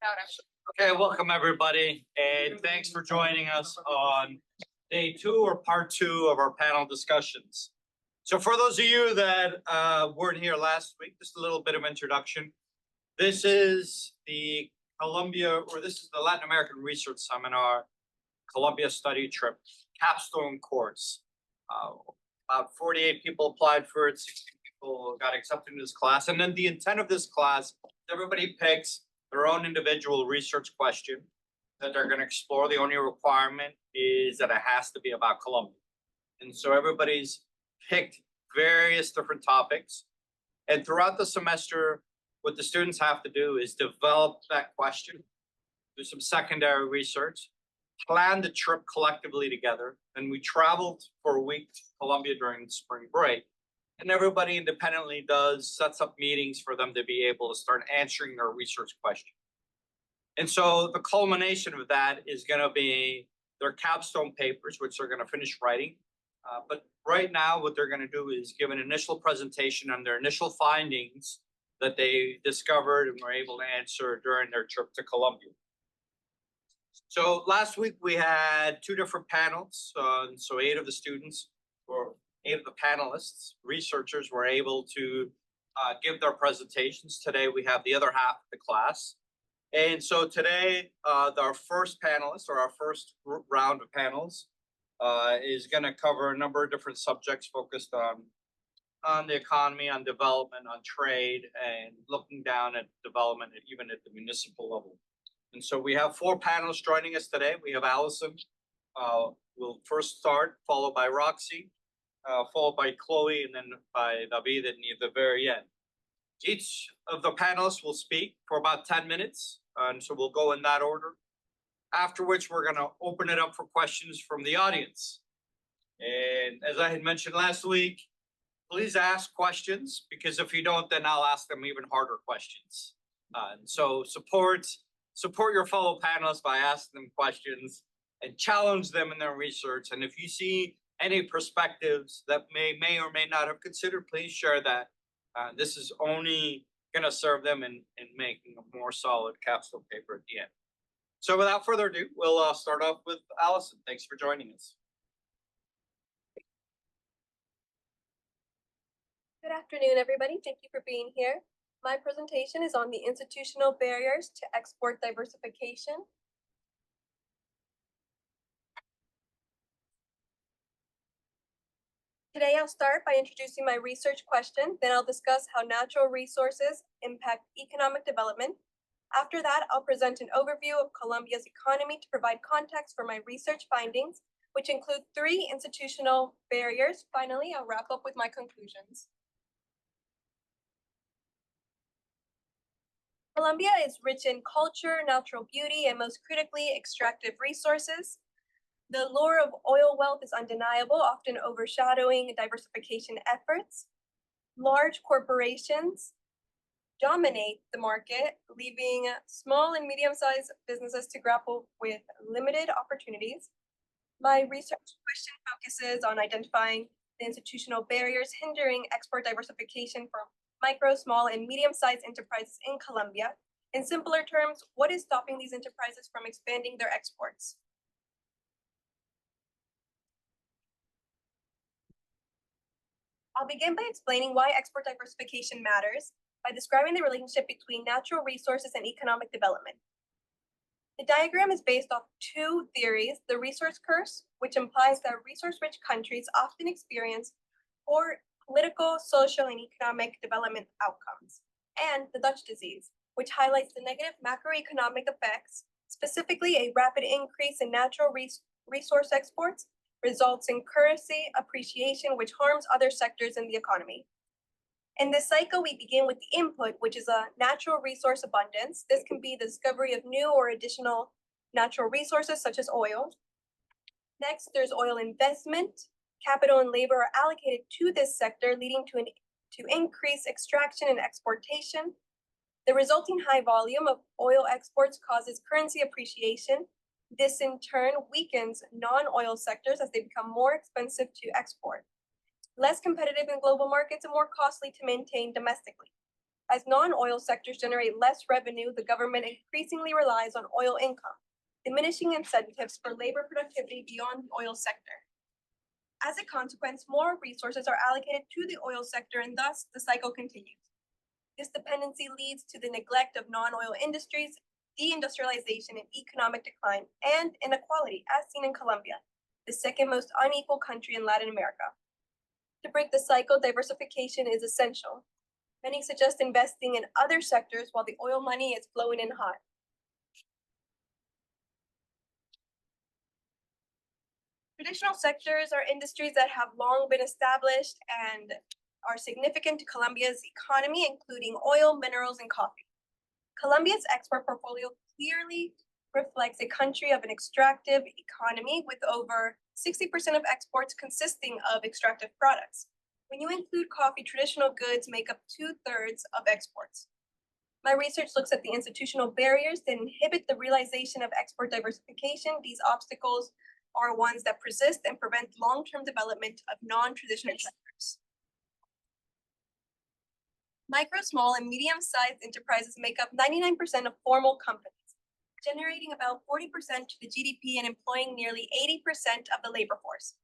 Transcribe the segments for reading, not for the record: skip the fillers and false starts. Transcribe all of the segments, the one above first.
Okay, welcome everybody, and thanks for joining us on day 2 or part 2 of our panel discussions. So for those of you that weren't here last week, just a little bit of introduction. This is the Latin American Research Seminar, Colombia Study Trip, Capstone course. About 48 people applied for it, 60 people got accepted in this class. And then the intent of this class, everybody picks their own individual research question that they're going to explore. The only requirement is that it has to be about Colombia. And so everybody's picked various different topics. And throughout the semester, what the students have to do is develop that question, do some secondary research, plan the trip collectively together. And we traveled for a week to Colombia during the spring break. And everybody independently sets up meetings for them to be able to start answering their research question. And so the culmination of that is going to be their capstone papers, which they're going to finish writing. But right now, what they're going to do is give an initial presentation on their initial findings that they discovered and were able to answer during their trip to Colombia. So last week we had 2 different panels. So 8 of the students, or 8 of the panelists, researchers, were able to give their presentations. Today we have the other half of the class. And so today, our first panelist, or our first round of panels, is going to cover a number of different subjects focused on the economy, on development, on trade, and looking down at development, even at the municipal level. And so we have 4 panelists joining us today. We have Allison, will first start, followed by Roxy, followed by Chloe, and then by David at the very end. Each of the panelists will speak for about 10 minutes, and so we'll go in that order. After which, we're going to open it up for questions from the audience. And as I had mentioned last week, please ask questions, because if you don't, then I'll ask them even harder questions. And so support your fellow panelists by asking them questions and challenge them in their research. And if you see any perspectives that may or may not have considered, please share that. This is only going to serve them in making a more solid capstone paper at the end. So without further ado, we'll start off with Allison. Thanks for joining us. Good afternoon, everybody. Thank you for being here. My presentation is on the institutional barriers to export diversification. Today, I'll start by introducing my research question, then I'll discuss how natural resources impact economic development. After that, I'll present an overview of Colombia's economy to provide context for my research findings, which include 3 institutional barriers. Finally, I'll wrap up with my conclusions. Colombia is rich in culture, natural beauty, and most critically, extractive resources. The lure of oil wealth is undeniable, often overshadowing diversification efforts. Large corporations dominate the market, leaving small and medium-sized businesses to grapple with limited opportunities. My research question focuses on identifying the institutional barriers hindering export diversification for micro, small, and medium-sized enterprises in Colombia. In simpler terms, what is stopping these enterprises from expanding their exports? I'll begin by explaining why export diversification matters by describing the relationship between natural resources and economic development. The diagram is based off 2 theories: the resource curse, which implies that resource-rich countries often experience poor political, social, and economic development outcomes, and the Dutch disease, which highlights the negative macroeconomic effects, specifically a rapid increase in natural resource exports results in currency appreciation, which harms other sectors in the economy. In this cycle, we begin with the input, which is a natural resource abundance. This can be the discovery of new or additional natural resources, such as oil. Next, there's oil investment. Capital and labor are allocated to this sector, leading to increased extraction and exportation. The resulting high volume of oil exports causes currency appreciation. This in turn weakens non-oil sectors as they become more expensive to export, less competitive in global markets, and more costly to maintain domestically. As non-oil sectors generate less revenue, the government increasingly relies on oil income, diminishing incentives for labor productivity beyond the oil sector. As a consequence, more resources are allocated to the oil sector, and thus the cycle continues. This dependency leads to the neglect of non-oil industries, deindustrialization, and economic decline, and inequality, as seen in Colombia, the second most unequal country in Latin America. To break the cycle, diversification is essential. Many suggest investing in other sectors while the oil money is flowing in hot. Traditional sectors are industries that have long been established and are significant to Colombia's economy, including oil, minerals, and coffee. Colombia's export portfolio clearly reflects a country of an extractive economy, with over 60% of exports consisting of extractive products. When you include coffee, traditional goods make up 2/3 of exports. My research looks at the institutional barriers that inhibit the realization of export diversification. These obstacles are ones that persist and prevent long-term development of non-traditional sectors. Micro, small, and medium-sized enterprises make up 99% of formal companies, generating about 40% to the GDP and employing nearly 80% of the labor force.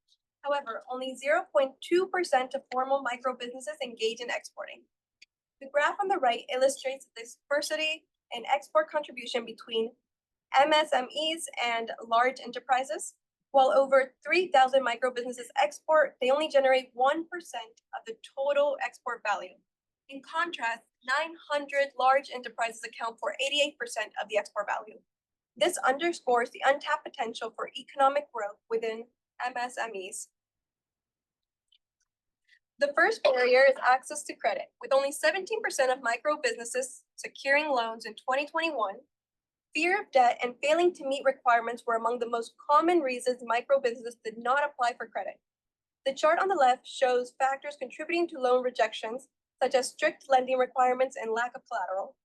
However, only 0.2% of formal micro businesses engage in exporting. The graph on the right illustrates the disparity in export contribution between MSMEs and large enterprises. While over 3,000 micro businesses export, they only generate 1% of the total export value. In contrast, 900 large enterprises account for 88% of the export value. This underscores the untapped potential for economic growth within MSMEs. The first barrier is access to credit. With only 17% of micro businesses securing loans in 2021, fear of debt and failing to meet requirements were among the most common reasons micro businesses did not apply for credit. The chart on the left shows factors contributing to loan rejections, such as strict lending requirements and lack of collateral.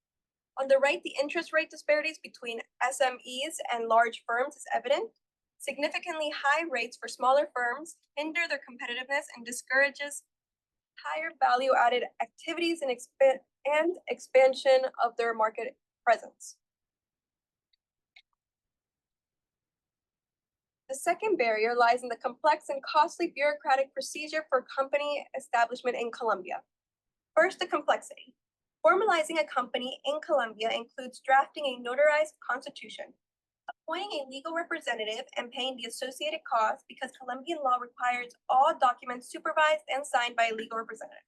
On the right, the interest rate disparities between SMEs and large firms is evident. Significantly high rates for smaller firms hinder their competitiveness and discourages higher value-added activities and expansion of their market presence. The second barrier lies in the complex and costly bureaucratic procedure for company establishment in Colombia. First, the complexity. Formalizing a company in Colombia includes drafting a notarized constitution, appointing a legal representative, and paying the associated costs because Colombian law requires all documents supervised and signed by a legal representative.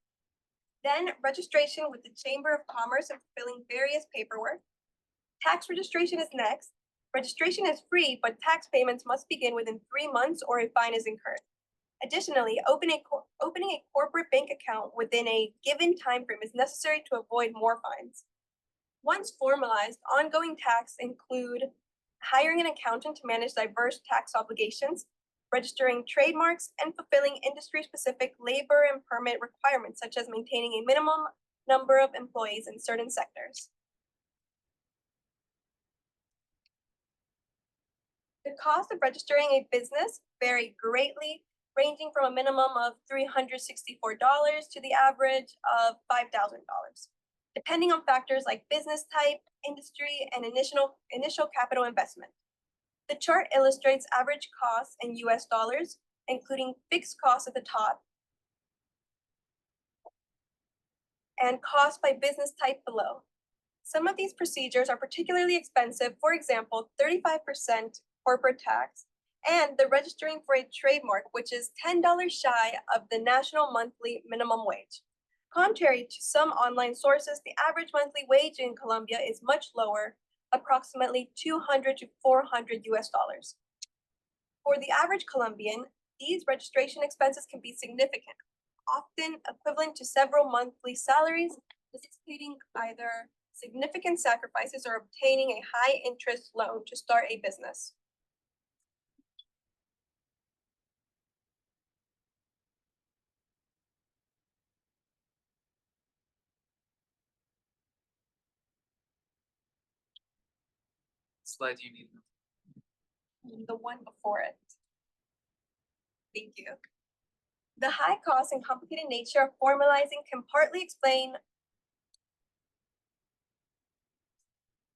Then, registration with the Chamber of Commerce and fulfilling various paperwork. Tax registration is next. Registration is free, but tax payments must begin within 3 months or a fine is incurred. Additionally, opening a corporate bank account within a given time frame is necessary to avoid more fines. Once formalized, ongoing tasks include hiring an accountant to manage diverse tax obligations, registering trademarks, and fulfilling industry-specific labor and permit requirements, such as maintaining a minimum number of employees in certain sectors. The cost of registering a business vary greatly, ranging from a minimum of $364 to the average of $5,000, depending on factors like business type, industry, and initial capital investment. The chart illustrates average costs in US dollars, including fixed costs at the top and costs by business type below. Some of these procedures are particularly expensive, for example, 35% corporate tax, and the registering for a trademark, which is $10 shy of the national monthly minimum wage. Contrary to some online sources, the average monthly wage in Colombia is much lower, approximately $200 to $400 US. For the average Colombian, these registration expenses can be significant, often equivalent to several monthly salaries, necessitating either significant sacrifices or obtaining a high interest loan to start a business. Slide you need. The one before it. Thank you. The high cost and complicated nature of formalizing can partly explain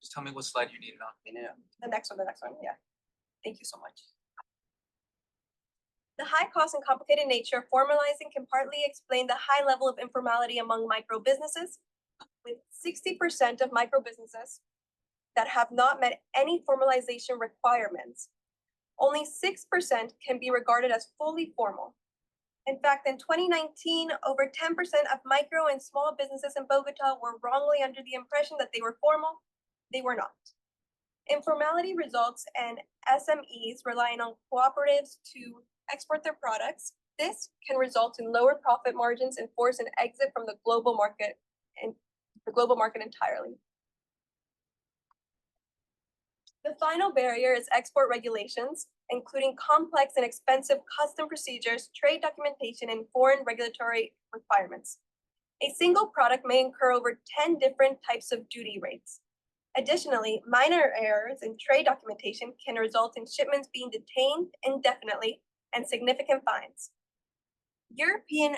Just tell me what slide you need it on. No, the next one, yeah. Thank you so much. The high cost and complicated nature of formalizing can partly explain the high level of informality among micro businesses, with 60% of micro businesses that have not met any formalization requirements. Only 6% can be regarded as fully formal. In fact, in 2019, over 10% of micro and small businesses in Bogota were wrongly under the impression that they were formal. They were not. Informality results in SMEs relying on cooperatives to export their products. This can result in lower profit margins and force an exit from the global market entirely. The final barrier is export regulations, including complex and expensive custom procedures, trade documentation, and foreign regulatory requirements. A single product may incur over 10 different types of duty rates. Additionally, minor errors in trade documentation can result in shipments being detained indefinitely and significant fines. European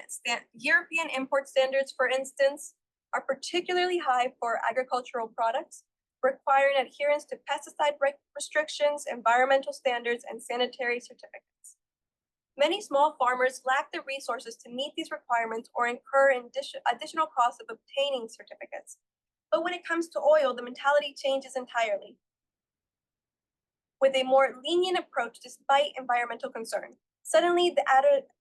import standards, for instance, are particularly high for agricultural products, requiring adherence to pesticide restrictions, environmental standards, and sanitary certificates. Many small farmers lack the resources to meet these requirements or incur additional costs of obtaining certificates. But when it comes to oil, the mentality changes entirely, with a more lenient approach despite environmental concern. Suddenly, the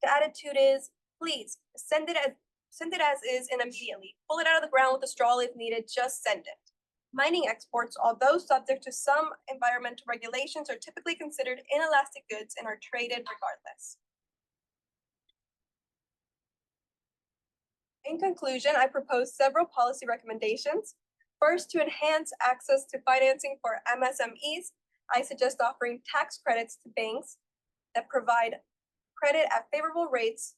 attitude is, please, send it as is and immediately. Pull it out of the ground with a straw if needed, just send it. Mining exports, although subject to some environmental regulations, are typically considered inelastic goods and are traded regardless. In conclusion, I propose several policy recommendations. First, to enhance access to financing for MSMEs, I suggest offering tax credits to banks that provide credit at favorable rates.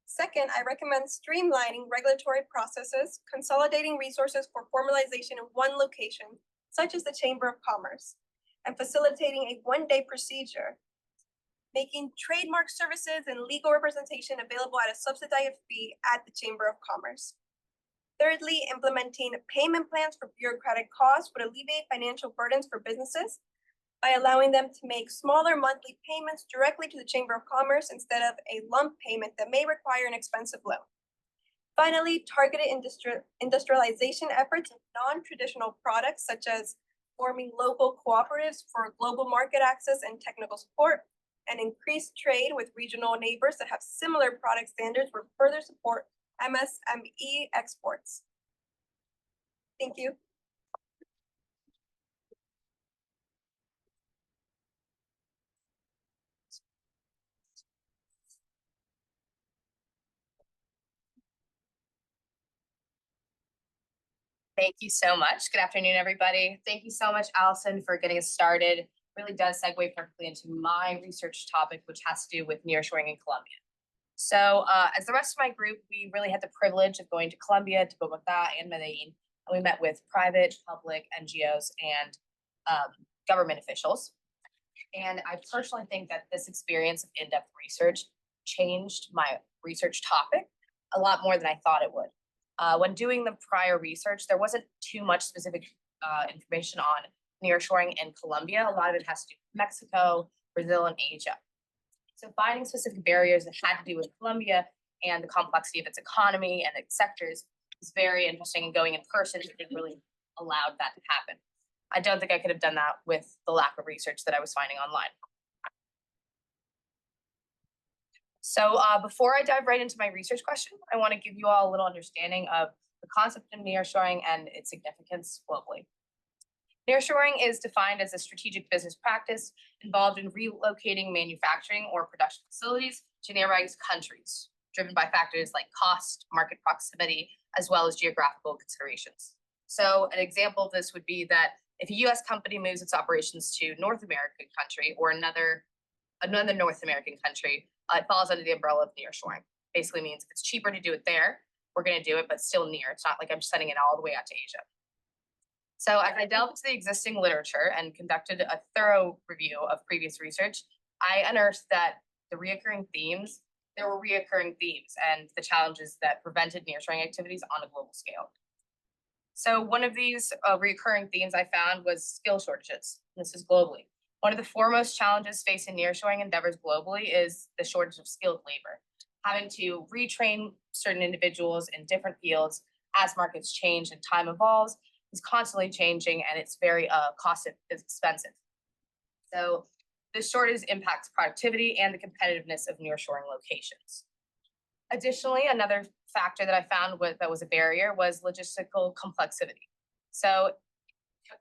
Second, I recommend streamlining regulatory processes, consolidating resources for formalization in one location, such as the Chamber of Commerce, and facilitating a one-day procedure, making trademark services and legal representation available at a subsidized fee at the Chamber of Commerce. Thirdly, implementing payment plans for bureaucratic costs would alleviate financial burdens for businesses by allowing them to make smaller monthly payments directly to the Chamber of Commerce instead of a lump payment that may require an expensive loan. Finally, targeted industrialization efforts of non-traditional products, such as forming local cooperatives for global market access and technical support, and increased trade with regional neighbors that have similar product standards will further support MSME exports. Thank you. Thank you so much. Good afternoon, everybody. Thank you so much, Allison, for getting us started. Really does segue perfectly into my research topic, which has to do with nearshoring in Colombia. So as the rest of my group, we really had the privilege of going to Colombia, to Bogota and Medellin, and we met with private, public, NGOs, and government officials. And I personally think that this experience of in-depth research changed my research topic a lot more than I thought it would. When doing the prior research, there wasn't too much specific information on nearshoring in Colombia. A lot of it has to do with Mexico, Brazil, and Asia. So finding specific barriers that had to do with Colombia and the complexity of its economy and its sectors is very interesting, and going in person, it really allowed that to happen. I don't think I could have done that with the lack of research that I was finding online. So before I dive right into my research question, I want to give you all a little understanding of the concept of nearshoring and its significance globally. Nearshoring is defined as a strategic business practice involved in relocating manufacturing or production facilities to nearby countries, driven by factors like cost, market proximity, as well as geographical considerations. So an example of this would be that if a US company moves its operations to North American country or another North American country, it falls under the umbrella of nearshoring. Basically means if it's cheaper to do it there, we're going to do it, but still near. It's not like I'm sending it all the way out to Asia. So as I delved into the existing literature and conducted a thorough review of previous research, I unearthed that there were reoccurring themes and the challenges that prevented nearshoring activities on a global scale. So one of these recurring themes I found was skill shortages. This is globally. One of the foremost challenges facing nearshoring endeavors globally is the shortage of skilled labor. Having to retrain certain individuals in different fields as markets change and time evolves is constantly changing, and it's very cost expensive. So this shortage impacts productivity and the competitiveness of nearshoring locations. Additionally, another factor that I found that was a barrier was logistical complexity. So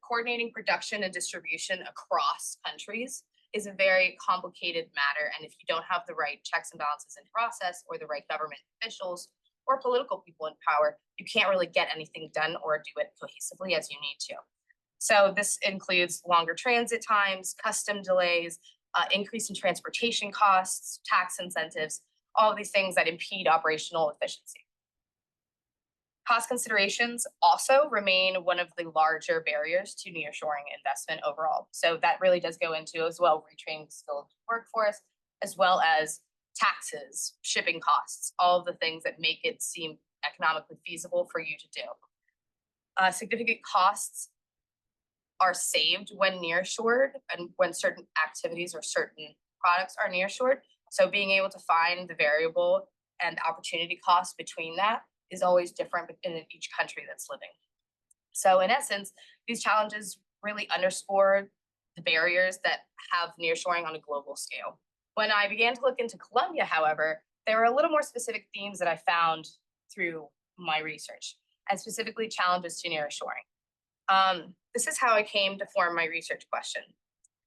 coordinating production and distribution across countries is a very complicated matter. And if you don't have the right checks and balances in process, or the right government officials or political people in power, you can't really get anything done or do it cohesively as you need to. So this includes longer transit times, custom delays, increase in transportation costs, tax incentives, all of these things that impede operational efficiency. Cost considerations also remain one of the larger barriers to nearshoring investment overall. So that really does go into as well retraining skilled workforce, as well as taxes, shipping costs, all of the things that make it seem economically feasible for you to do. Significant costs are saved when nearshored and when certain activities or certain products are nearshored. So being able to find the variable and opportunity cost between that is always different in each country that's living. So in essence, these challenges really underscore the barriers that have nearshoring on a global scale. When I began to look into Colombia, however, there were a little more specific themes that I found through my research, and specifically challenges to nearshoring. This is how I came to form my research question.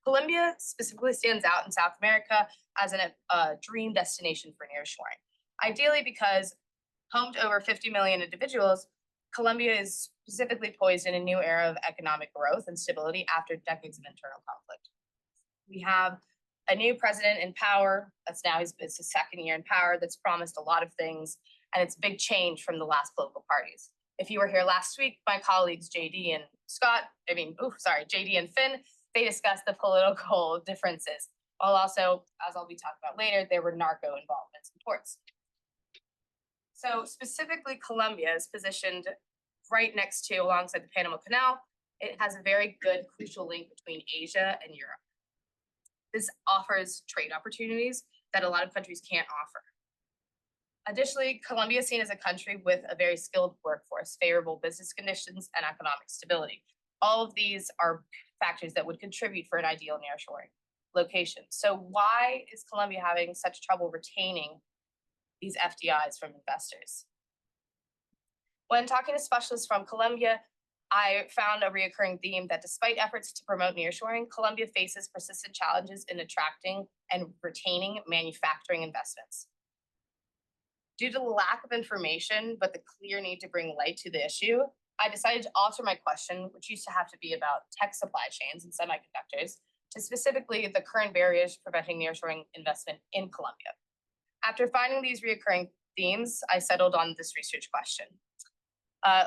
Colombia specifically stands out in South America as a dream destination for nearshoring. Ideally, because home to over 50 million individuals, Colombia is specifically poised in a new era of economic growth and stability after decades of internal conflict. We have a new president in power. It's his second year in power, that's promised a lot of things, and it's big change from the last political parties. If you were here last week, my colleagues JD and Finn, they discussed the political differences. While also, as I'll be talking about later, there were narco involvements in ports. So specifically, Colombia is positioned right next to, alongside the Panama Canal. It has a very good crucial link between Asia and Europe. This offers trade opportunities that a lot of countries can't offer. Additionally, Colombia is seen as a country with a very skilled workforce, favorable business conditions, and economic stability. All of these are factors that would contribute for an ideal nearshoring location. So why is Colombia having such trouble retaining these FDIs from investors? When talking to specialists from Colombia, I found a recurring theme that despite efforts to promote nearshoring, Colombia faces persistent challenges in attracting and retaining manufacturing investments. Due to the lack of information, but the clear need to bring light to the issue, I decided to alter my question, which used to have to be about tech supply chains and semiconductors, to specifically the current barriers preventing nearshoring investment in Colombia. After finding these recurring themes, I settled on this research question.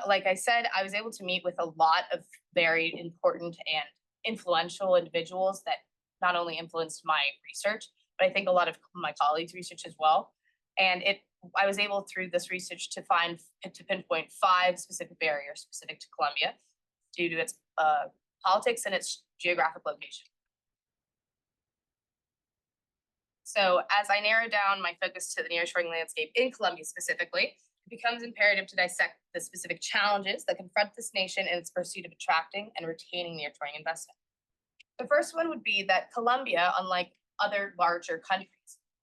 Like I said, I was able to meet with a lot of very important and influential individuals that not only influenced my research, but I think a lot of my colleagues' research as well. And I was able through this research to pinpoint 5 specific barriers specific to Colombia due to its politics and its geographic location. So as I narrow down my focus to the nearshoring landscape in Colombia specifically, it becomes imperative to dissect the specific challenges that confront this nation in its pursuit of attracting and retaining nearshoring investment. The first one would be that Colombia, unlike other larger countries,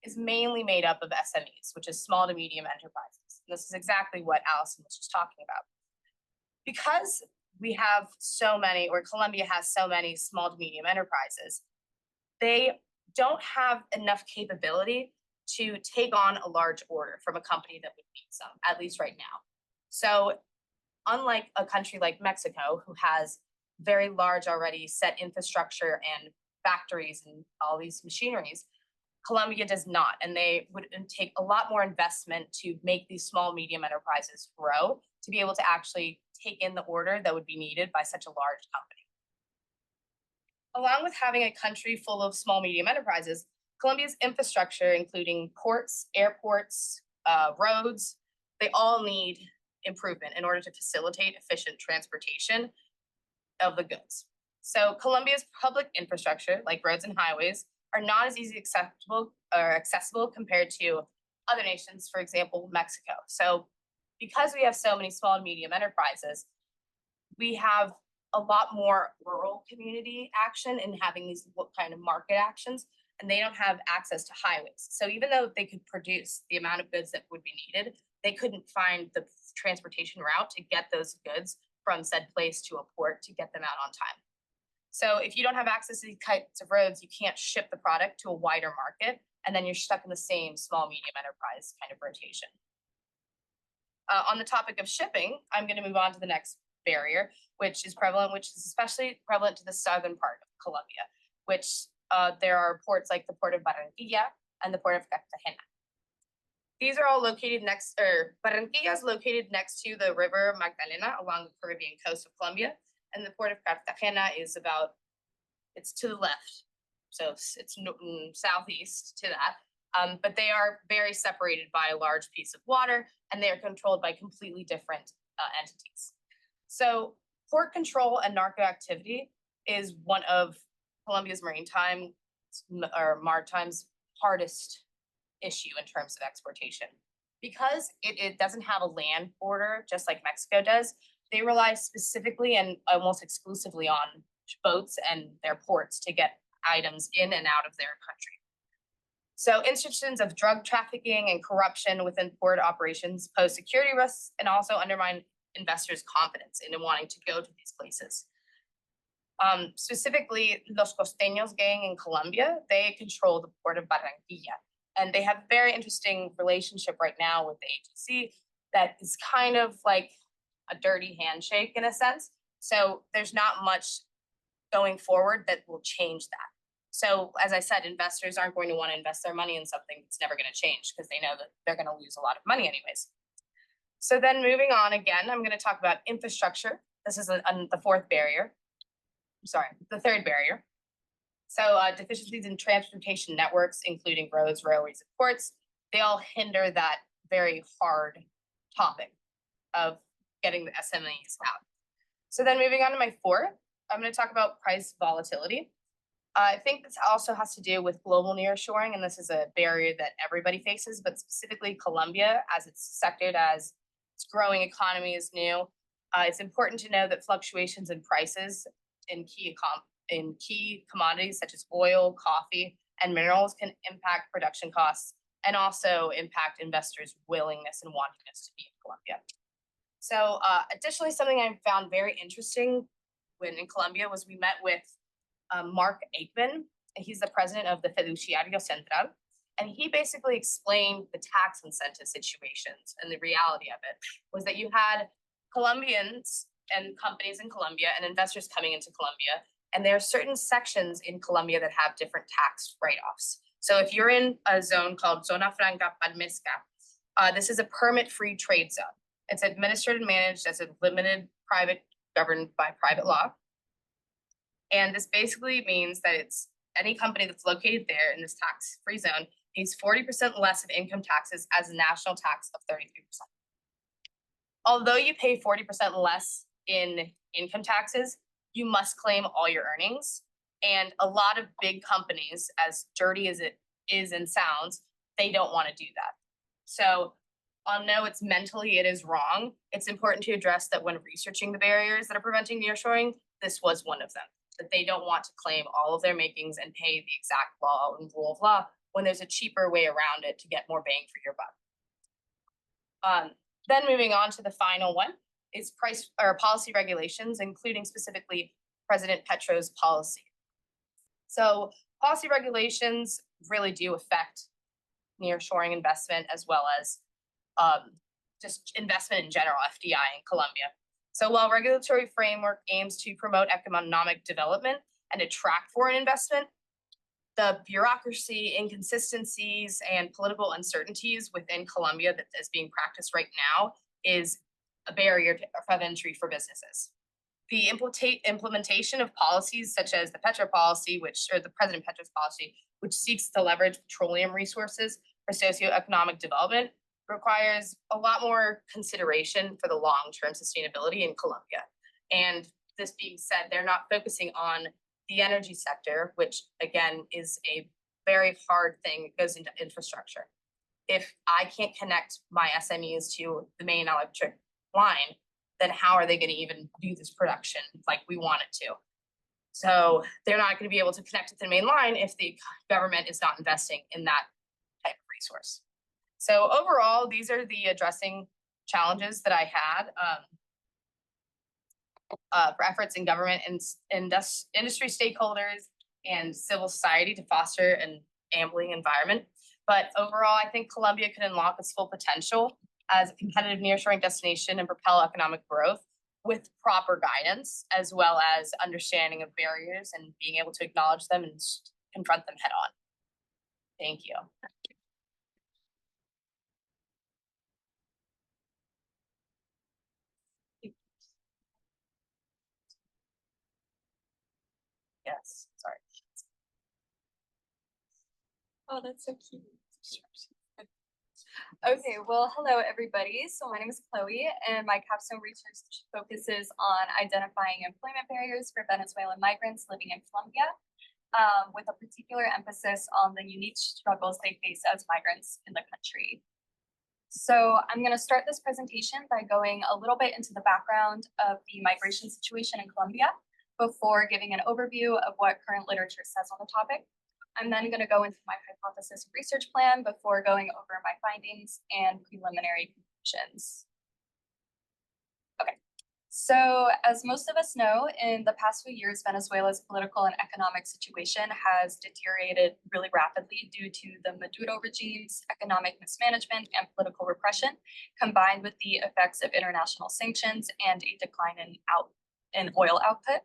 is mainly made up of SMEs, which is small to medium enterprises. And this is exactly what Allison was just talking about. Because we have so many, or Colombia has so many small to medium enterprises, they don't have enough capability to take on a large order from a company that would need some, at least right now. So unlike a country like Mexico, who has very large already set infrastructure and factories and all these machineries, Colombia does not, and they would take a lot more investment to make these small, medium enterprises grow to be able to actually take in the order that would be needed by such a large company. Along with having a country full of small, medium enterprises, Colombia's infrastructure, including ports, airports, roads, they all need improvement in order to facilitate efficient transportation of the goods. So Colombia's public infrastructure, like roads and highways, are not as easily accessible compared to other nations, for example, Mexico. So because we have so many small and medium enterprises, we have a lot more rural community action in having these kind of market actions, and they don't have access to highways. So even though they could produce the amount of goods that would be needed, they couldn't find the transportation route to get those goods from said place to a port to get them out on time. So if you don't have access to these types of roads, you can't ship the product to a wider market, and then you're stuck in the same small, medium enterprise kind of rotation. On the topic of shipping, I'm going to move on to the next barrier, which is especially prevalent to the southern part of Colombia, which there are ports like the port of Barranquilla and the port of Cartagena. These are all located Barranquilla is located next to the river Magdalena along the Caribbean coast of Colombia, and the port of Cartagena is it's to the left, so it's southeast to that. But they are very separated by a large piece of water, and they are controlled by completely different entities. So port control and narco activity is one of Colombia's maritime's hardest issue in terms of exportation. Because it doesn't have a land border, just like Mexico does, they rely specifically and almost exclusively on boats and their ports to get items in and out of their country. So instances of drug trafficking and corruption within port operations pose security risks and also undermine investors' confidence in wanting to go to these places. Specifically, Los Costeños gang in Colombia, they control the port of Barranquilla. And they have a very interesting relationship right now with the agency that is kind of like a dirty handshake in a sense. So there's not much going forward that will change that. So as I said, investors aren't going to want to invest their money in something that's never going to change because they know that they're going to lose a lot of money anyways. So then moving on again, I'm going to talk about infrastructure. This is the third barrier. So deficiencies in transportation networks, including roads, railways, and ports, they all hinder that very hard topic of getting the SMEs out. So then moving on to my fourth, I'm going to talk about price volatility. I think this also has to do with global nearshoring, and this is a barrier that everybody faces, but specifically Colombia, as it's sectored as its growing economy is new. It's important to know that fluctuations in prices in key commodities such as oil, coffee, and minerals can impact production costs and also impact investors' willingness and wantingness to be in Colombia. So additionally, something I found very interesting when in Colombia was we met with Mark Aikman. He's the president of the Fiduciario Central, and he basically explained the tax incentive situations, and the reality of it was that you had Colombians and companies in Colombia and investors coming into Colombia, and there are certain sections in Colombia that have different tax write-offs. So if you're in a zone called Zona Franca Palmesca, this is a permit-free trade zone. It's administered and managed as a limited governed by private law. And this basically means that it's any company that's located there in this tax-free zone pays 40% less of income taxes as a national tax of 33%. Although you pay 40% less in income taxes, you must claim all your earnings. And a lot of big companies, as dirty as it is and sounds, they don't want to do that. So although it is wrong, it's important to address that when researching the barriers that are preventing nearshoring, this was one of them, that they don't want to claim all of their makings and pay the exact law and rule of law when there's a cheaper way around it to get more bang for your buck. Then moving on to the final one is price or policy regulations, including specifically President Petro's policy. So policy regulations really do affect nearshoring investment as well as just investment in general, FDI in Colombia. So while regulatory framework aims to promote economic development and attract foreign investment, the bureaucracy, inconsistencies, and political uncertainties within Colombia that is being practiced right now is a barrier of entry for businesses. The implementation of policies such as the Petro policy, the President Petro's policy, which seeks to leverage petroleum resources for socioeconomic development, requires a lot more consideration for the long-term sustainability in Colombia. And this being said, they're not focusing on the energy sector, which again is a very hard thing that goes into infrastructure. If I can't connect my SMEs to the main electric line, then how are they going to even do this production like we want it to? So they're not going to be able to connect to the main line if the government is not investing in that type of resource. So overall, these are the addressing challenges that I had for efforts in government and industry stakeholders and civil society to foster an enabling environment. But overall, I think Colombia could unlock its full potential as a competitive nearshoring destination and propel economic growth with proper guidance, as well as understanding of barriers and being able to acknowledge them and confront them head on. Thank you. Yes, sorry. Oh, that's so cute. Okay, well, hello, everybody. So my name is Chloe, and my capstone research focuses on identifying employment barriers for Venezuelan migrants living in Colombia, with a particular emphasis on the unique struggles they face as migrants in the country. So I'm going to start this presentation by going a little bit into the background of the migration situation in Colombia before giving an overview of what current literature says on the topic. I'm then going to go into my hypothesis and research plan before going over my findings and preliminary conclusions. Okay, so as most of us know, in the past few years, Venezuela's political and economic situation has deteriorated really rapidly due to the Maduro regime's economic mismanagement and political repression, combined with the effects of international sanctions and a decline in oil output.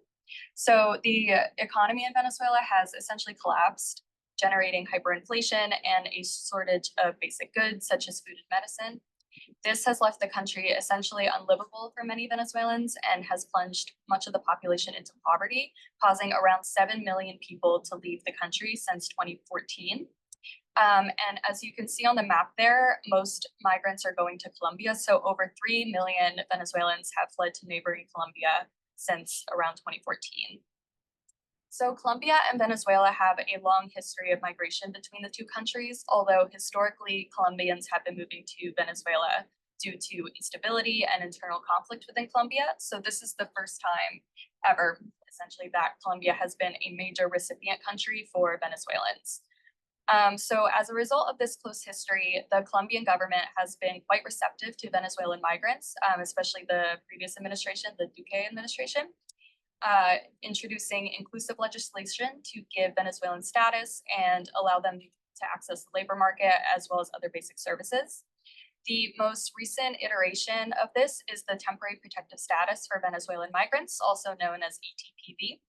So the economy in Venezuela has essentially collapsed, generating hyperinflation and a shortage of basic goods such as food and medicine. This has left the country essentially unlivable for many Venezuelans and has plunged much of the population into poverty, causing around 7 million people to leave the country since 2014. And as you can see on the map there, most migrants are going to Colombia. So over 3 million Venezuelans have fled to neighboring Colombia since around 2014. So Colombia and Venezuela have a long history of migration between the two countries, although historically Colombians have been moving to Venezuela due to instability and internal conflict within Colombia. So this is the first time ever, essentially, that Colombia has been a major recipient country for Venezuelans. So as a result of this close history, the Colombian government has been quite receptive to Venezuelan migrants, especially the previous administration, the Duque administration, introducing inclusive legislation to give Venezuelan status and allow them to access the labor market as well as other basic services. The most recent iteration of this is the Temporary Protective Status for Venezuelan Migrants, also known as ETPV,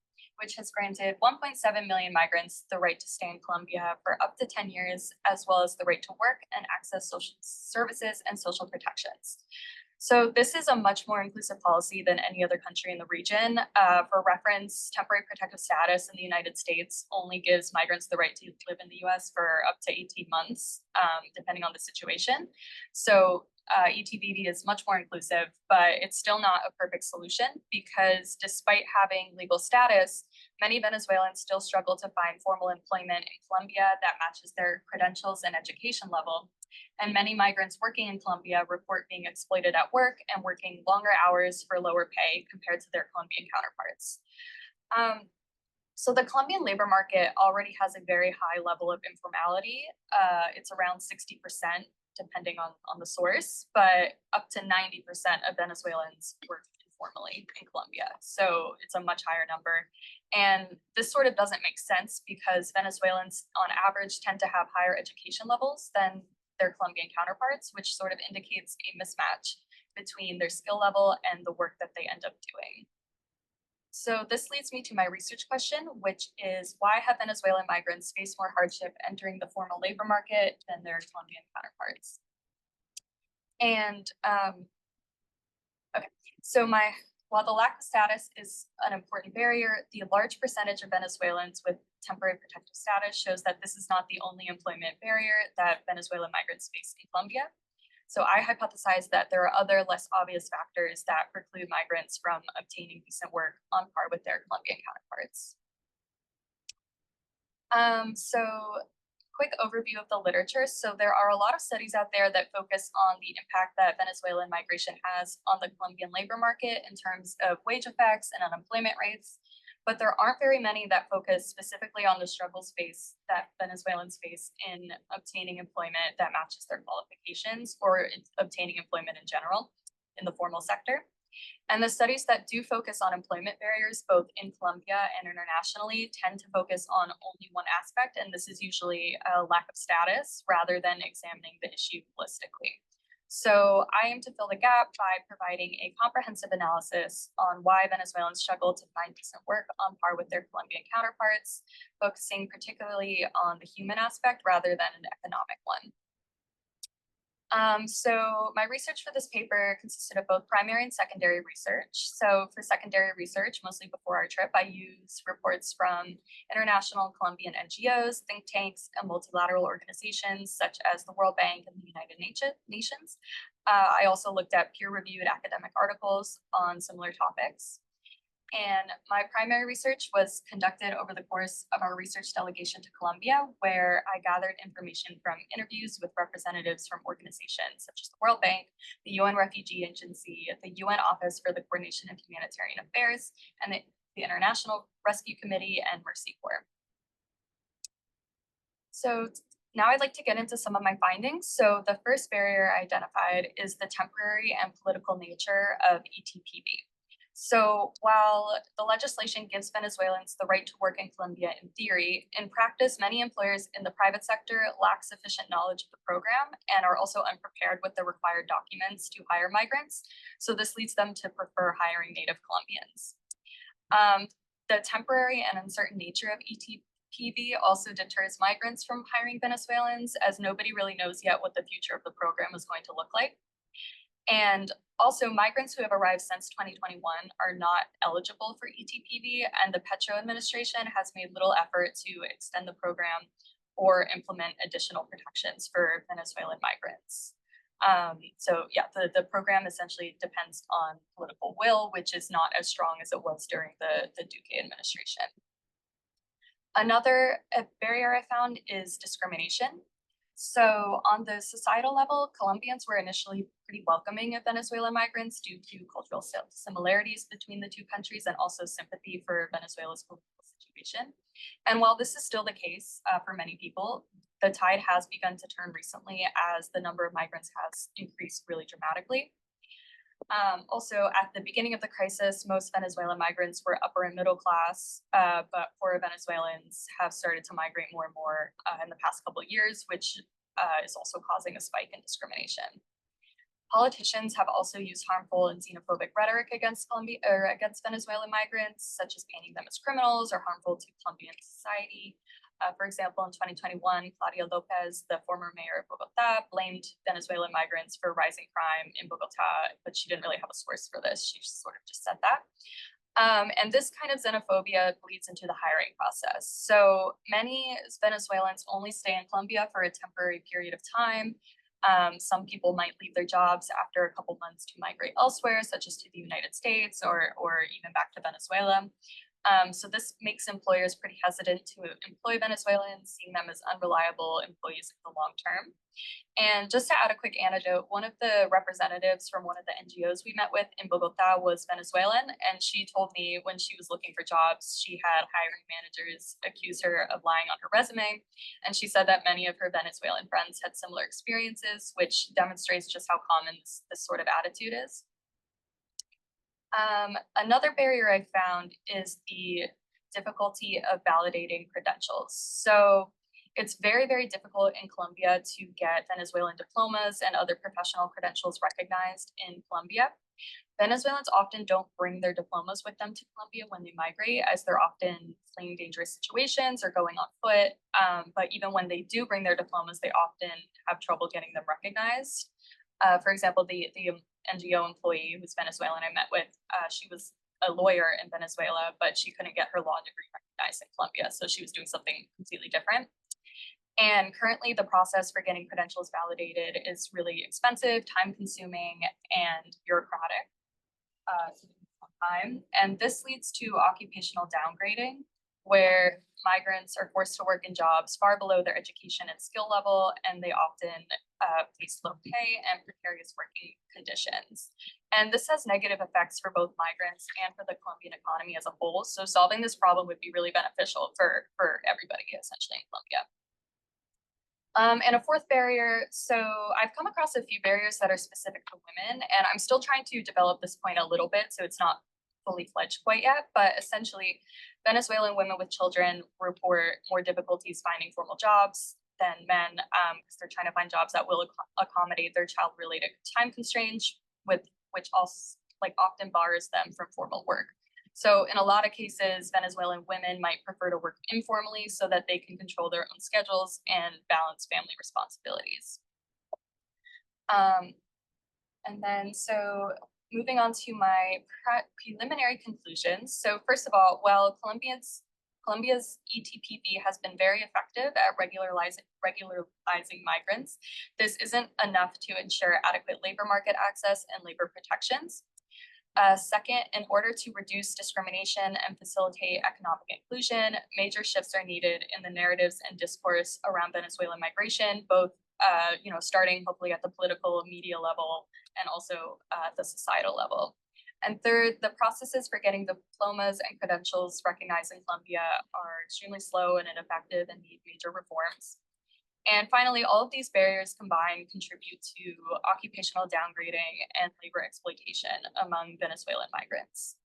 which has granted 1.7 million migrants the right to stay in Colombia for up to 10 years, as well as the right to work and access social services and social protections. So this is a much more inclusive policy than any other country in the region. For reference, temporary protective status in the United States only gives migrants the right to live in the US for up to 18 months, depending on the situation. So ETVV is much more inclusive, but it's still not a perfect solution because despite having legal status, many Venezuelans still struggle to find formal employment in Colombia that matches their credentials and education level. And many migrants working in Colombia report being exploited at work and working longer hours for lower pay compared to their Colombian counterparts. So the Colombian labor market already has a very high level of informality. It's around 60%, depending on the source, but up to 90% of Venezuelans work informally in Colombia. So it's a much higher number. And this sort of doesn't make sense because Venezuelans on average tend to have higher education levels than their Colombian counterparts, which sort of indicates a mismatch between their skill level and the work that they end up doing. So this leads me to my research question, which is why have Venezuelan migrants faced more hardship entering the formal labor market than their Colombian counterparts? And okay, so while the lack of status is an important barrier, the large percentage of Venezuelans with temporary protective status shows that this is not the only employment barrier that Venezuelan migrants face in Colombia. So I hypothesize that there are other less obvious factors that preclude migrants from obtaining decent work on par with their Colombian counterparts. So quick overview of the literature. So there are a lot of studies out there that focus on the impact that Venezuelan migration has on the Colombian labor market in terms of wage effects and unemployment rates. But there aren't very many that focus specifically on the struggles that Venezuelans face in obtaining employment that matches their qualifications or obtaining employment in general in the formal sector. And the studies that do focus on employment barriers, both in Colombia and internationally, tend to focus on only one aspect, and this is usually a lack of status rather than examining the issue holistically. So I aim to fill the gap by providing a comprehensive analysis on why Venezuelans struggle to find decent work on par with their Colombian counterparts, focusing particularly on the human aspect rather than an economic one. So my research for this paper consisted of both primary and secondary research. So for secondary research, mostly before our trip, I used reports from international Colombian NGOs, think tanks, and multilateral organizations such as the World Bank and the United Nations. I also looked at peer-reviewed academic articles on similar topics. And my primary research was conducted over the course of our research delegation to Colombia, where I gathered information from interviews with representatives from organizations such as the World Bank, the UN Refugee Agency, the UN Office for the Coordination of Humanitarian Affairs, and the International Rescue Committee and Mercy Corps. So now I'd like to get into some of my findings. So the first barrier I identified is the temporary and political nature of ETPB. So while the legislation gives Venezuelans the right to work in Colombia in theory, in practice, many employers in the private sector lack sufficient knowledge of the program and are also unprepared with the required documents to hire migrants. So this leads them to prefer hiring native Colombians. The temporary and uncertain nature of ETPB also deters migrants from hiring Venezuelans, as nobody really knows yet what the future of the program is going to look like. And also, migrants who have arrived since 2021 are not eligible for ETPB, and the Petro administration has made little effort to extend the program or implement additional protections for Venezuelan migrants. So yeah, the program essentially depends on political will, which is not as strong as it was during the Duque administration. Another barrier I found is discrimination. So on the societal level, Colombians were initially pretty welcoming of Venezuelan migrants due to cultural similarities between the two countries and also sympathy for Venezuela's political situation. And while this is still the case for many people, the tide has begun to turn recently as the number of migrants has increased really dramatically. Also, at the beginning of the crisis, most Venezuelan migrants were upper and middle class, but poorer Venezuelans have started to migrate more and more in the past couple of years, which is also causing a spike in discrimination. Politicians have also used harmful and xenophobic rhetoric against Venezuelan migrants, such as painting them as criminals or harmful to Colombian society. For example, in 2021, Claudia Lopez, the former mayor of Bogota, blamed Venezuelan migrants for rising crime in Bogota, but she didn't really have a source for this. She sort of just said that. And this kind of xenophobia bleeds into the hiring process. So many Venezuelans only stay in Colombia for a temporary period of time. Some people might leave their jobs after a couple months to migrate elsewhere, such as to the United States or even back to Venezuela. So this makes employers pretty hesitant to employ Venezuelans, seeing them as unreliable employees in the long term. And just to add a quick anecdote, one of the representatives from one of the NGOs we met with in Bogota was Venezuelan, and she told me when she was looking for jobs, she had hiring managers accuse her of lying on her resume. And she said that many of her Venezuelan friends had similar experiences, which demonstrates just how common this sort of attitude is. Another barrier I found is the difficulty of validating credentials. So it's very, very difficult in Colombia to get Venezuelan diplomas and other professional credentials recognized in Colombia. Venezuelans often don't bring their diplomas with them to Colombia when they migrate, as they're often fleeing dangerous situations or going on foot. But even when they do bring their diplomas, they often have trouble getting them recognized. For example, the NGO employee who's Venezuelan I met with, she was a lawyer in Venezuela, but she couldn't get her law degree recognized in Colombia. So she was doing something completely different. And currently the process for getting credentials validated is really expensive, time consuming, and bureaucratic. And this leads to occupational downgrading, where migrants are forced to work in jobs far below their education and skill level, and they often face low pay and precarious working conditions. And this has negative effects for both migrants and for the Colombian economy as a whole. So solving this problem would be really beneficial for everybody essentially in Colombia. And a fourth barrier, so I've come across a few barriers that are specific to women, and I'm still trying to develop this point a little bit, so it's not fully fledged quite yet, but essentially Venezuelan women with children report more difficulties finding formal jobs than men, because they're trying to find jobs that will accommodate their child-related time constraints, which also often bars them from formal work. So in a lot of cases, Venezuelan women might prefer to work informally so that they can control their own schedules and balance family responsibilities. And then so moving on to my preliminary conclusions. So first of all, while Colombia's ETPP has been very effective at regularizing migrants, this isn't enough to ensure adequate labor market access and labor protections. Second, in order to reduce discrimination and facilitate economic inclusion, major shifts are needed in the narratives and discourse around Venezuelan migration, both starting hopefully at the political media level and also at the societal level. And third, the processes for getting diplomas and credentials recognized in Colombia are extremely slow and ineffective and need major reforms. And finally, all of these barriers combined contribute to occupational downgrading and labor exploitation among Venezuelan migrants.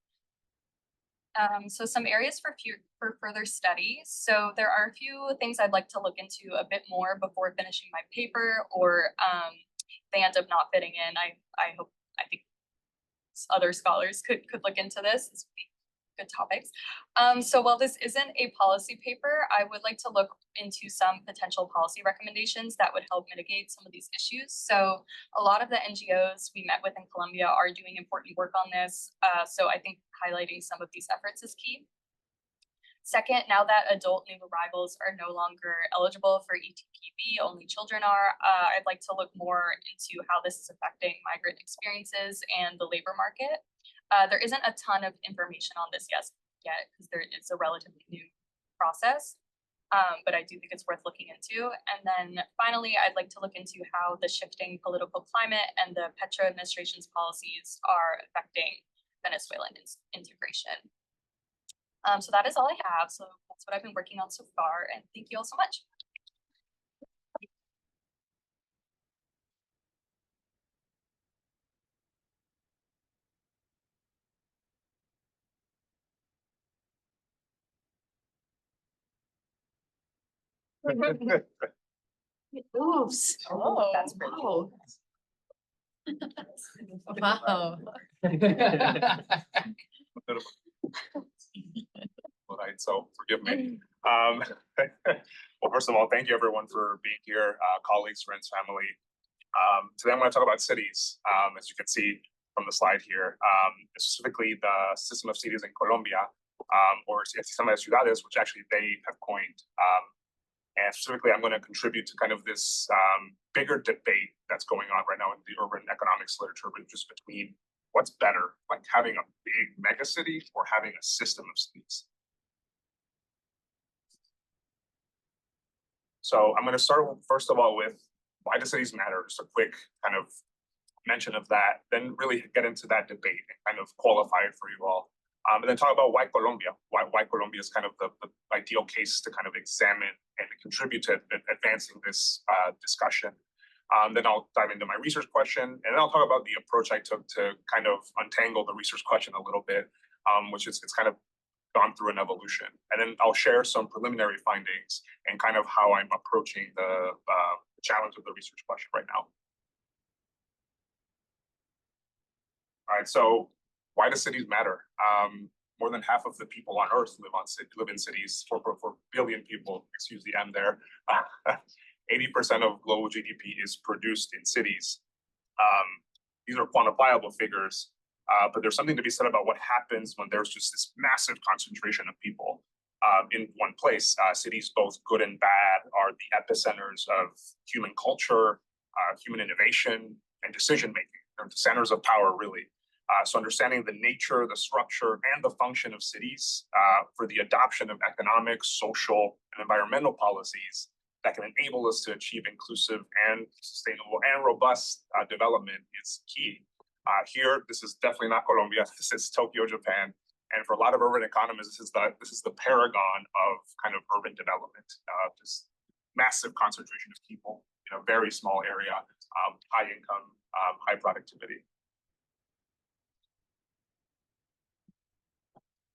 So some areas for further study. So there are a few things I'd like to look into a bit more before finishing my paper, or if they end up not fitting in, I think other scholars could look into this. This would be good topics. So while this isn't a policy paper, I would like to look into some potential policy recommendations that would help mitigate some of these issues. So a lot of the NGOs we met with in Colombia are doing important work on this. So I think highlighting some of these efforts is key. Second, now that adult new arrivals are no longer eligible for ETPP, only children are, I'd like to look more into how this is affecting migrant experiences and the labor market. There isn't a ton of information on this yet because it's a relatively new process, but I do think it's worth looking into. And then finally, I'd like to look into how the shifting political climate and the Petro administration's policies are affecting Venezuelan integration. So that is all I have. So that's what I've been working on so far, and thank you all so much. It moves. Oh, that's pretty Wow. Wow. All right, so forgive me. Well, first of all, thank you everyone for being here, colleagues, friends, family. Today I'm going to talk about cities, as you can see from the slide here, specifically the system of cities in Colombia, or el sistema de ciudades, which actually they have coined. And specifically, I'm going to contribute to kind of this bigger debate that's going on right now in the urban economics literature, but just between what's better, like having a big megacity or having a system of cities. So I'm going to start first of all with why do cities matter? Just a quick kind of mention of that, then really get into that debate and kind of qualify it for you all. And then talk about why Colombia, why Colombia is kind of the ideal case to kind of examine and contribute to advancing this discussion. Then I'll dive into my research question, and then I'll talk about the approach I took to kind of untangle the research question a little bit, which is it's kind of gone through an evolution. And then I'll share some preliminary findings and kind of how I'm approaching the challenge of the research question right now. All right, so why do cities matter? More than half of the people on Earth live in cities. 4 billion people, excuse the M there. 80% of global GDP is produced in cities. These are quantifiable figures, but there's something to be said about what happens when there's just this massive concentration of people. in one place. Cities, both good and bad, are the epicenters of human culture, human innovation, and decision making. They're the centers of power, really. So understanding the nature, the structure, and the function of cities for the adoption of economic, social, and environmental policies that can enable us to achieve inclusive and sustainable and robust development is key. Here, this is definitely not Colombia. This is Tokyo, Japan. And for a lot of urban economists, this is the paragon of kind of urban development. Just massive concentration of people in a very small area, high income, high productivity.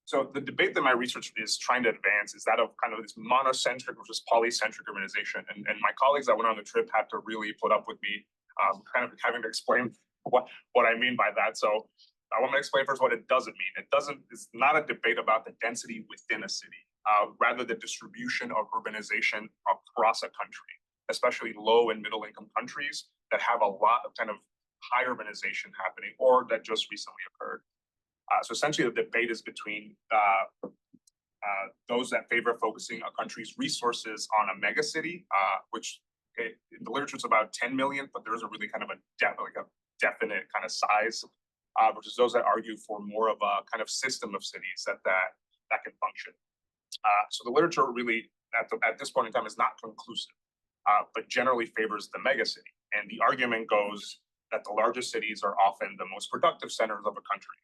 So the debate that my research is trying to advance is that of kind of this monocentric versus polycentric urbanization. And my colleagues that went on the trip had to really put up with me kind of having to explain what I mean by that. So I want to explain first what it doesn't mean. It's not a debate about the density within a city, rather the distribution of urbanization across a country, especially low and middle income countries that have a lot of kind of high urbanization happening or that just recently occurred. So essentially the debate is between those that favor focusing a country's resources on a mega city, which in the literature is about 10 million, but there is a really kind of a definite kind of size, versus those that argue for more of a kind of system of cities that can function. So the literature really at this point in time is not conclusive, but generally favors the mega city. And the argument goes that the largest cities are often the most productive centers of a country.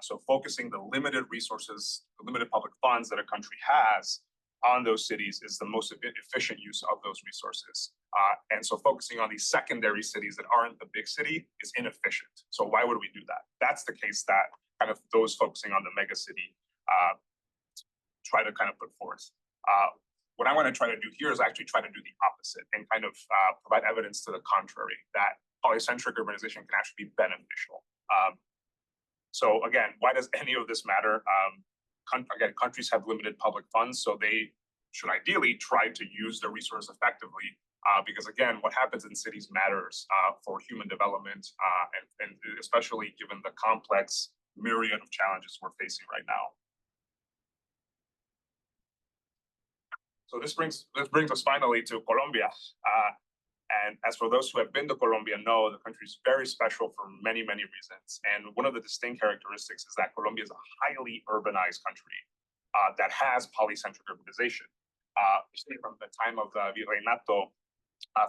So focusing the limited resources, the limited public funds that a country has on those cities is the most efficient use of those resources. And so focusing on these secondary cities that aren't the big city is inefficient. So why would we do that? That's the case that kind of those focusing on the mega city try to kind of put forth. What I want to try to do here is actually try to do the opposite and kind of provide evidence to the contrary, that polycentric urbanization can actually be beneficial. So again, why does any of this matter? Again, countries have limited public funds, so they should ideally try to use their resources effectively, because again, what happens in cities matters for human development, and especially given the complex myriad of challenges we're facing right now. So this brings us finally to Colombia. And as for those who have been to Colombia know, the country is very special for many, many reasons. And one of the distinct characteristics is that Colombia is a highly urbanized country that has polycentric urbanization. From the time of the Virreinato,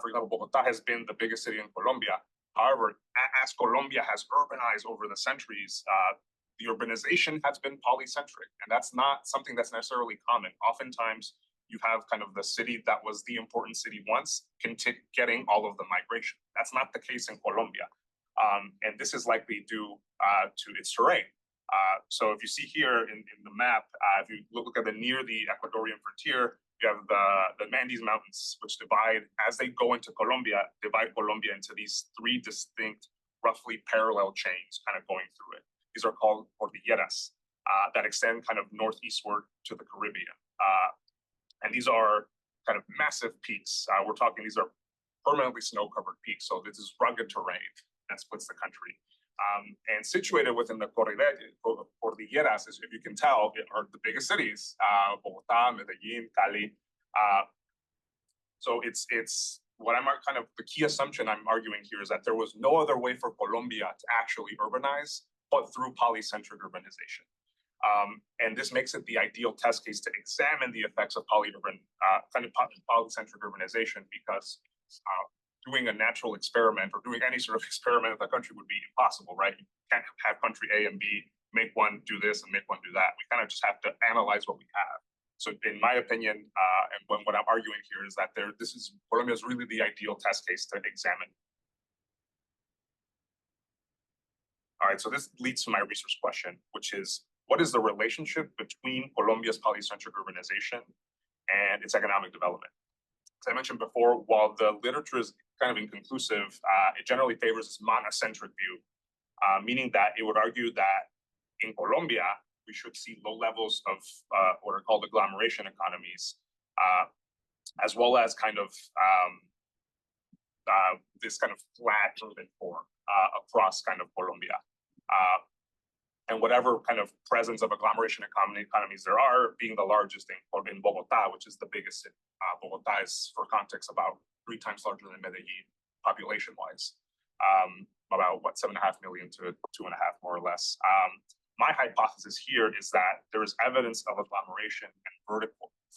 for example, Bogota has been the biggest city in Colombia. However, as Colombia has urbanized over the centuries, the urbanization has been polycentric. And that's not something that's necessarily common. Oftentimes, you have kind of the city that was the important city once getting all of the migration. That's not the case in Colombia. And this is likely due to its terrain. So if you see here in the map, if you look at near the Ecuadorian frontier, you have the Andes Mountains, which as they go into Colombia, divide Colombia into these three distinct, roughly parallel chains kind of going through it. These are called cordilleras that extend kind of northeastward to the Caribbean. And these are kind of massive peaks. We're talking, these are permanently snow-covered peaks. So this is rugged terrain that splits the country. And situated within the cordilleras, if you can tell, are the biggest cities, Bogota, Medellin, Cali. So it's what I'm kind of, the key assumption I'm arguing here is that there was no other way for Colombia to actually urbanize, but through polycentric urbanization. And this makes it the ideal test case to examine the effects of polycentric urbanization, because doing a natural experiment or doing any sort of experiment in the country would be impossible, right? You can't have country A and B, make one do this and make one do that. We kind of just have to analyze what we have. So in my opinion, and what I'm arguing here is that Colombia is really the ideal test case to examine. All right, so this leads to my research question, which is, what is the relationship between Colombia's polycentric urbanization and its economic development? As I mentioned before, while the literature is kind of inconclusive, it generally favors this monocentric view, meaning that it would argue that in Colombia, we should see low levels of what are called agglomeration economies, as well as kind of this kind of flat urban form across kind of Colombia. And whatever kind of presence of agglomeration economies there are, being the largest in Bogota, which is the biggest city. Bogota is, for context, about 3 times larger than Medellin, population-wise. About what, 7.5 million to 2.5, more or less. My hypothesis here is that there is evidence of agglomeration and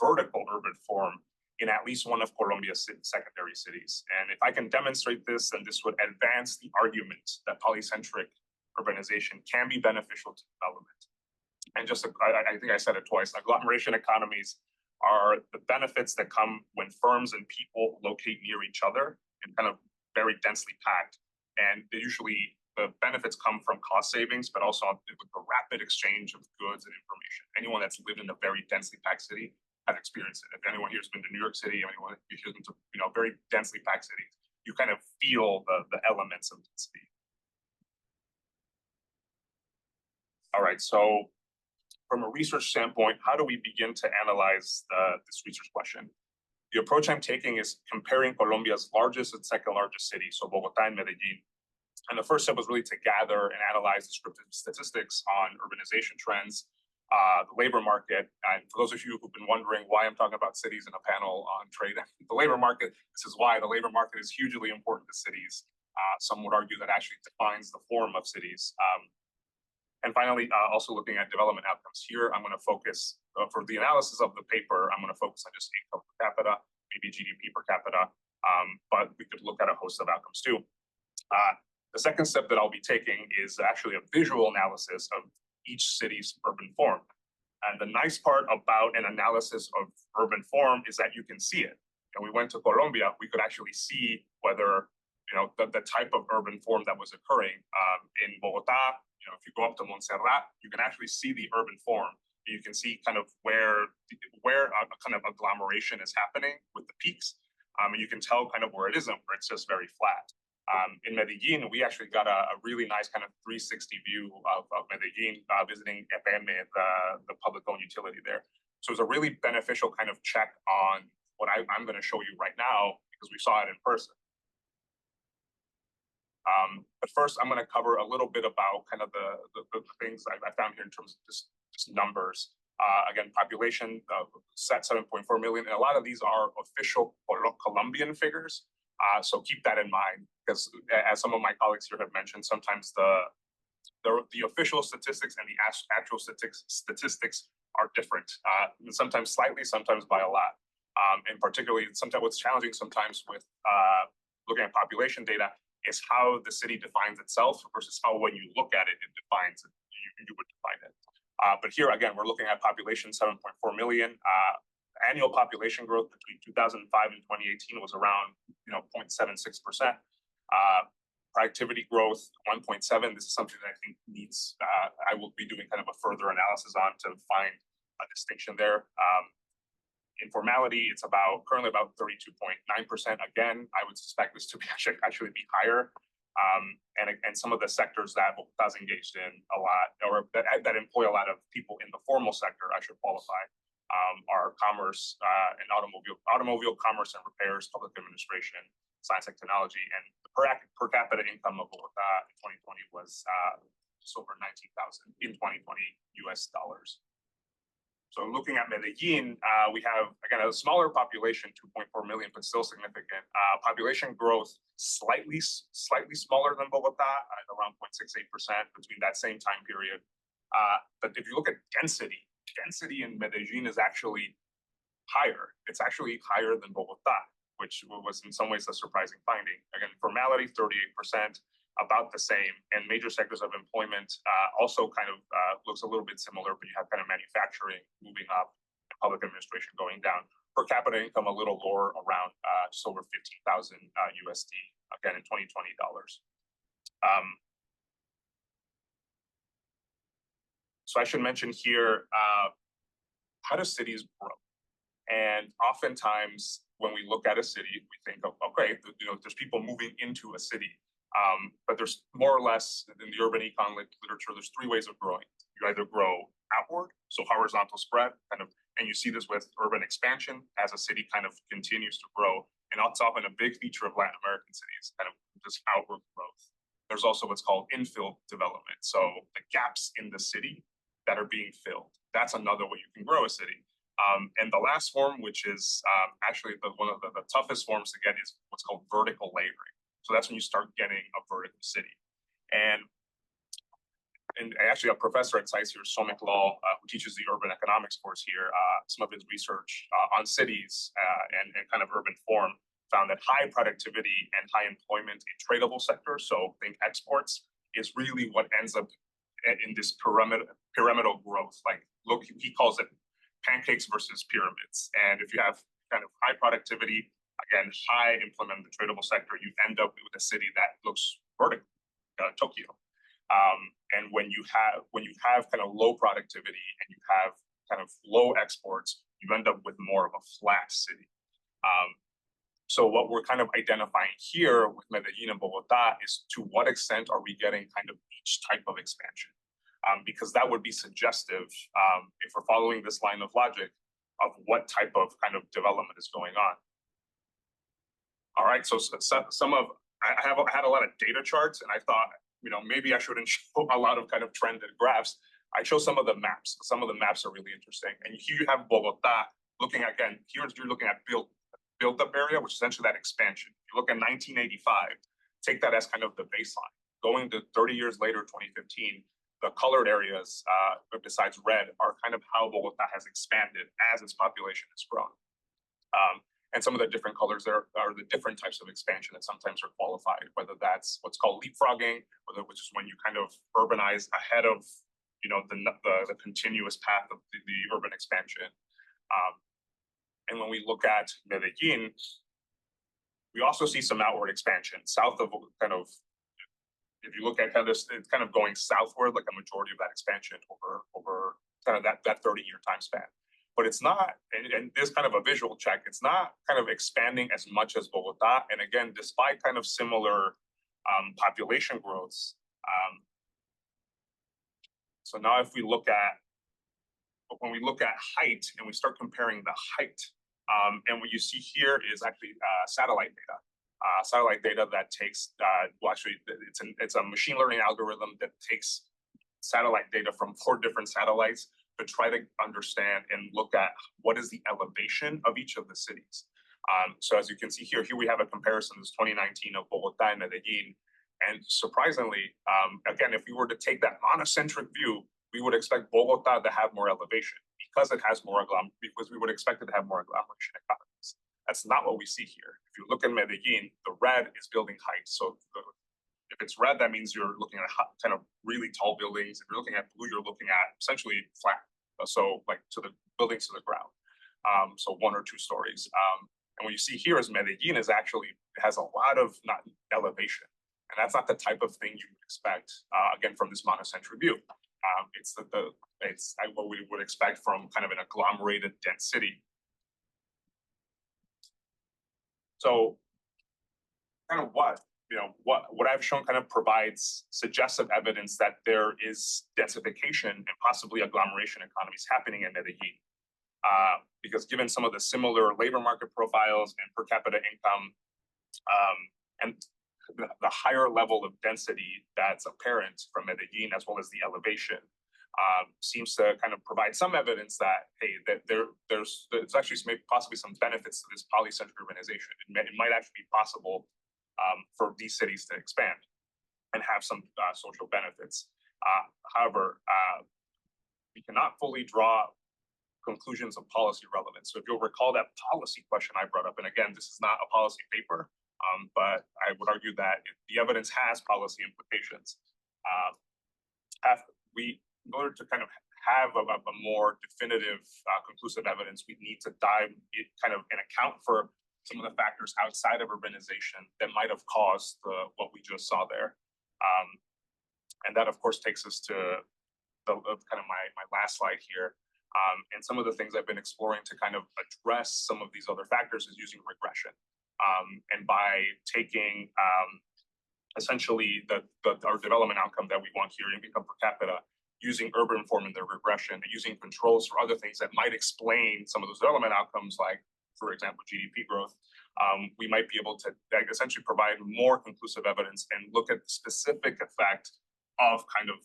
vertical urban form in at least one of Colombia's secondary cities. And if I can demonstrate this, then this would advance the argument that polycentric urbanization can be beneficial to development. And just, I think I said it twice, agglomeration economies are the benefits that come when firms and people locate near each other and kind of very densely packed. And usually the benefits come from cost savings, but also with the rapid exchange of goods and information. Anyone that's lived in a very densely packed city has experienced it. If anyone here has been to New York City, anyone here's been to very densely packed cities, you kind of feel the elements of density. All right, so from a research standpoint, how do we begin to analyze this research question? The approach I'm taking is comparing Colombia's largest and second largest cities, so Bogota and Medellin. And the first step was really to gather and analyze descriptive statistics on urbanization trends, the labor market. And for those of you who've been wondering why I'm talking about cities in a panel on trade, the labor market, this is why the labor market is hugely important to cities. Some would argue that actually defines the form of cities. And finally, also looking at development outcomes here, I'm going to focus, for the analysis of the paper, I'm going to focus on just income per capita, maybe GDP per capita, but we could look at a host of outcomes too. The second step that I'll be taking is actually a visual analysis of each city's urban form. And the nice part about an analysis of urban form is that you can see it. And we went to Colombia, we could actually see whether, the type of urban form that was occurring in Bogota. If you go up to Montserrat, you can actually see the urban form. You can see kind of where a kind of agglomeration is happening with the peaks. And you can tell kind of where it isn't, where it's just very flat. In Medellin, we actually got a really nice kind of 360 view of Medellin, visiting EPM, the public-owned utility there. So it's a really beneficial kind of check on what I'm going to show you right now, because we saw it in person. But first, I'm going to cover a little bit about kind of the things I found here in terms of just numbers. Again, population set 7.4 million, and a lot of these are official Colombian figures. So keep that in mind, because as some of my colleagues here have mentioned, sometimes the official statistics and the actual statistics are different. Sometimes slightly, sometimes by a lot. And particularly, sometimes what's challenging sometimes with looking at population data is how the city defines itself versus how, when you look at it, it defines it. You would define it. But here again, we're looking at population 7.4 million. Annual population growth between 2005 and 2018 was around 0.76%. Productivity growth 1.7. This is something that I think needs. I will be doing kind of a further analysis on to find a distinction there. Informality, it's currently about 32.9%. Again, I would suspect this to be actually be higher. And some of the sectors that Bogota's engaged in a lot, or that employ a lot of people in the formal sector, I should qualify, are commerce and automobile commerce and repairs, public administration, science and technology, and the per capita income of Bogota in 2020 was just over 19,000 in 2020 US dollars. So looking at Medellin, we have, again, a smaller population, 2.4 million, but still significant. Population growth slightly smaller than Bogota, at around 0.68% between that same time period. But if you look at density in Medellin is actually higher. It's actually higher than Bogota, which was in some ways a surprising finding. Again, formality, 38%. About the same, and major sectors of employment also kind of looks a little bit similar, but you have kind of manufacturing moving up and public administration going down. Per capita income a little lower, around just over 15,000 USD, again in 2020 dollars. So I should mention here, how do cities grow? And oftentimes when we look at a city, we think of, okay, there's people moving into a city. But there's more or less in the urban econ literature, there's 3 ways of growing. You either grow outward, so horizontal spread, and you see this with urban expansion as a city kind of continues to grow. And that's often a big feature of Latin American cities, kind of just outward growth. there's also what's called infill development. So the gaps in the city that are being filled. That's another way you can grow a city. And the last form, which is actually one of the toughest forms to get, is what's called vertical layering. So that's when you start getting a vertical city. And actually a professor at SAIS here, Somik Lal, who teaches the urban economics course here, some of his research on cities and kind of urban form found that high productivity and high employment in tradable sectors, so think exports, is really what ends up in this pyramidal growth. Like, look, he calls it pancakes versus pyramids. And if you have kind of high productivity, again, high employment in the tradable sector, you end up with a city that looks vertical, Tokyo. And when you have kind of low productivity and you have kind of low exports, you end up with more of a flat city. So what we're kind of identifying here with Medellin and Bogota is to what extent are we getting kind of each type of expansion? Because that would be suggestive, if we're following this line of logic, of what type of kind of development is going on. All right, so I had a lot of data charts, and I thought, maybe I shouldn't show a lot of kind of trended graphs. I show some of the maps. Some of the maps are really interesting. And here you have Bogota looking at, again, here you're looking at built-up area, which is essentially that expansion. If you look at 1985, take that as kind of the baseline. Going to 30 years later, 2015, the colored areas, besides red, are kind of how Bogota has expanded as its population has grown. And some of the different colors there are the different types of expansion that sometimes are qualified, whether that's what's called leapfrogging, which is when you kind of urbanize ahead of the continuous path of the urban expansion. And when we look at Medellin, we also see some outward expansion south of kind of, if you look at kind of this, it's kind of going southward, like a majority of that expansion over kind of that 30-year time span. But it's not, and there's kind of a visual check, it's not kind of expanding as much as Bogota. And again, despite kind of similar population growths. So now if we look at, when we look at height and we start comparing the height, and what you see here is actually satellite data. Satellite data that takes, well, actually, it's a machine learning algorithm that takes satellite data from 4 different satellites to try to understand and look at what is the elevation of each of the cities. So as you can see here we have a comparison. This is 2019 of Bogota and Medellin. And surprisingly, again, if we were to take that monocentric view, we would expect Bogota to have more elevation because it has more because we would expect it to have more agglomeration economies. That's not what we see here. If you look at Medellin, the red is building height. So if it's red, that means you're looking at kind of really tall buildings. If you're looking at blue, you're looking at essentially flat. So like to the buildings to the ground. So 1 or 2 stories. And what you see here is Medellin has a lot of not elevation. And that's not the type of thing you would expect, again, from this monocentric view. It's what we would expect from kind of an agglomerated dense city. So kind of what I've shown kind of provides suggestive evidence that there is densification and possibly agglomeration economies happening in Medellin. Because given some of the similar labor market profiles and per capita income, and the higher level of density that's apparent from Medellin, as well as the elevation, seems to kind of provide some evidence that, hey, that there's actually possibly some benefits to this polycentric urbanization. It might actually be possible for these cities to expand and have some social benefits. However, we cannot fully draw conclusions of policy relevance. So if you'll recall that policy question I brought up, and again, this is not a policy paper, but I would argue that if the evidence has policy implications, in order to kind of have a more definitive, conclusive evidence, we need to dive kind of and account for some of the factors outside of urbanization that might have caused what we just saw there. And that, of course, takes us to kind of my last slide here. And some of the things I've been exploring to kind of address some of these other factors is using regression. And by taking essentially our development outcome that we want here, income per capita, using urban form in their regression, and using controls for other things that might explain some of those development outcomes, like for example, GDP growth, we might be able to essentially provide more conclusive evidence and look at the specific effect of kind of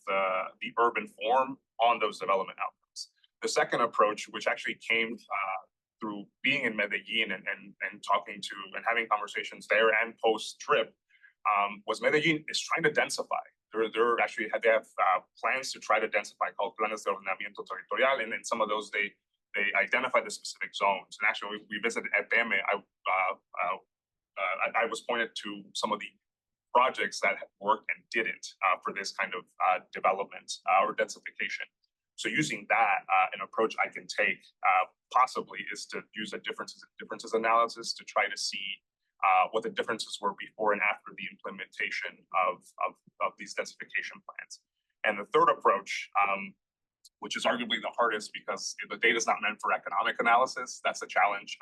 the urban form on those development outcomes. The second approach, which actually came through being in Medellin and talking to and having conversations there and post trip, was Medellin is trying to densify. They have plans to try to densify called planes de ordenamiento territorial, and in some of those they identify the specific zones. And actually, we visited EPM. I was pointed to some of the projects that have worked and didn't for this kind of development or densification. So using that, an approach I can take possibly is to use a differences analysis to try to see what the differences were before and after the implementation of these densification plans. And the third approach, which is arguably the hardest because the data is not meant for economic analysis, that's the challenge.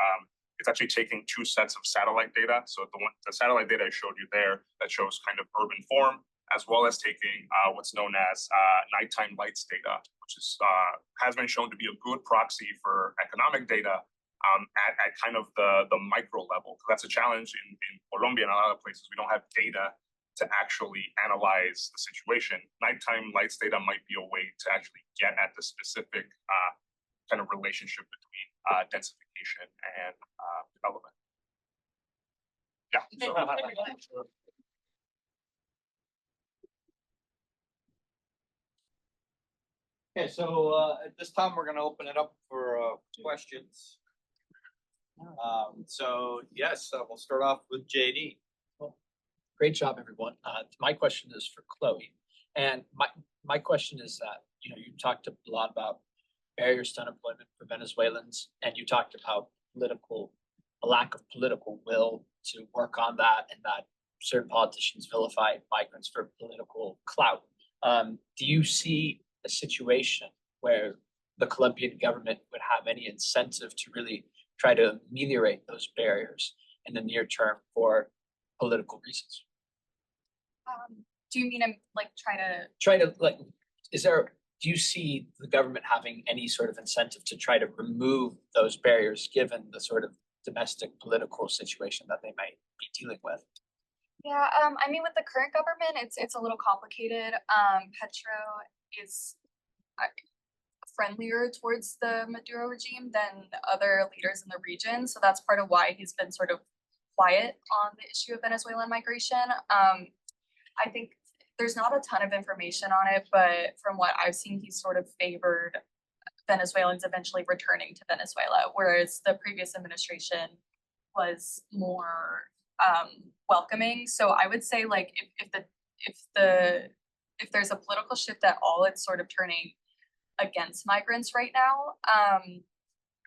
It's actually taking two sets of satellite data. So the satellite data I showed you there that shows kind of urban form, as well as taking what's known as nighttime lights data, which is has been shown to be a good proxy for economic data at kind of the micro level. That's a challenge in Colombia and a lot of places. We don't have data to actually analyze the situation. Nighttime lights data might be a way to actually get at the specific kind of relationship between densification and development. Yeah. Okay, so at this time, we're gonna open it up for questions. So yes, we'll start off with JD. Great job, everyone. My question is for Chloe. And my question is that, you talked a lot about barriers to unemployment for Venezuelans, and you talked about a lack of political will to work on that, and that certain politicians vilify migrants for political clout. Do you see a situation where the Colombian government would have any incentive to really try to ameliorate those barriers in the near term for political reasons? Do you mean Do you see the government having any sort of incentive to try to remove those barriers given the sort of domestic political situation that they might be dealing with? Yeah, I mean, with the current government, it's a little complicated. Petro is friendlier towards the Maduro regime than other leaders in the region, so that's part of why he's been sort of quiet on the issue of Venezuelan migration. I think there's not a ton of information on it, but from what I've seen, he's sort of favored Venezuelans eventually returning to Venezuela, whereas the previous administration was more welcoming. So I would say, like, if there's a political shift at all, it's sort of turning against migrants right now.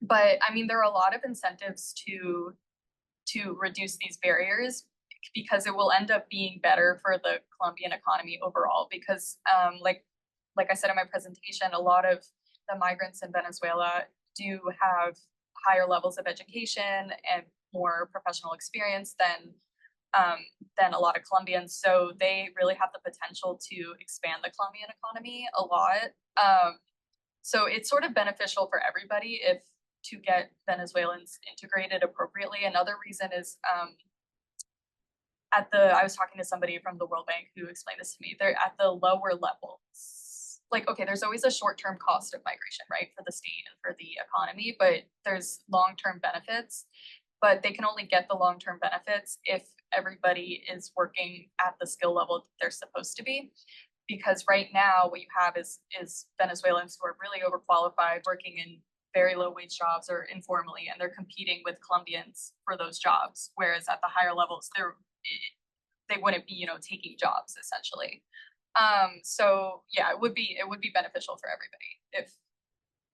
But I mean, there are a lot of incentives to reduce these barriers, because it will end up being better for the Colombian economy overall. Because like I said in my presentation, a lot of the migrants in Venezuela do have higher levels of education and more professional experience than a lot of Colombians. So they really have the potential to expand the Colombian economy a lot. So it's sort of beneficial for everybody to get Venezuelans integrated appropriately. Another reason is I was talking to somebody from the World Bank who explained this to me. They're at the lower levels. Like, okay, there's always a short-term cost of migration, right, for the state and for the economy, but there's long-term benefits. But they can only get the long-term benefits if everybody is working at the skill level they're supposed to be. Because right now what you have is Venezuelans who are really overqualified, working in very low wage jobs or informally, and they're competing with Colombians for those jobs. Whereas at the higher levels, they wouldn't be, taking jobs essentially. So yeah, it would be beneficial for everybody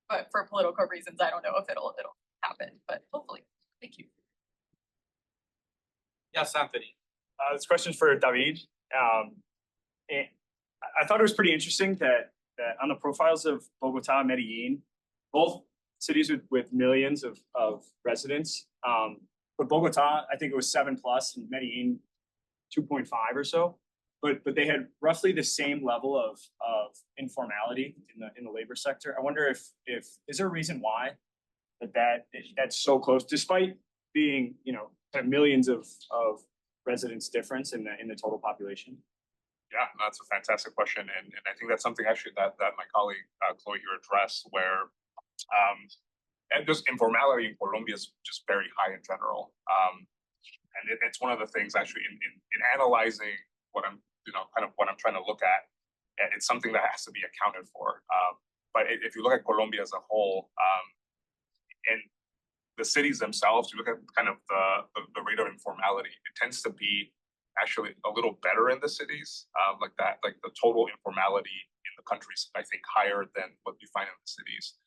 but for political reasons, I don't know if it'll happen, but hopefully. Thank you. Yes, Anthony. This question is for David. And I thought it was pretty interesting that on the profiles of Bogota and Medellin, both cities with millions of residents, but Bogota, I think it was 7+, and Medellin 2.5 or so. But they had roughly the same level of informality in the labor sector. I wonder if is there a reason why that's so close, despite being, kind of millions of residents difference in the total population. Yeah, that's a fantastic question, and I think that's something actually that my colleague Chloe here addressed, where and just informality in Colombia is just very high in general. And it's one of the things actually in analyzing what I'm kind of what I'm trying to look at, and it's something that has to be accounted for. But if you look at Colombia as a whole, and the cities themselves, you look at kind of the rate of informality, it tends to be actually a little better in the cities, like the total informality in the countries, I think, higher than what you find in the cities.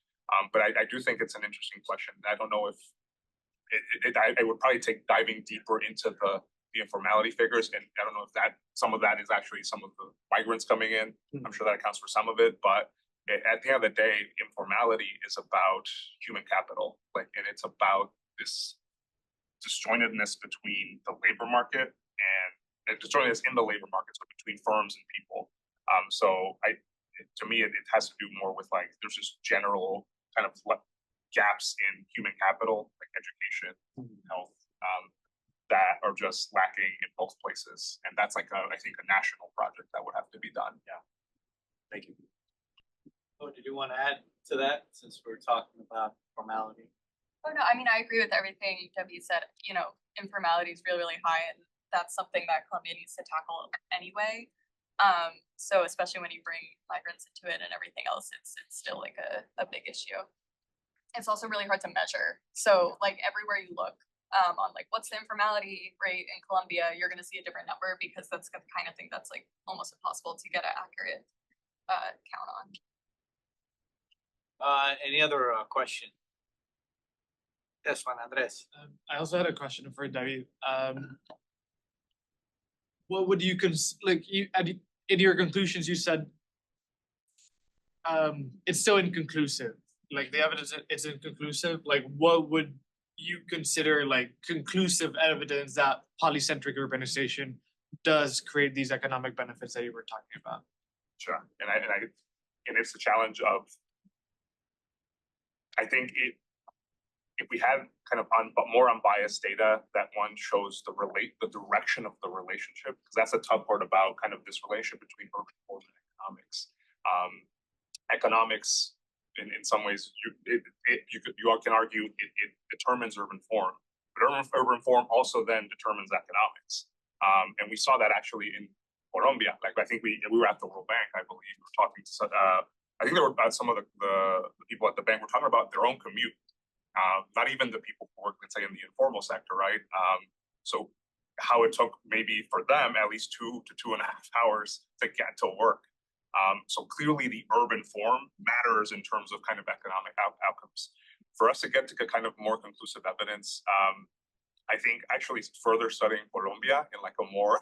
But I do think it's an interesting question. I don't know if I would probably take diving deeper into the informality figures, and I don't know if some of that is actually some of the migrants coming in. I'm sure that accounts for some of it, but at the end of the day, informality is about human capital, and it's about this disjointedness between the labor market and disjointedness in the labor market, so between firms and people. So to me, it has to do more with there's just general kind of gaps in human capital, like education, health, that are just lacking in both places, and that's I think a national project that would have to be done. Yeah. Thank you. Oh, did you want to add to that, since we're talking about formality? Oh, no, I mean, I agree with everything W said. Informality is really, really high, and that's something that Colombia needs to tackle anyway. So especially when you bring migrants into it and everything else, it's still like a big issue. It's also really hard to measure. So everywhere you look, on what's the informality rate in Colombia, you're gonna see a different number, because that's the kind of thing that's almost impossible to get an accurate count on. Any other question? Yes, Juan Andres. I also had a question for David. What would you in your conclusions, you said it's still inconclusive. The evidence, it's inconclusive. What would you consider conclusive evidence that polycentric urbanization does create these economic benefits that you were talking about? Sure, and it's the challenge of, I think if we had kind of more unbiased data that one shows the direction of the relationship, because that's the tough part about kind of this relationship between urban form and economics. Economics, in some ways, you all can argue it determines urban form, but urban form also then determines economics. And we saw that actually in Colombia. I think we were at the World Bank, I believe, we were talking to I think there were some of the people at the bank were talking about their own commute, not even the people who work, let's say, in the informal sector, right? So how it took maybe for them at least 2 to 2.5 hours to get to work. So clearly the urban form matters in terms of kind of economic outcomes. For us to get to kind of more conclusive evidence, I think actually further studying Colombia in a more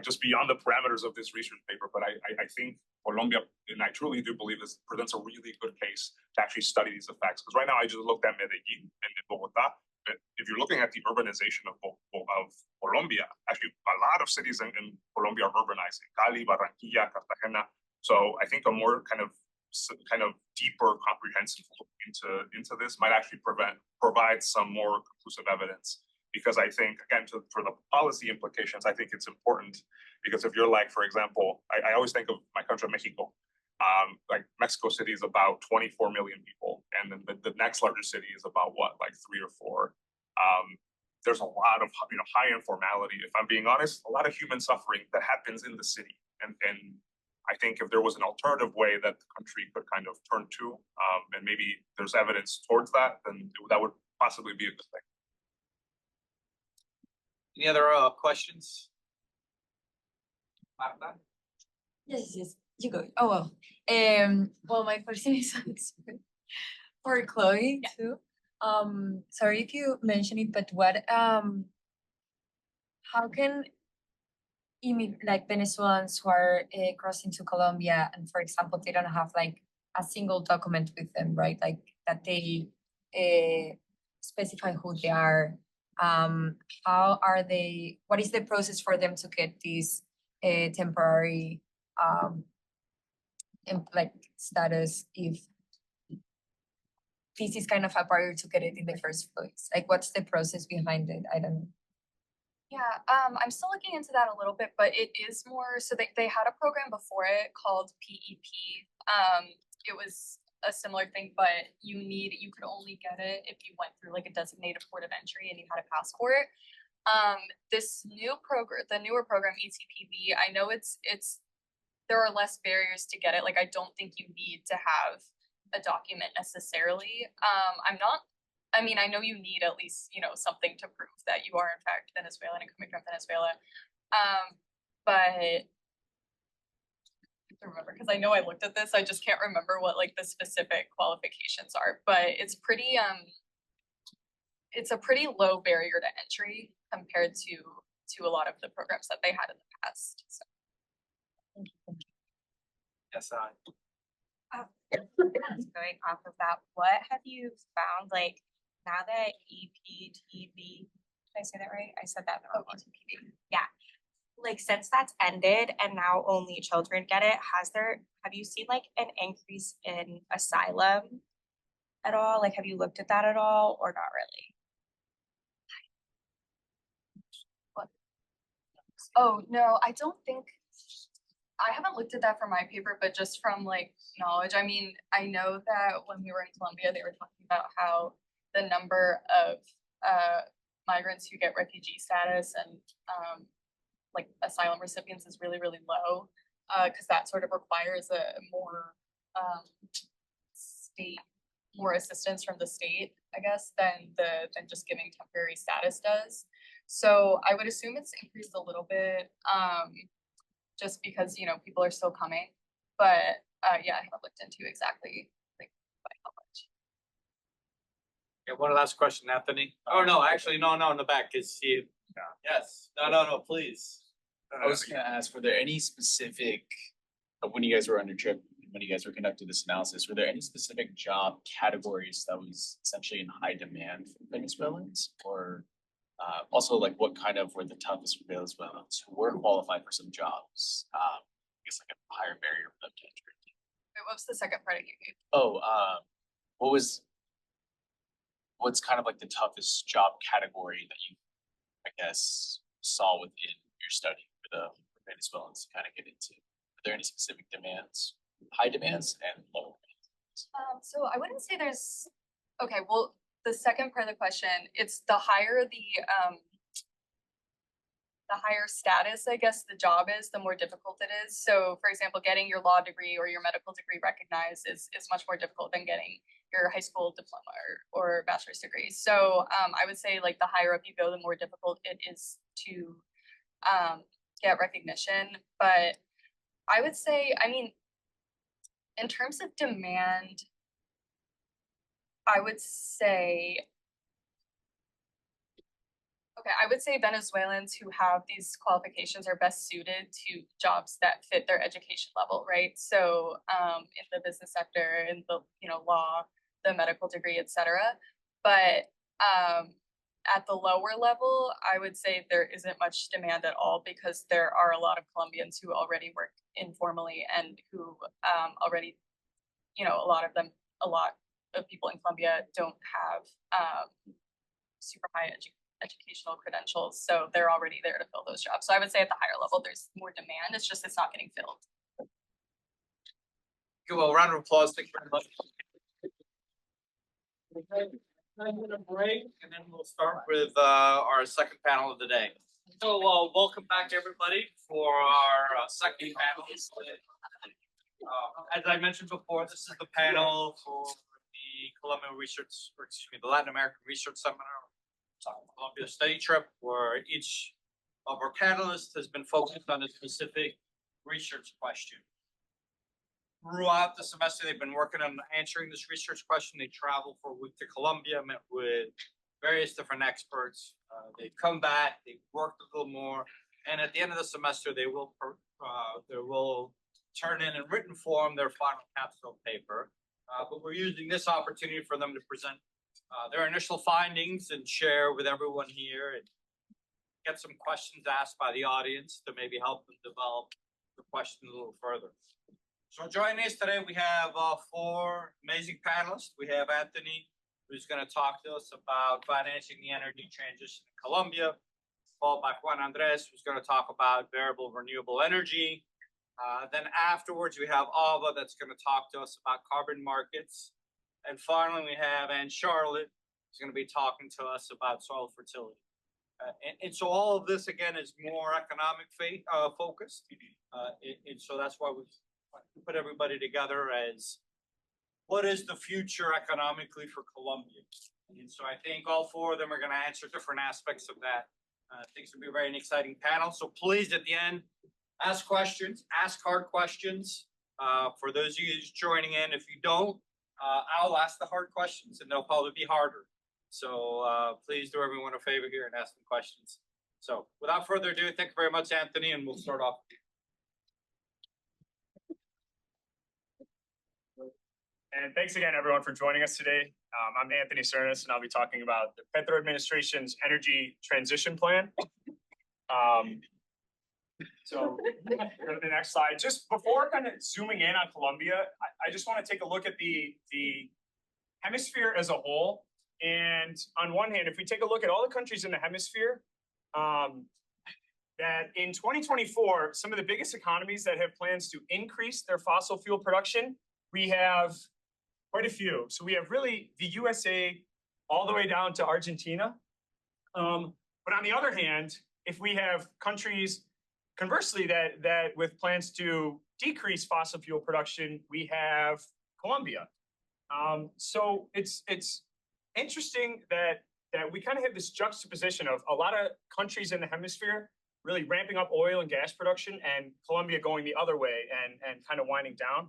just beyond the parameters of this research paper, but I think Colombia, and I truly do believe this presents a really good case to actually study these effects. Because right now I just looked at Medellin and Bogota, but if you're looking at the urbanization of Colombia, actually a lot of cities in Colombia are urbanizing: Cali, Barranquilla, Cartagena. So I think a more kind of deeper, comprehensive look into this might actually provide some more conclusive evidence. Because I think, again, for the policy implications, I think it's important, because if you're for example, I always think of my country, Mexico. Mexico City is about 24 million people, and then the next largest city is about 3 or 4. There's a lot of high informality. If I'm being honest, a lot of human suffering that happens in the city, and I think if there was an alternative way that the country could kind of turn to, and maybe there's evidence towards that, then that would possibly be a good thing. Any other questions? Marta? Yes, you go. Oh, well. Well, my question is for Chloe too. Sorry if you mentioned it, but how can Venezuelans who are crossing to Colombia, and for example, they don't have a single document with them, right? That they specify who they are. How are they? What is the process for them to get these temporary status if this is kind of a barrier to get it in the first place? Like, what's the process behind it? I don't know. Yeah, I'm still looking into that a little bit, but it is more, so they had a program before it called PEP. It was a similar thing, but you could only get it if you went through like a designated port of entry and you had a passport. This new program, the newer program, ECPV, I know there are less barriers to get it. Like, I don't think you need to have a document necessarily. I know you need at least, something to prove that you are in fact Venezuelan and coming from Venezuela. But I have to remember, because I know I looked at this, I just can't remember what like the specific qualifications are, but it's a pretty low barrier to entry compared to a lot of the programs that they had in the past. So. Yes, Going off of that, what have you found, like, now that EPTV, did I say that right? I said that wrong. EPTV. Yeah. Like, since that's ended and now only children get it, have you seen like an increase in asylum at all? Like, have you looked at that at all or not really? Oh, no, I haven't looked at that for my paper, but just from like knowledge, I mean, I know that when we were in Colombia, they were talking about how the number of migrants who get refugee status and like asylum recipients is really, really low, because that sort of requires a more more assistance from the state, I guess, than just giving temporary status does. So I would assume it's increased a little bit, just because, people are still coming. But yeah, I haven't looked into exactly like by how much. Yeah, one last question, Anthony. Oh, no, actually, no, in the back is you. Yes, no, please. I was gonna ask, were there any specific, when you guys were on your trip, when you guys were conducting this analysis, were there any specific job categories that was essentially in high demand for Venezuelans? Or also, like, what kind of were the toughest for Venezuelans who were qualified for some jobs? I guess like a higher barrier for them to enter. Wait, what was the second part you gave? Oh, what's kind of like the toughest job category that you, I guess, saw within your study for the Venezuelans to kind of get into? Are there any specific demands, high demands and low demands? So I wouldn't say there's, okay, well, the second part of the question, it's the higher the higher status, I guess, the job is, the more difficult it is. So for example, getting your law degree or your medical degree recognized is much more difficult than getting your high school diploma or bachelor's degree. So I would say like the higher up you go, the more difficult it is to get recognition. But I would say, I mean, in terms of demand, I would say Venezuelans who have these qualifications are best suited to jobs that fit their education level, right? So in the business sector, in the law, the medical degree, etc. But at the lower level, I would say there isn't much demand at all because there are a lot of Colombians who already work informally and who already, a lot of people in Colombia don't have super high educational credentials, so they're already there to fill those jobs. So I would say at the higher level, there's more demand. It's just it's not getting filled. Okay, well, round of applause. Thank you very much. I'm gonna break, and then we'll start with our second panel of the day. So, welcome back, everybody, for our second panel. As I mentioned before, this is the panel for the Colombian Research, or excuse me, the Latin American Research Seminar, Colombia study trip, where each of our panelists has been focused on a specific research question. Throughout the semester, they've been working on answering this research question. They traveled for a week to Colombia, met with various different experts. They've come back, they've worked a little more, and at the end of the semester, they will turn in written form their final capstone paper. But we're using this opportunity for them to present their initial findings and share with everyone here and get some questions asked by the audience to maybe help them develop the question a little further. So joining us today, we have four amazing panelists. We have Anthony, who's going to talk to us about financing the energy transition in Colombia, followed by Juan Andres, who's going to talk about variable renewable energy. Then afterwards, we have Alva that's going to talk to us about carbon markets. And finally, we have Ann Charlotte, who's going to be talking to us about soil fertility. And so all of this, again, is more economic focused. And so that's why we put everybody together as what is the future economically for Colombia? And so I think all four of them are going to answer different aspects of that. I think it's going to be a very exciting panel. So please, at the end, ask questions, ask hard questions. For those of you who's joining in, if you don't, I'll ask the hard questions and they'll probably be harder. So please do everyone a favor here and ask them questions. So without further ado, thank you very much, Anthony, and we'll start off. And thanks again, everyone, for joining us today. I'm Anthony Cernas, and I'll be talking about the Petro administration's energy transition plan. So go to the next slide. Just before kind of zooming in on Colombia, I just want to take a look at the hemisphere as a whole. And on one hand, if we take a look at all the countries in the hemisphere, that in 2024, some of the biggest economies that have plans to increase their fossil fuel production, we have quite a few. So we have really the USA all the way down to Argentina. But on the other hand, if we have countries, conversely, that with plans to decrease fossil fuel production, we have Colombia. So it's interesting that we kind of have this juxtaposition of a lot of countries in the hemisphere really ramping up oil and gas production, and Colombia going the other way and kind of winding down.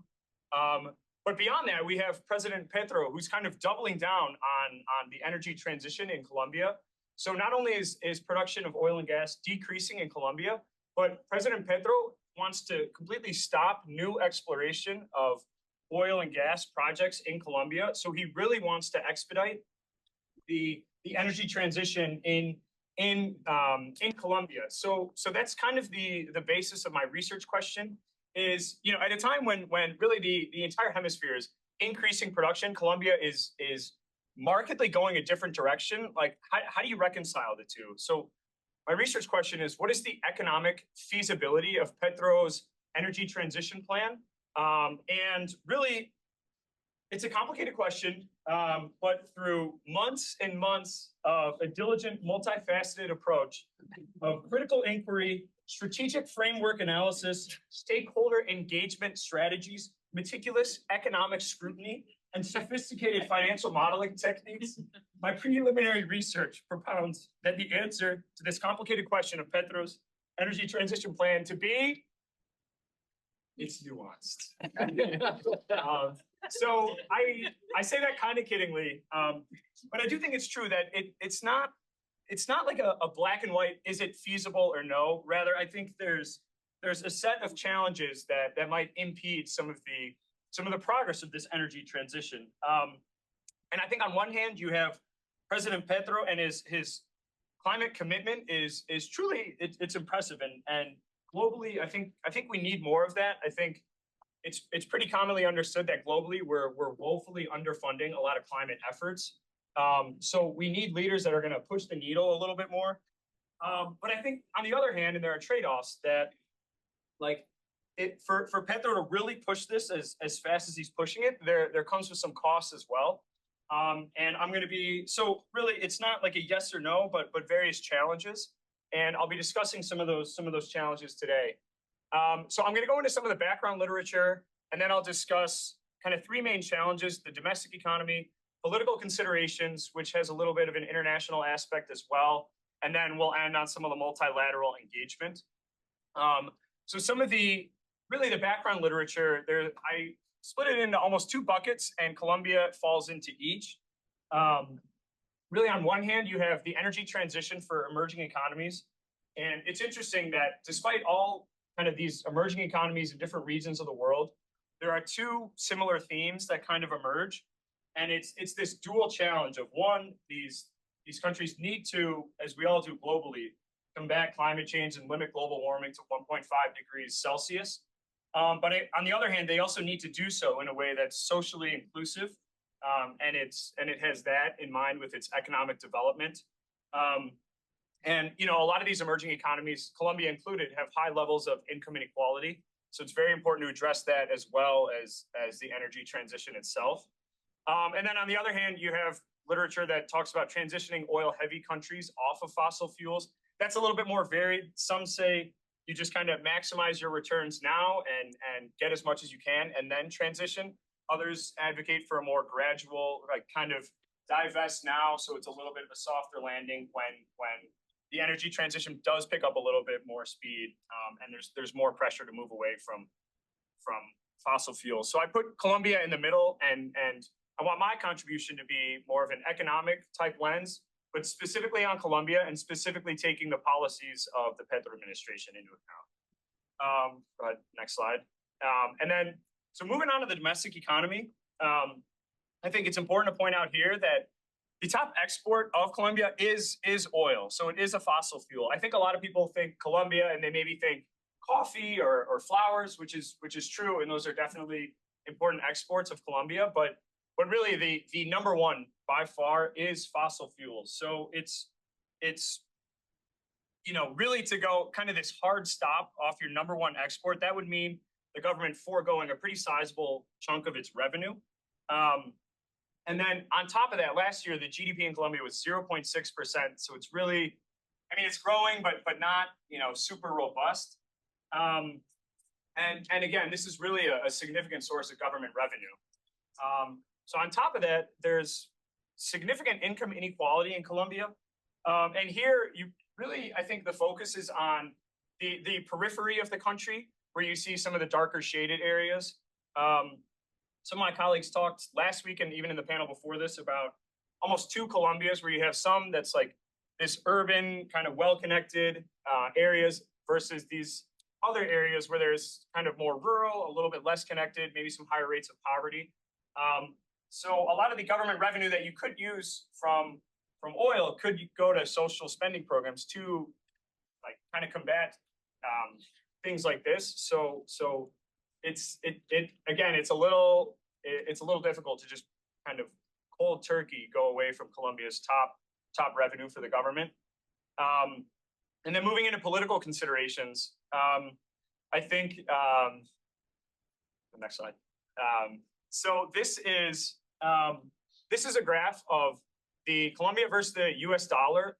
But beyond that, we have President Petro, who's kind of doubling down on the energy transition in Colombia. So not only is production of oil and gas decreasing in Colombia, but President Petro wants to completely stop new exploration of oil and gas projects in Colombia. So he really wants to expedite the energy transition in Colombia. So that's kind of the basis of my research question. Is, you know, at a time when really the entire hemisphere is increasing production, Colombia is markedly going a different direction. Like, how do you reconcile the two? So my research question is, what is the economic feasibility of Petro's energy transition plan? And really, it's a complicated question, but through months and months of a diligent, multifaceted approach of critical inquiry, strategic framework analysis, stakeholder engagement strategies, meticulous economic scrutiny, and sophisticated financial modeling techniques, my preliminary research propounds that the answer to this complicated question of Petro's energy transition plan to be, it's nuanced. So I say that kind of kiddingly, but I do think it's true that it's not like a black and white, is it feasible or no? Rather, I think there's a set of challenges that might impede some of the progress of this energy transition. And I think on one hand, you have President Petro, and his climate commitment is truly, it's impressive. And globally, I think we need more of that. I think it's pretty commonly understood that globally we're woefully underfunding a lot of climate efforts. So we need leaders that are going to push the needle a little bit more. But I think on the other hand, and there are trade-offs that, like, for Petro to really push this as fast as he's pushing it, there comes with some costs as well. And I'm going to be, so really, it's not like a yes or no, but various challenges. And I'll be discussing some of those challenges today. So I'm going to go into some of the background literature, and then I'll discuss kind of three main challenges: the domestic economy, political considerations, which has a little bit of an international aspect as well, and then we'll end on some of the multilateral engagement. So some of the background literature there, I split it into almost two buckets, and Colombia falls into each. Really, on one hand, you have the energy transition for emerging economies. And it's interesting that despite all kind of these emerging economies in different regions of the world, there are two similar themes that kind of emerge. And it's this dual challenge of, one, these countries need to, as we all do globally, combat climate change and limit global warming to 1.5 degrees Celsius. But on the other hand, they also need to do so in a way that's socially inclusive. And it has that in mind with its economic development. And you know, a lot of these emerging economies, Colombia included, have high levels of income inequality. So it's very important to address that as well as the energy transition itself. And then on the other hand, you have literature that talks about transitioning oil-heavy countries off of fossil fuels. That's a little bit more varied. Some say you just kind of maximize your returns now and get as much as you can and then transition. Others advocate for a more gradual, like kind of divest now, so it's a little bit of a softer landing when the energy transition does pick up a little bit more speed, and there's more pressure to move away from fossil fuels. So I put Colombia in the middle, and I want my contribution to be more of an economic type lens, but specifically on Colombia and specifically taking the policies of the Petro administration into account. Go ahead, next slide. And then, so moving on to the domestic economy, I think it's important to point out here that the top export of Colombia is oil. So it is a fossil fuel. I think a lot of people think Colombia and they maybe think coffee or flowers, which is true, and those are definitely important exports of Colombia. But really the number one by far is fossil fuels. So it's you know, really to go kind of this hard stop off your number one export, that would mean the government foregoing a pretty sizable chunk of its revenue. And then on top of that, last year, the GDP in Colombia was 0.6%. So it's really, I mean, it's growing, but not, you know, super robust. And again, this is really a significant source of government revenue. So on top of that, there's significant income inequality in Colombia. And here, you really, I think the focus is on the periphery of the country, where you see some of the darker shaded areas. Some of my colleagues talked last week and even in the panel before this about almost two Colombias, where you have some that's like this urban kind of well-connected areas versus these other areas where there's kind of more rural, a little bit less connected, maybe some higher rates of poverty. So a lot of the government revenue that you could use from oil could go to social spending programs to like kind of combat things like this. So again, it's a little difficult to just kind of cold turkey go away from Colombia's top revenue for the government. And then moving into political considerations, I think the next slide. So this is a graph of the Colombia versus the U.S. dollar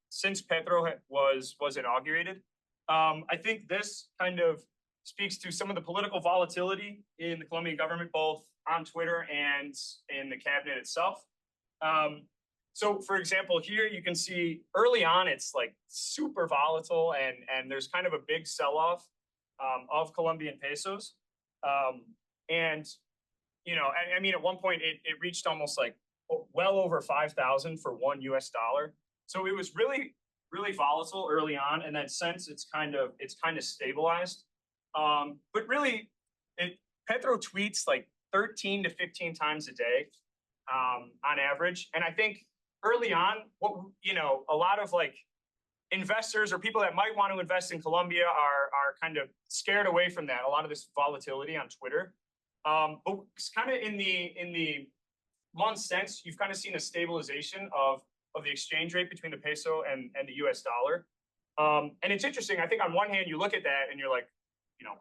since Petro was inaugurated. I think this kind of speaks to some of the political volatility in the Colombian government, both on Twitter and in the cabinet itself. So for example, here you can see early on, it's like super volatile and there's kind of a big sell-off of Colombian pesos. And, you know, I mean, at one point it reached almost like well over 5,000 for $1 US. So it was really, really volatile early on. And then since it's kind of stabilized. But really, Petro tweets like 13 to 15 times a day on average. And I think early on, a lot of like investors or people that might want to invest in Colombia are kind of scared away from that. A lot of this volatility on Twitter. But it's kind of in the months since, you've kind of seen a stabilization of the exchange rate between the peso and the US dollar. And it's interesting. I think on one hand, you look at that and you're like,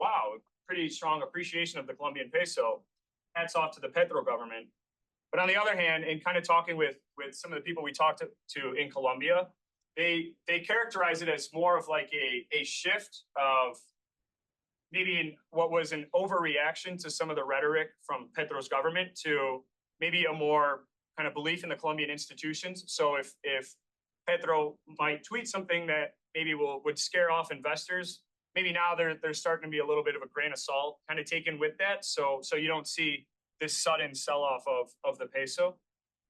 wow, pretty strong appreciation of the Colombian peso. Hats off to the Petro government. But on the other hand, in kind of talking with some of the people we talked to in Colombia, they characterize it as more of like a shift of maybe in what was an overreaction to some of the rhetoric from Petro's government to maybe a more kind of belief in the Colombian institutions. So if Petro might tweet something that maybe would scare off investors, maybe now there's starting to be a little bit of a grain of salt kind of taken with that. So you don't see this sudden sell-off of the peso.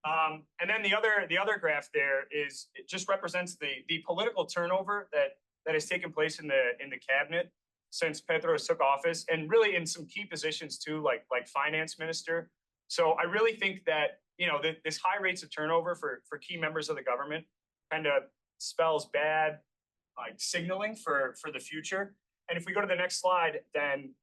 And then the other graph there it just represents the political turnover that has taken place in the cabinet since Petro took office, and really in some key positions too, like finance minister. So I really think that this high rates of turnover for key members of the government kind of spells bad like signaling for the future. And if we go to the next slide, then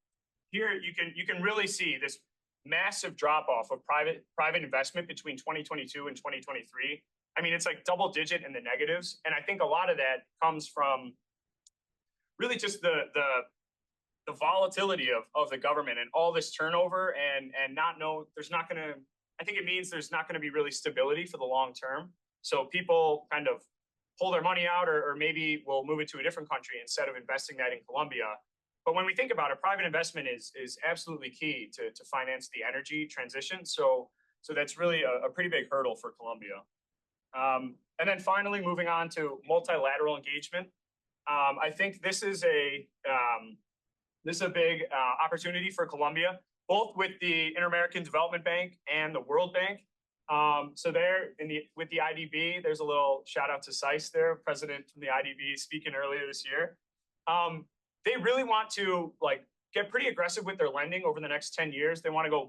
here you can really see this massive drop off of private investment between 2022 and 2023. I mean, it's like double digit in the negatives. And I think a lot of that comes from really just the volatility of the government and all this turnover and I think it means there's not going to be really stability for the long term. So people kind of pull their money out or maybe will move it to a different country instead of investing that in Colombia. But when we think about it, private investment is absolutely key to finance the energy transition. So that's really a pretty big hurdle for Colombia. And then finally, moving on to multilateral engagement. I think this is a big opportunity for Colombia, both with the Inter-American Development Bank and the World Bank. So there with the IDB, there's a little shout out to SAIS there, president from the IDB speaking earlier this year. They really want to get pretty aggressive with their lending over the next 10 years. They want to go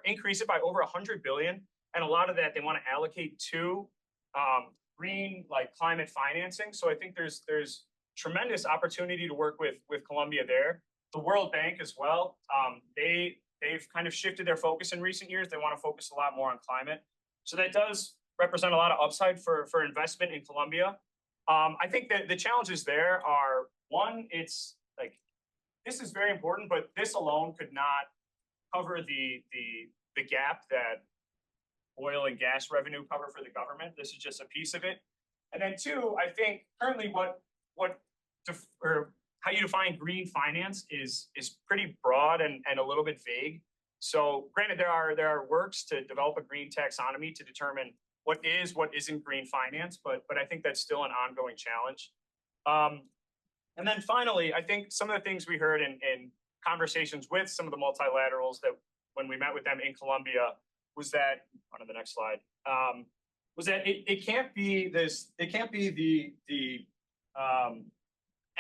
increase it by over 100 billion. And a lot of that they want to allocate to green climate financing. So I think there's tremendous opportunity to work with Colombia there. The World Bank as well. They've kind of shifted their focus in recent years. They want to focus a lot more on climate. So that does represent a lot of upside for investment in Colombia. I think that the challenges there are, one, it's this is very important, but this alone could not cover the gap that oil and gas revenue cover for the government. This is just a piece of it. And then two, I think currently how you define green finance is pretty broad and a little bit vague. So granted, there are works to develop a green taxonomy to determine what isn't green finance, but I think that's still an ongoing challenge. And then finally, I think some of the things we heard in conversations with some of the multilaterals that when we met with them in Colombia was that, on to the next slide, was that it can't be the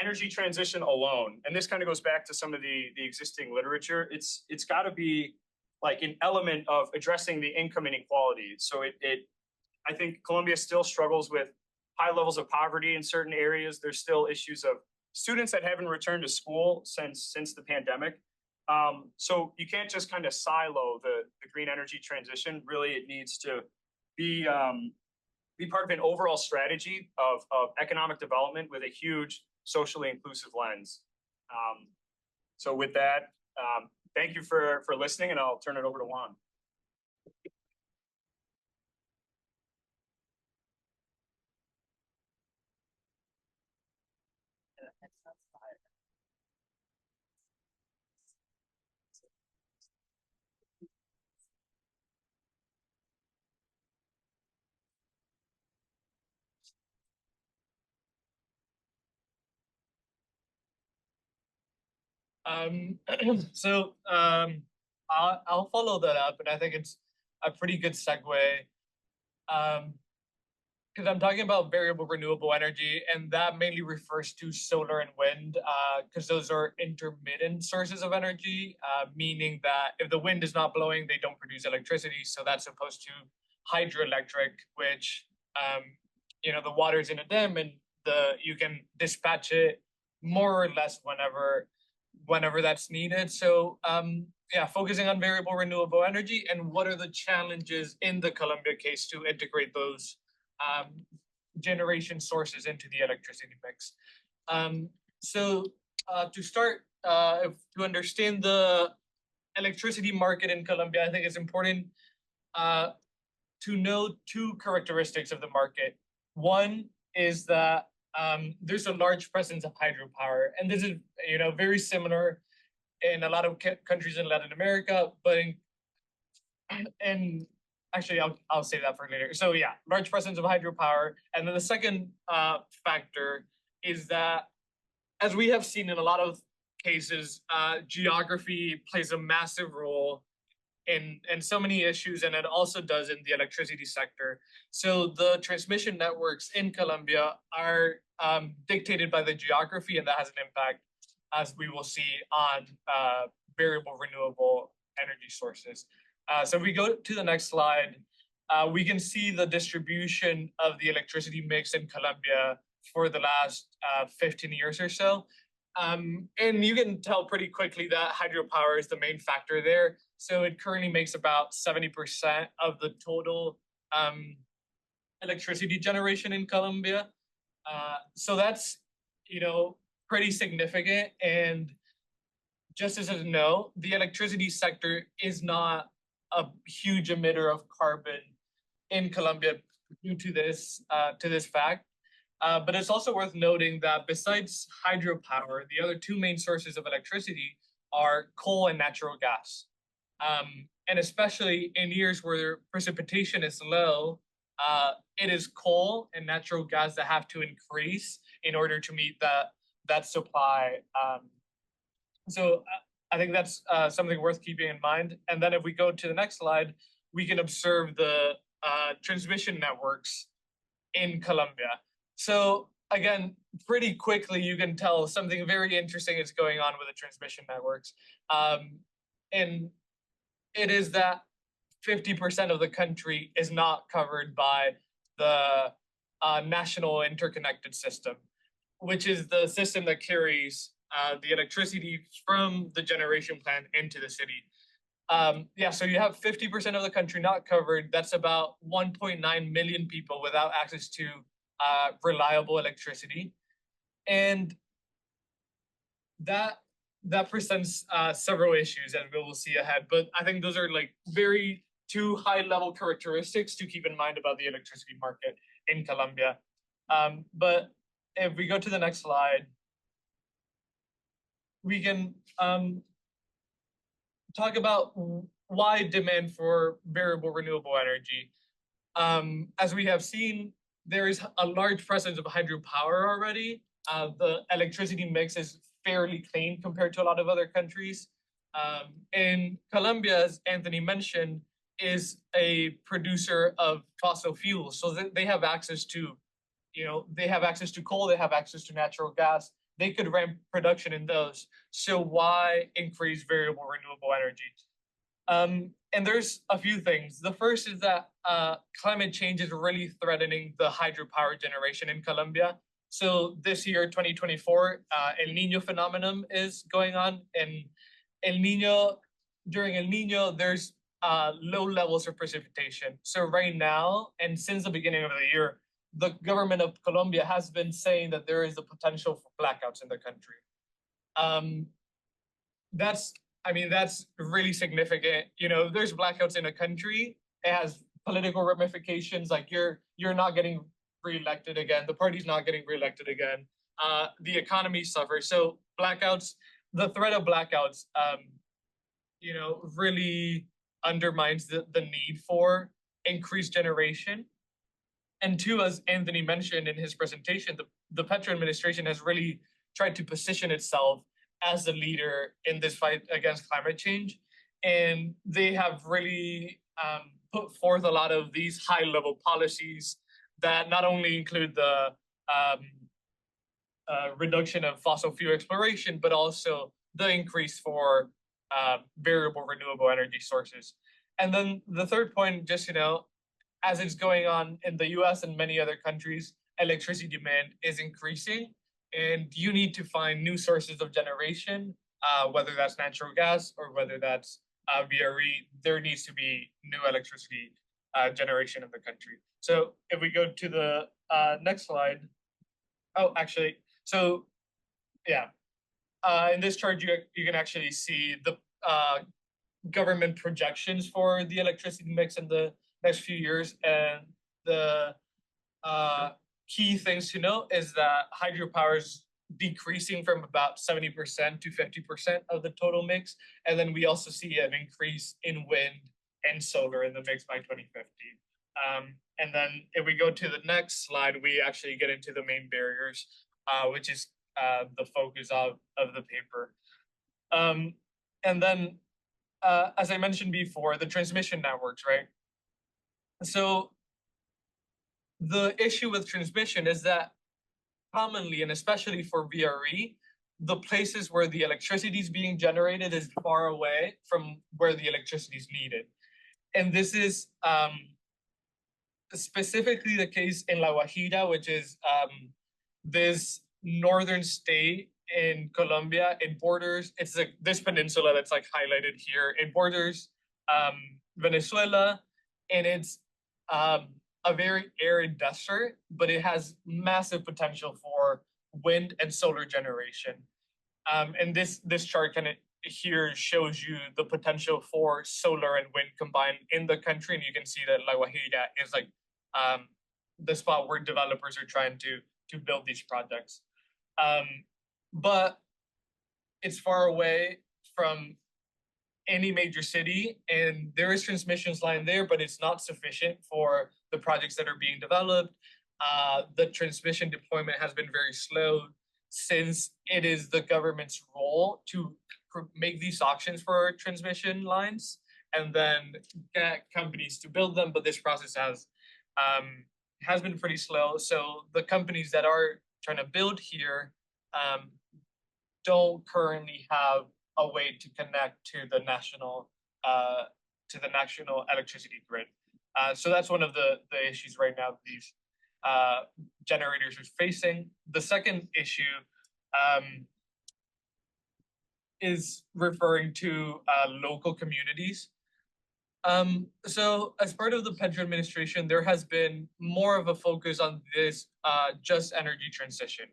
energy transition alone. And this kind of goes back to some of the existing literature. It's got to be an element of addressing the income inequality. So I think Colombia still struggles with high levels of poverty in certain areas. There's still issues of students that haven't returned to school since the pandemic. So you can't just kind of silo the green energy transition. Really, it needs to be part of an overall strategy of economic development with a huge socially inclusive lens. So with that, thank you for listening, and I'll turn it over to Juan. I'll follow that up, and I think it's a pretty good segue. Because I'm talking about variable renewable energy, and that mainly refers to solar and wind, because those are intermittent sources of energy, meaning that if the wind is not blowing, they don't produce electricity. So that's opposed to hydroelectric, which the water's in a dam and you can dispatch it more or less whenever that's needed. So focusing on variable renewable energy and what are the challenges in the Colombia case to integrate those generation sources into the electricity mix. To start, to understand the electricity market in Colombia, I think it's important to know two characteristics of the market. One is that there's a large presence of hydropower, and this is very similar in a lot of countries in Latin America, but actually I'll save that for later. So yeah, large presence of hydropower, and then the second factor is that, as we have seen in a lot of cases, geography plays a massive role in so many issues, and it also does in the electricity sector. So the transmission networks in Colombia are dictated by the geography, and that has an impact, as we will see, on variable renewable energy sources. So if we go to the next slide, we can see the distribution of the electricity mix in Colombia for the last 15 years or so. And you can tell pretty quickly that hydropower is the main factor there. So it currently makes about 70% of the total electricity generation in Colombia. So that's, pretty significant. And just as a note, the electricity sector is not a huge emitter of carbon in Colombia due to this fact. But it's also worth noting that besides hydropower, the other two main sources of electricity are coal and natural gas. And especially in years where precipitation is low, it is coal and natural gas that have to increase in order to meet that supply. So I think that's something worth keeping in mind. And then if we go to the next slide, we can observe the transmission networks in Colombia. So again, pretty quickly, you can tell something very interesting is going on with the transmission networks. And it is that 50% of the country is not covered by the national interconnected system, which is the system that carries the electricity from the generation plant into the city. So you have 50% of the country not covered. That's about 1.9 million people without access to reliable electricity. And that presents several issues, and we will see ahead. But I think those are like very two high-level characteristics to keep in mind about the electricity market in Colombia. But if we go to the next slide, we can talk about why demand for variable renewable energy. As we have seen, there is a large presence of hydropower already. The electricity mix is fairly clean compared to a lot of other countries. And Colombia, as Anthony mentioned, is a producer of fossil fuels. So they have access to, they have access to coal, they have access to natural gas. They could ramp production in those. So why increase variable renewable energy? And there's a few things. The first is that climate change is really threatening the hydropower generation in Colombia. So this year, 2024, El Nino phenomenon is going on. And during El Nino, there's low levels of precipitation. So right now, and since the beginning of the year, the government of Colombia has been saying that there is a potential for blackouts in the country. That's really significant. There's blackouts in a country, it has political ramifications, like you're not getting reelected again, the party's not getting reelected again, the economy suffers. So blackouts, the threat of blackouts, really undermines the need for increased generation. And two, as Anthony mentioned in his presentation, the Petro administration has really tried to position itself as a leader in this fight against climate change. And they have really put forth a lot of these high-level policies that not only include the reduction of fossil fuel exploration, but also the increase for variable renewable energy sources. And then the third point, just, as it's going on in the US and many other countries, electricity demand is increasing, and you need to find new sources of generation, whether that's natural gas or whether that's VRE. There needs to be new electricity generation in the country. So if we go to the next slide. In this chart, you can actually see the government projections for the electricity mix in the next few years. And the key things to note is that hydropower is decreasing from about 70% to 50% of the total mix. And then we also see an increase in wind and solar in the mix by 2050. And then if we go to the next slide, we actually get into the main barriers, which is the focus of the paper. And then, as I mentioned before, the transmission networks, right? So the issue with transmission is that commonly, and especially for VRE, the places where the electricity is being generated is far away from where the electricity is needed. And this is specifically the case in La Guajira, which is this northern state in Colombia, it borders, it's like this peninsula that's like highlighted here. It borders Venezuela, and it's a very arid desert, but it has massive potential for wind and solar generation. And this chart kind of here shows you the potential for solar and wind combined in the country, and you can see that La Guajira is like the spot where developers are trying to build these projects. But it's far away from any major city, and there is transmissions line there, but it's not sufficient for the projects that are being developed. The transmission deployment has been very slow since it is the government's role to make these auctions for transmission lines and then get companies to build them, but this process has been pretty slow. So the companies that are trying to build here don't currently have a way to connect to the national electricity grid. So that's one of the issues right now these generators are facing. The second issue is referring to local communities. So as part of the Petro administration, there has been more of a focus on this just energy transition.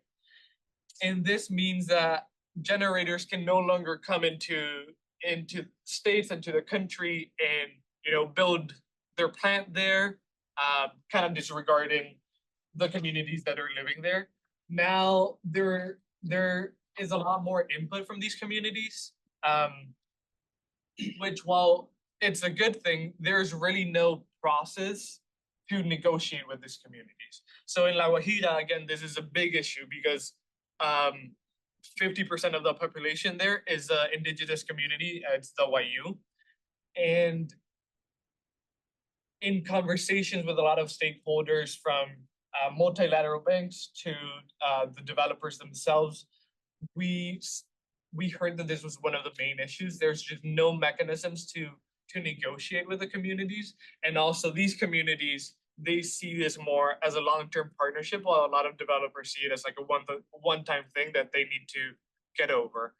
And this means that generators can no longer come into states and to the country and, you know, build their plant there, kind of disregarding the communities that are living there. Now there is a lot more input from these communities, which, while it's a good thing, there's really no process to negotiate with these communities. So in La Guajira, again, this is a big issue because 50% of the population there is an indigenous community. It's the Wayu. And in conversations with a lot of stakeholders, from multilateral banks to the developers themselves, we heard that this was one of the main issues. There's just no mechanisms to negotiate with the communities. And also these communities, they see this more as a long-term partnership, while a lot of developers see it as like a one-time thing that they need to get over.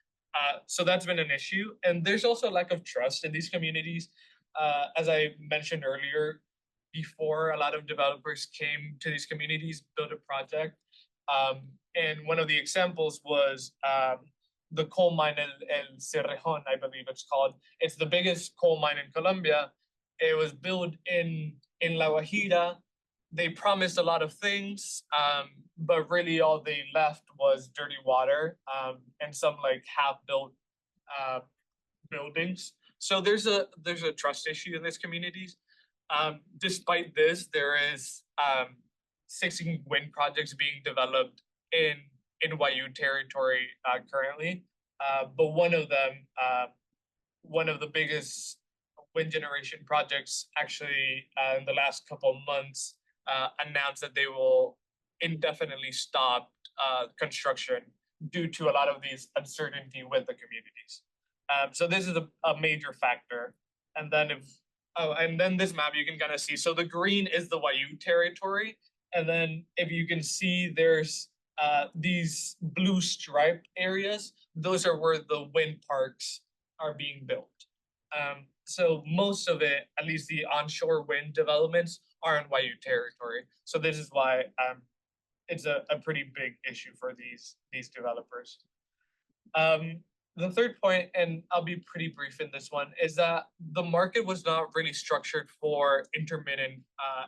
So that's been an issue. And there's also a lack of trust in these communities. As I mentioned earlier, before a lot of developers came to these communities, built a project. And one of the examples was the coal mine El Cerrejón, I believe it's called. It's the biggest coal mine in Colombia. It was built in La Guajira. They promised a lot of things, but really all they left was dirty water and some like half-built buildings. So there's a trust issue in these communities. Despite this, there is 16 wind projects being developed in Wayu territory currently, but one of the biggest wind generation projects actually in the last couple of months announced that they will indefinitely stop construction due to a lot of these uncertainty with the communities. So this is a major factor. And then this map you can kind of see. So the green is the Wayu territory. And then if you can see, there's these blue striped areas. Those are where the wind parks are being built. So most of it, at least the onshore wind developments, are in Wayu territory. So this is why it's a pretty big issue for these developers. The third point, and I'll be pretty brief in this one, is that the market was not really structured for intermittent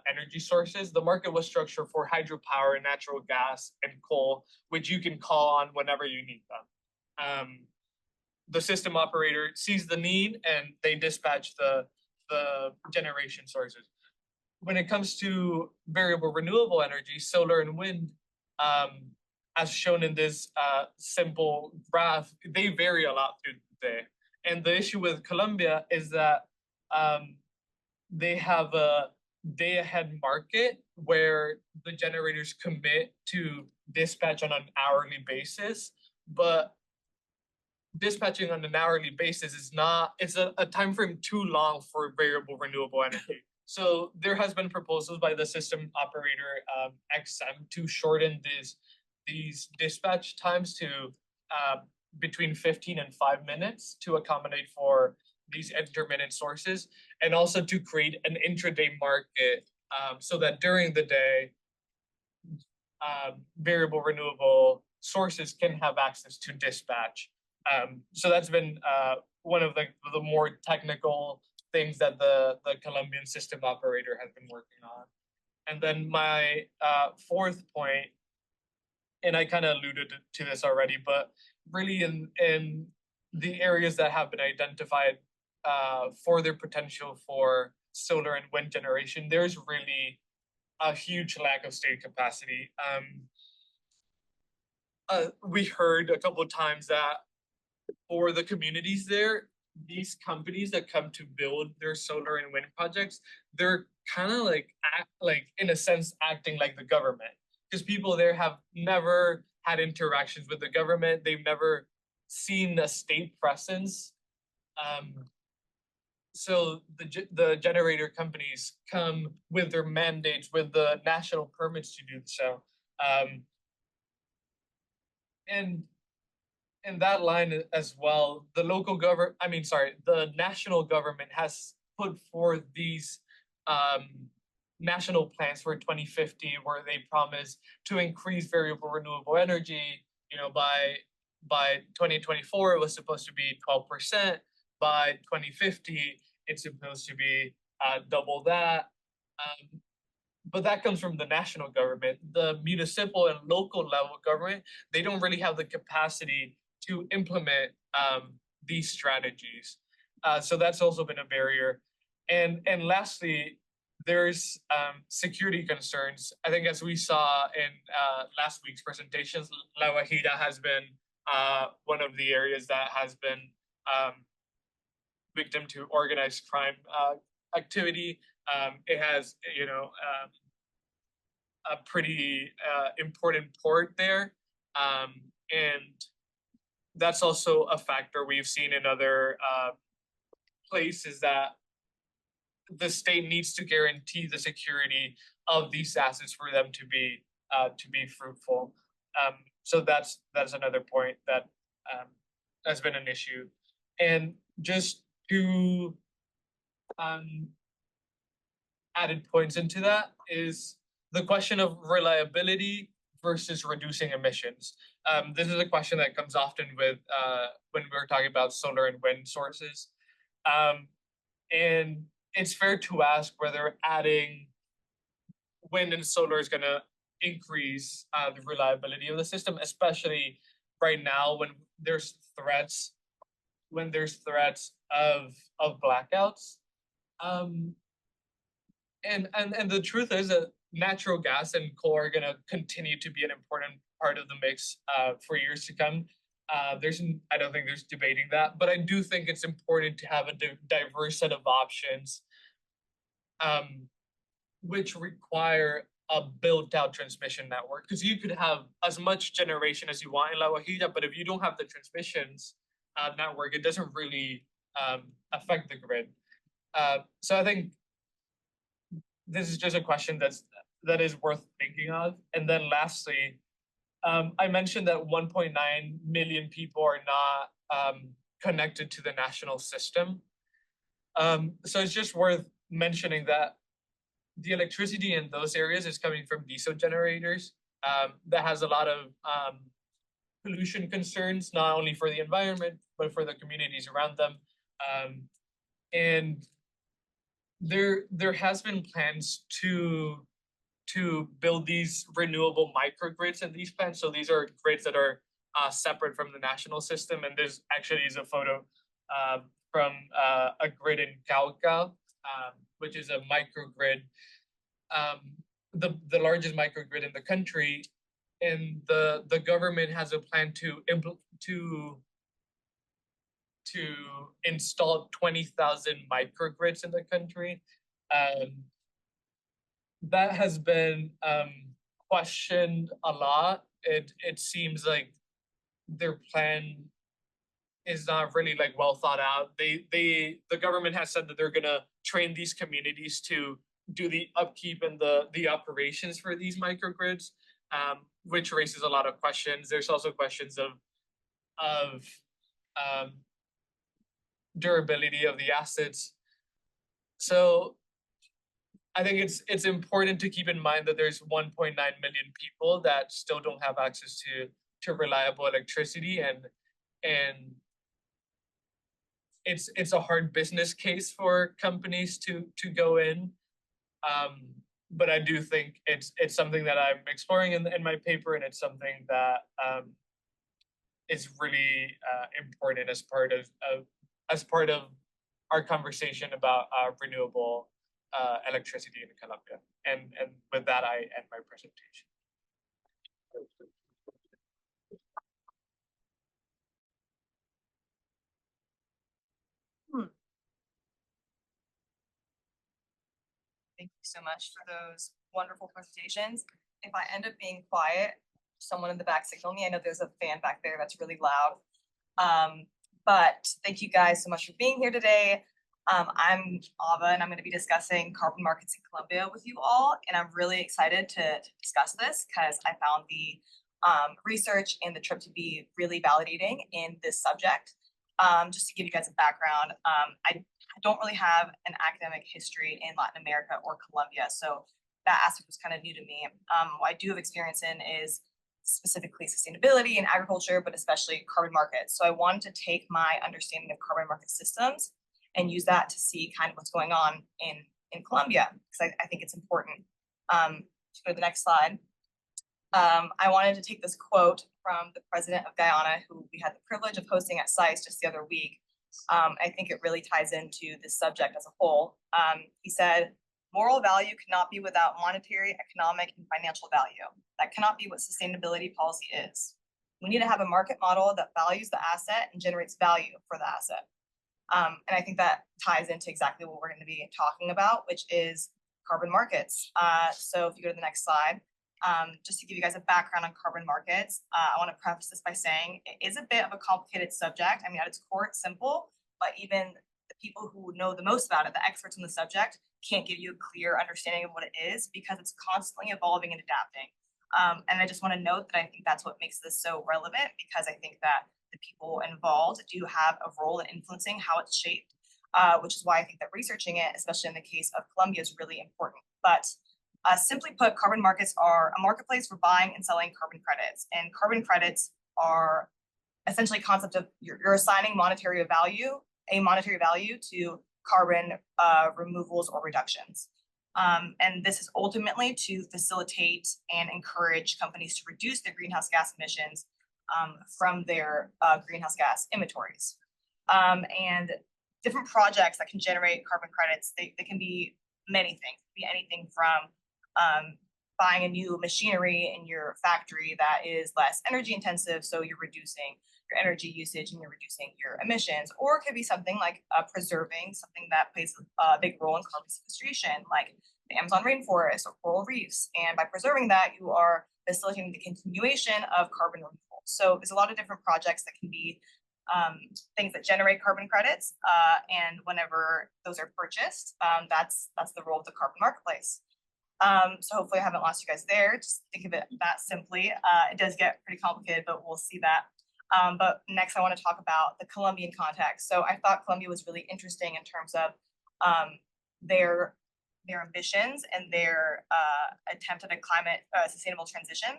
energy sources. The market was structured for hydropower, natural gas, and coal, which you can call on whenever you need them. The system operator sees the need and they dispatch the generation sources. When it comes to variable renewable energy, solar and wind, as shown in this simple graph, they vary a lot through the day. And the issue with Colombia is that they have a day-ahead market where the generators commit to dispatch on an hourly basis, but dispatching on an hourly basis is not, it's a time frame too long for variable renewable energy. So there has been proposals by the system operator XM to shorten these dispatch times to between 15 and 5 minutes to accommodate for these intermittent sources, and also to create an intraday market so that during the day, variable renewable sources can have access to dispatch. So that's been one of the more technical things that the Colombian system operator has been working on. And then my fourth point, and I kind of alluded to this already, but really in the areas that have been identified for their potential for solar and wind generation, there's really a huge lack of state capacity. We heard a couple of times that for the communities there, these companies that come to build their solar and wind projects, they're kind of like in a sense acting like the government, because people there have never had interactions with the government. They've never seen a state presence. So the generator companies come with their mandates, with the national permits to do so. And in that line as well, the national government has put forth these national plans for 2050, where they promise to increase variable renewable energy. You know, by 2024, it was supposed to be 12%. By 2050, it's supposed to be double that. But that comes from the national government. The municipal and local level government, they don't really have the capacity to implement these strategies. So that's also been a barrier. And lastly, there's security concerns. I think as we saw in last week's presentations, La Guajira has been one of the areas that has been victim to organized crime activity. It has, a pretty important port there. And that's also a factor we've seen in other places, that the state needs to guarantee the security of these assets for them to be fruitful. So that's another point that has been an issue. And just two added points into that is the question of reliability versus reducing emissions. This is a question that comes often with when we're talking about solar and wind sources. And it's fair to ask whether adding wind and solar is going to increase the reliability of the system, especially right now when there's threats of blackouts. And the truth is that natural gas and coal are going to continue to be an important part of the mix for years to come. I don't think there's debating that, but I do think it's important to have a diverse set of options, which require a built-out transmission network. Because you could have as much generation as you want in La Guajira, but if you don't have the transmissions network, it doesn't really affect the grid. So I think this is just a question that is worth thinking of. And then lastly, I mentioned that 1.9 million people are not connected to the national system. So it's just worth mentioning that the electricity in those areas is coming from diesel generators. That has a lot of pollution concerns, not only for the environment, but for the communities around them. And there has been plans to build these renewable microgrids in these plants. So these are grids that are separate from the national system. And there's actually is a photo from a grid in Cauca, which is a microgrid, the largest microgrid in the country. And the government has a plan to install 20,000 microgrids in the country. That has been questioned a lot. It seems like their plan is not really like well thought out. The government has said that they're gonna train these communities to do the upkeep and the operations for these microgrids, which raises a lot of questions. There's also questions of of durability of the assets. So I think it's important to keep in mind that there's 1.9 million people that still don't have access to reliable electricity, and it's a hard business case for companies to go in. But I do think it's something that I'm exploring in my paper, and it's something that is really important as part of our conversation about renewable electricity in Colombia. And with that, I end my presentation. Thank you so much for those wonderful presentations. If I end up being quiet, someone in the back signal me. I know there's a fan back there that's really loud. But thank you guys so much for being here today. I'm Ava, and I'm going to be discussing carbon markets in Colombia with you all. And I'm really excited to discuss this because I found the research and the trip to be really validating in this subject. Just to give you guys a background, I don't really have an academic history in Latin America or Colombia, so that aspect was kind of new to me. What I do have experience in is specifically sustainability and agriculture, but especially carbon markets. So I wanted to take my understanding of carbon market systems and use that to see kind of what's going on in Colombia, because I think it's important. To go to the next slide. I wanted to take this quote from the president of Guyana, who we had the privilege of hosting at SAIS just the other week. I think it really ties into this subject as a whole. He said, "Moral value cannot be without monetary, economic, and financial value. That cannot be what sustainability policy is. We need to have a market model that values the asset and generates value for the asset." And I think that ties into exactly what we're going to be talking about, which is carbon markets. So if you go to the next slide, just to give you guys a background on carbon markets, I want to preface this by saying it is a bit of a complicated subject. I mean, at its core, it's simple, but even the people who know the most about it, the experts in the subject, can't give you a clear understanding of what it is because it's constantly evolving and adapting. And I just want to note that I think that's what makes this so relevant, because I think that the people involved do have a role in influencing how it's shaped, which is why I think that researching it, especially in the case of Colombia, is really important. But simply put, carbon markets are a marketplace for buying and selling carbon credits. And carbon credits are essentially a concept of you're assigning a monetary value to carbon removals or reductions. And this is ultimately to facilitate and encourage companies to reduce their greenhouse gas emissions from their greenhouse gas inventories. And different projects that can generate carbon credits, they can be many things. It can be anything from buying a new machinery in your factory that is less energy intensive, so you're reducing your energy usage and you're reducing your emissions, or it could be something like preserving something that plays a big role in carbon sequestration, like the Amazon rainforest or coral reefs. And by preserving that, you are facilitating the continuation of carbon removal. So there's a lot of different projects that can be things that generate carbon credits, and whenever those are purchased, that's the role of the carbon marketplace. So hopefully I haven't lost you guys there. Just think of it that simply. It does get pretty complicated, but we'll see that. But next I want to talk about the Colombian context. So I thought Colombia was really interesting in terms of their ambitions and their attempt at a climate sustainable transition.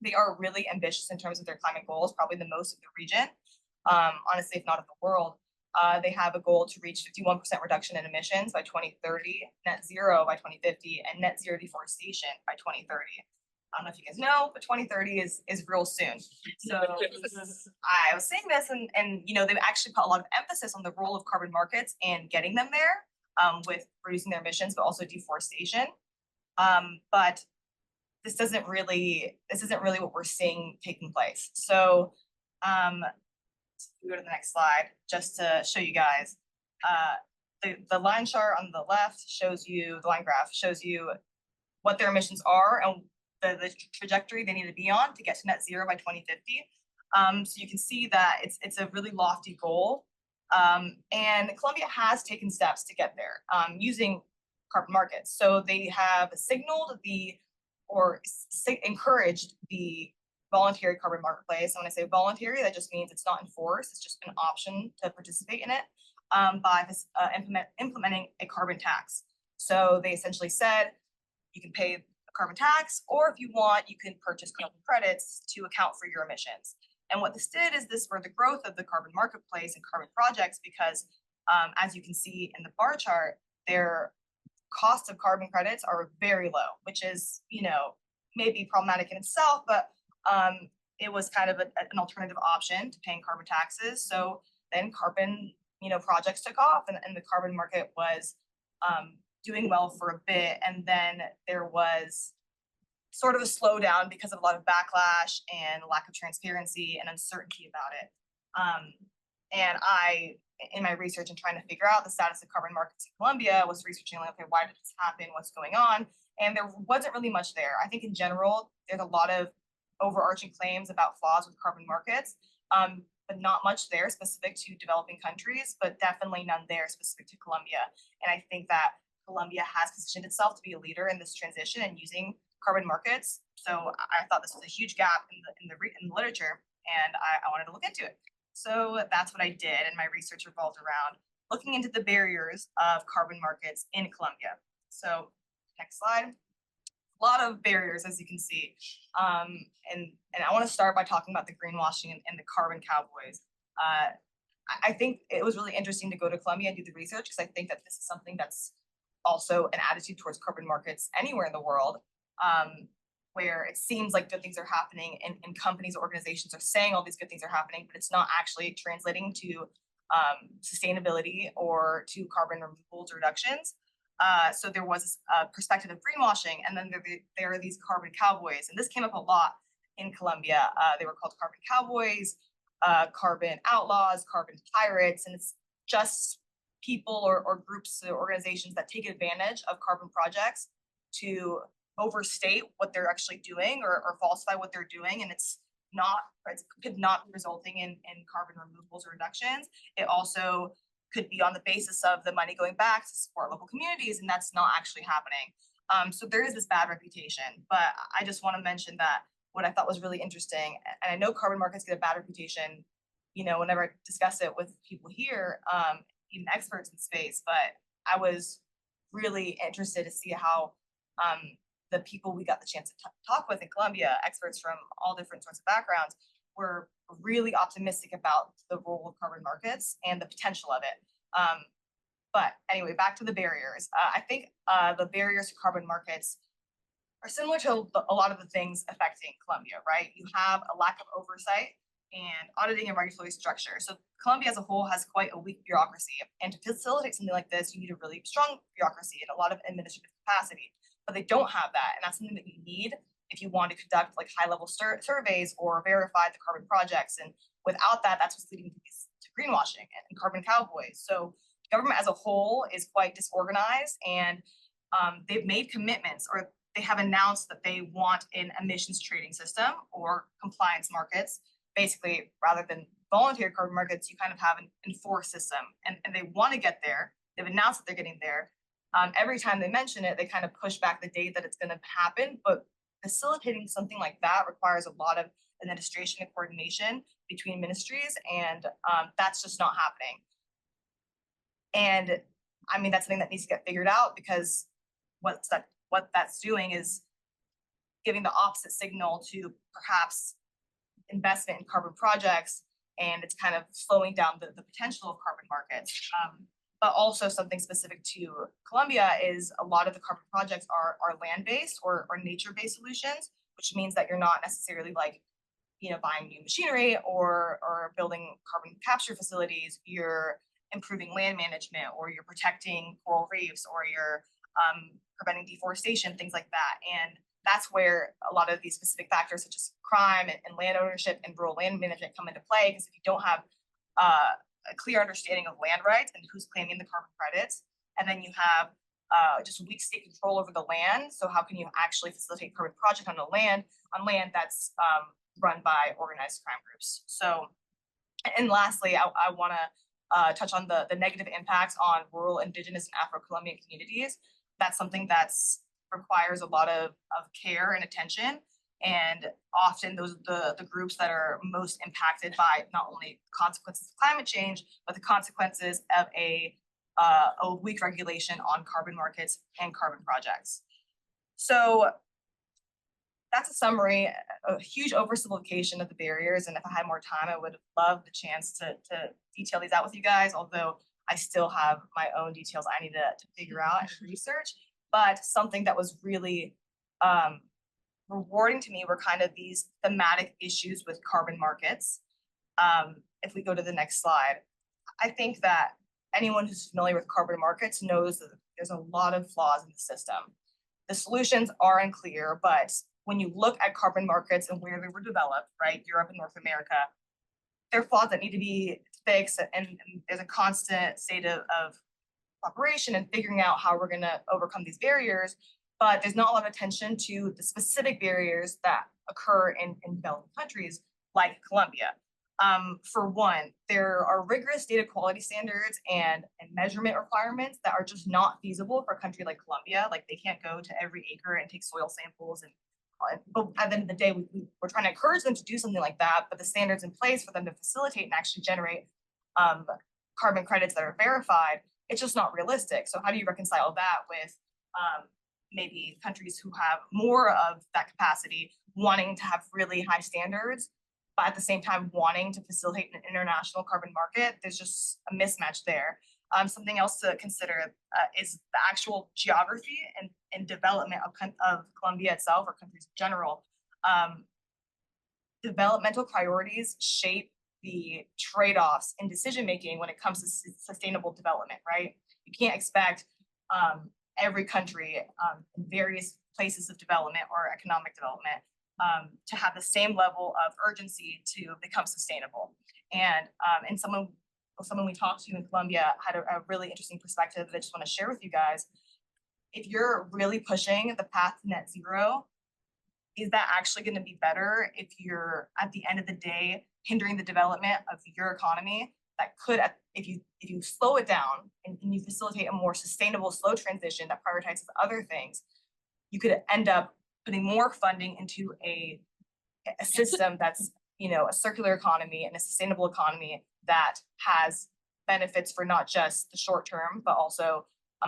They are really ambitious in terms of their climate goals, probably the most of the region, honestly, if not of the world. They have a goal to reach 51% reduction in emissions by 2030, net zero by 2050, and net zero deforestation by 2030. I don't know if you guys know, but 2030 is real soon. So I was saying this, and you know, they've actually put a lot of emphasis on the role of carbon markets and getting them there, with reducing their emissions, but also deforestation. But this isn't really what we're seeing taking place. So we go to the next slide just to show you guys. The line chart on the left shows you, the line graph shows you what their emissions are and the trajectory they need to be on to get to net zero by 2050. So you can see that it's a really lofty goal. And Colombia has taken steps to get there using carbon markets. So they have signaled encouraged the voluntary carbon marketplace. And when I say voluntary, that just means it's not enforced, it's just an option to participate in it by implementing a carbon tax. So they essentially said you can pay a carbon tax, or if you want, you can purchase carbon credits to account for your emissions. And what this did is this spurred the growth of the carbon marketplace and carbon projects because as you can see in the bar chart, their cost of carbon credits are very low, which is, you know, maybe problematic in itself, but it was kind of an alternative option to paying carbon taxes. So then carbon, you know, projects took off and the carbon market was doing well for a bit. And then there was sort of a slowdown because of a lot of backlash and lack of transparency and uncertainty about it. And I, in my research and trying to figure out the status of carbon markets in Colombia, was researching like, okay, why did this happen? What's going on? And there wasn't really much there. I think in general, there's a lot of overarching claims about flaws with carbon markets, but not much there specific to developing countries, but definitely none there specific to Colombia. And I think that Colombia has positioned itself to be a leader in this transition and using carbon markets. So I thought this was a huge gap in the literature, and I wanted to look into it. So that's what I did, and my research revolved around looking into the barriers of carbon markets in Colombia. So next slide. A lot of barriers, as you can see. And I want to start by talking about the greenwashing and the carbon cowboys. I think it was really interesting to go to Colombia and do the research because I think that this is something that's also an attitude towards carbon markets anywhere in the world, where it seems like good things are happening and companies, organizations are saying all these good things are happening, but it's not actually translating to sustainability or to carbon removals or reductions. So there was a perspective of greenwashing, and then there are these carbon cowboys, and this came up a lot in Colombia. They were called carbon cowboys, carbon outlaws, carbon pirates, and it's just people or groups or organizations that take advantage of carbon projects to overstate what they're actually doing or falsify what they're doing, and it could not be resulting in carbon removals or reductions. It also could be on the basis of the money going back to support local communities, and that's not actually happening. So there is this bad reputation, but I just want to mention that what I thought was really interesting, and I know carbon markets get a bad reputation, you know, whenever I discuss it with people here, even experts in space, but I was really interested to see how the people we got the chance to talk with in Colombia, experts from all different sorts of backgrounds, were really optimistic about the role of carbon markets and the potential of it. But anyway, back to the barriers. I think the barriers to carbon markets are similar to a lot of the things affecting Colombia, right? You have a lack of oversight and auditing and regulatory structure. So Colombia as a whole has quite a weak bureaucracy. And to facilitate something like this, you need a really strong bureaucracy and a lot of administrative capacity. But they don't have that. And that's something that you need if you want to conduct like high-level surveys or verify the carbon projects. And without that, that's what's leading to greenwashing and carbon cowboys. So government as a whole is quite disorganized, and they've made commitments, or they have announced that they want an emissions trading system or compliance markets. Basically, rather than voluntary carbon markets, you kind of have an enforced system, and they want to get there. They've announced that they're getting there. Every time they mention it, they kind of push back the date that it's going to happen, but facilitating something like that requires a lot of administration and coordination between ministries, and that's just not happening. And I mean, that's something that needs to get figured out, because what that's doing is giving the opposite signal to perhaps investment in carbon projects, and it's kind of slowing down the potential of carbon markets. But also something specific to Colombia is a lot of the carbon projects are land-based or nature-based solutions, which means that you're not necessarily like, you know, buying new machinery or building carbon capture facilities. You're improving land management, or you're protecting coral reefs, or you're preventing deforestation, things like that. And that's where a lot of these specific factors such as crime and land ownership and rural land management come into play, because if you don't have a clear understanding of land rights and who's claiming the carbon credits, and then you have just weak state control over the land. So how can you actually facilitate carbon project on land that's run by organized crime groups? So, and lastly, I want to touch on the negative impacts on rural, indigenous, and Afro-Colombian communities. That's something that's requires a lot of care and attention. And often those are the groups that are most impacted by not only consequences of climate change, but the consequences of a weak regulation on carbon markets and carbon projects. So that's a summary, a huge oversimplification of the barriers. And if I had more time, I would love the chance to detail these out with you guys, although I still have my own details I need to figure out and research. But something that was really rewarding to me were kind of these thematic issues with carbon markets. If we go to the next slide, I think that anyone who's familiar with carbon markets knows that there's a lot of flaws in the system. The solutions are unclear, but when you look at carbon markets and where they were developed, right, Europe and North America, there are flaws that need to be fixed, and there's a constant state of operation and figuring out how we're going to overcome these barriers. But there's not a lot of attention to the specific barriers that occur in developing countries like Colombia. For one, there are rigorous data quality standards and measurement requirements that are just not feasible for a country like Colombia. Like, they can't go to every acre and take soil samples. But at the end of the day, we're trying to encourage them to do something like that, but the standards in place for them to facilitate and actually generate carbon credits that are verified, it's just not realistic. So how do you reconcile that with maybe countries who have more of that capacity wanting to have really high standards, but at the same time wanting to facilitate an international carbon market? There's just a mismatch there. Something else to consider is the actual geography and development of Colombia itself, or countries in general. Developmental priorities shape the trade-offs in decision-making when it comes to sustainable development, right? You can't expect every country in various places of development or economic development to have the same level of urgency to become sustainable. And someone we talked to in Colombia had a really interesting perspective that I just want to share with you guys. If you're really pushing the path to net zero, is that actually going to be better if you're, at the end of the day, hindering the development of your economy? That could, if you slow it down and you facilitate a more sustainable, slow transition that prioritizes other things, you could end up putting more funding into a system that's, a circular economy and a sustainable economy that has benefits for not just the short term, but also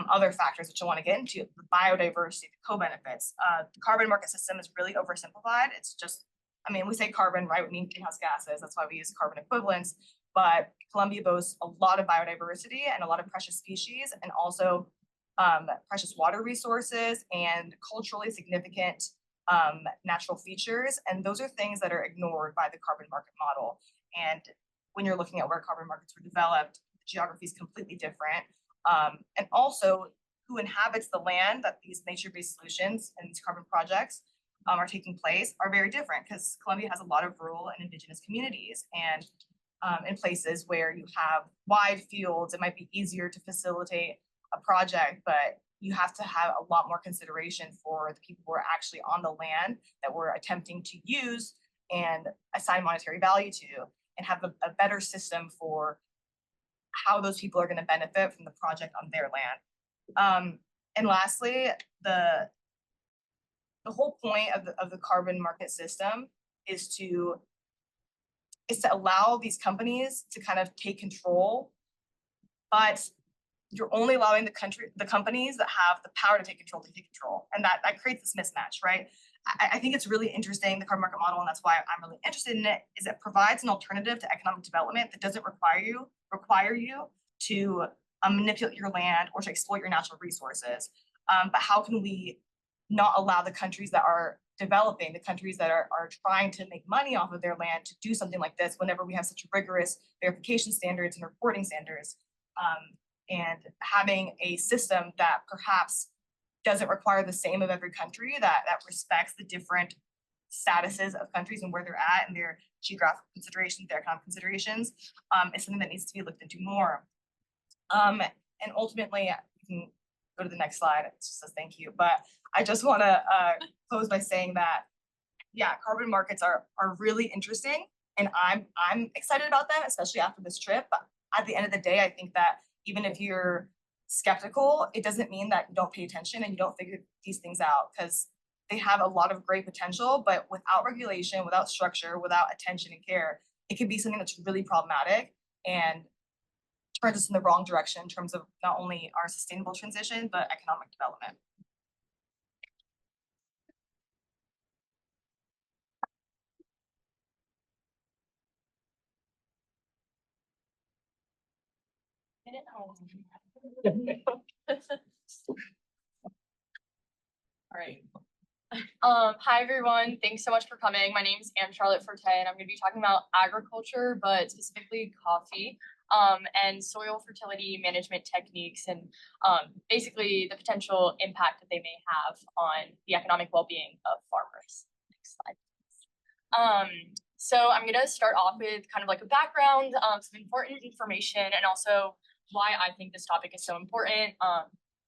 other factors which I want to get into, the biodiversity, the co-benefits. The carbon market system is really oversimplified. It's just, we say carbon, right? We mean greenhouse gases. That's why we use carbon equivalents. But Colombia boasts a lot of biodiversity and a lot of precious species, and also precious water resources and culturally significant natural features. And those are things that are ignored by the carbon market model. And when you're looking at where carbon markets were developed, the geography is completely different. And also who inhabits the land that these nature-based solutions and these carbon projects are taking place are very different, because Colombia has a lot of rural and indigenous communities. And in places where you have wide fields, it might be easier to facilitate a project, but you have to have a lot more consideration for the people who are actually on the land that we're attempting to use and assign monetary value to, and have a better system for how those people are going to benefit from the project on their land. And lastly, the whole point of the carbon market system is to allow these companies to kind of take control, but you're only allowing the companies that have the power to take control, and that creates this mismatch, right? I think it's really interesting, the carbon market model, and that's why I'm really interested in it, is it provides an alternative to economic development that doesn't require you to manipulate your land or to exploit your natural resources. But how can we not allow the countries that are developing, the countries that are trying to make money off of their land, to do something like this whenever we have such rigorous verification standards and reporting standards, and having a system that perhaps doesn't require the same of every country, that respects the different statuses of countries and where they're at and their geographic considerations, their economic considerations, is something that needs to be looked into more. And ultimately, you can go to the next slide. It just says thank you. But I just want to close by saying that, yeah, carbon markets are really interesting, and I'm excited about them, especially after this trip. But at the end of the day, I think that even if you're skeptical, it doesn't mean that you don't pay attention and you don't figure these things out, because they have a lot of great potential, but without regulation, without structure, without attention and care, it could be something that's really problematic and turns us in the wrong direction in terms of not only our sustainable transition, but economic development. All right. Hi everyone. Thanks so much for coming. My name is Anne Charlotte Forte, and I'm going to be talking about agriculture, but specifically coffee, and soil fertility management techniques, and basically the potential impact that they may have on the economic well-being of farmers. Next slide, please. So I'm going to start off with kind of like a background, some important information, and also why I think this topic is so important.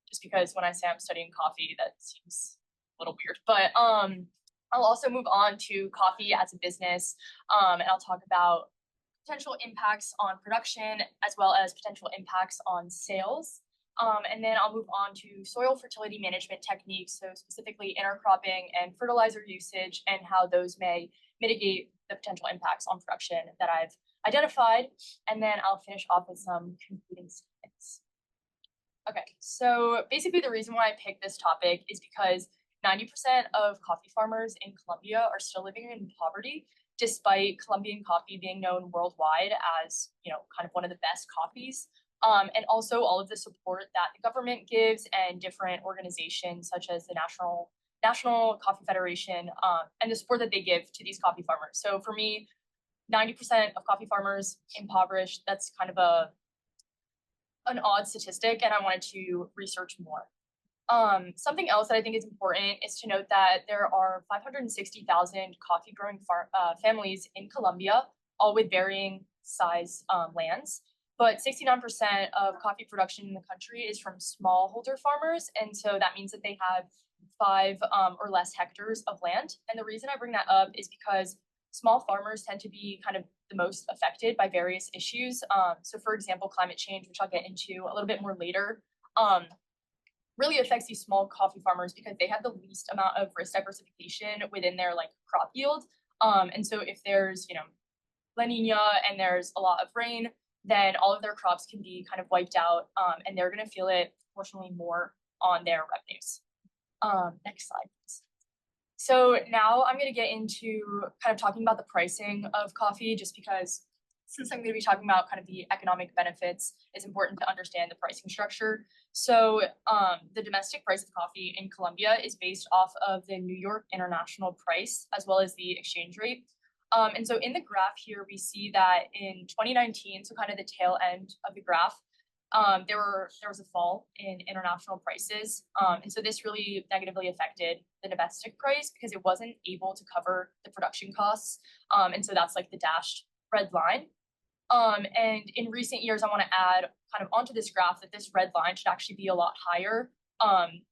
Just because when I say I'm studying coffee, that seems a little weird, but I'll also move on to coffee as a business, and I'll talk about potential impacts on production as well as potential impacts on sales. And then I'll move on to soil fertility management techniques, so specifically intercropping and fertilizer usage and how those may mitigate the potential impacts on production that I've identified. And then I'll finish off with some concluding statements. Okay, so basically the reason why I picked this topic is because 90% of coffee farmers in Colombia are still living in poverty, despite Colombian coffee being known worldwide as, kind of one of the best coffees. And also all of the support that the government gives and different organizations such as the National Coffee Federation, and the support that they give to these coffee farmers. So for me, 90% of coffee farmers impoverished, that's kind of an odd statistic, and I wanted to research more. Something else that I think is important is to note that there are 560,000 coffee growing families in Colombia, all with varying size lands. But 69% of coffee production in the country is from smallholder farmers, and so that means that they have 5 or less hectares of land. And the reason I bring that up is because small farmers tend to be kind of the most affected by various issues. So for example, climate change, which I'll get into a little bit more later, really affects these small coffee farmers because they have the least amount of risk diversification within their crop yield. And so if there's, La Nina and there's a lot of rain, then all of their crops can be kind of wiped out, and they're going to feel it proportionally more on their revenues. Next slide, please. So now I'm going to get into kind of talking about the pricing of coffee, just because since I'm going to be talking about kind of the economic benefits, it's important to understand the pricing structure. So the domestic price of coffee in Colombia is based off of the New York International Price, as well as the exchange rate. And so in the graph here, we see that in 2019, so kind of the tail end of the graph, there was a fall in international prices. And so this really negatively affected the domestic price because it wasn't able to cover the production costs. And so that's like the dashed red line. And in recent years, I want to add kind of onto this graph that this red line should actually be a lot higher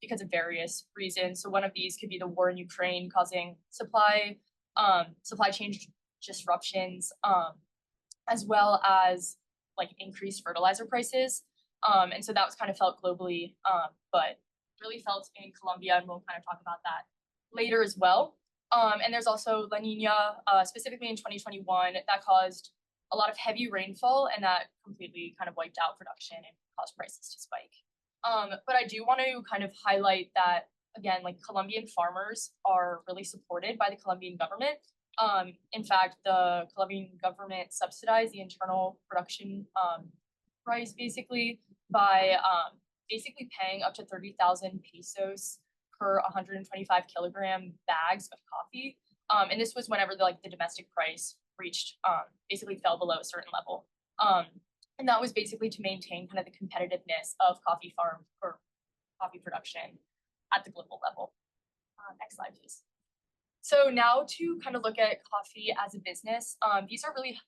because of various reasons. So one of these could be the war in Ukraine causing supply chain disruptions, as well as increased fertilizer prices. And so that was kind of felt globally, but really felt in Colombia, and we'll kind of talk about that later as well. And there's also La Nina, specifically in 2021, that caused a lot of heavy rainfall, and that completely kind of wiped out production and caused prices to spike. But I do want to kind of highlight that, again, Colombian farmers are really supported by the Colombian government. In fact, the Colombian government subsidized the internal production price basically by basically paying up to 30,000 pesos per 125 kilogram bags of coffee. And this was whenever the domestic price reached basically fell below a certain level. And that was basically to maintain kind of the competitiveness of coffee farm or coffee production at the global level. Next slide, please. So now to kind of look at coffee as a business, these are really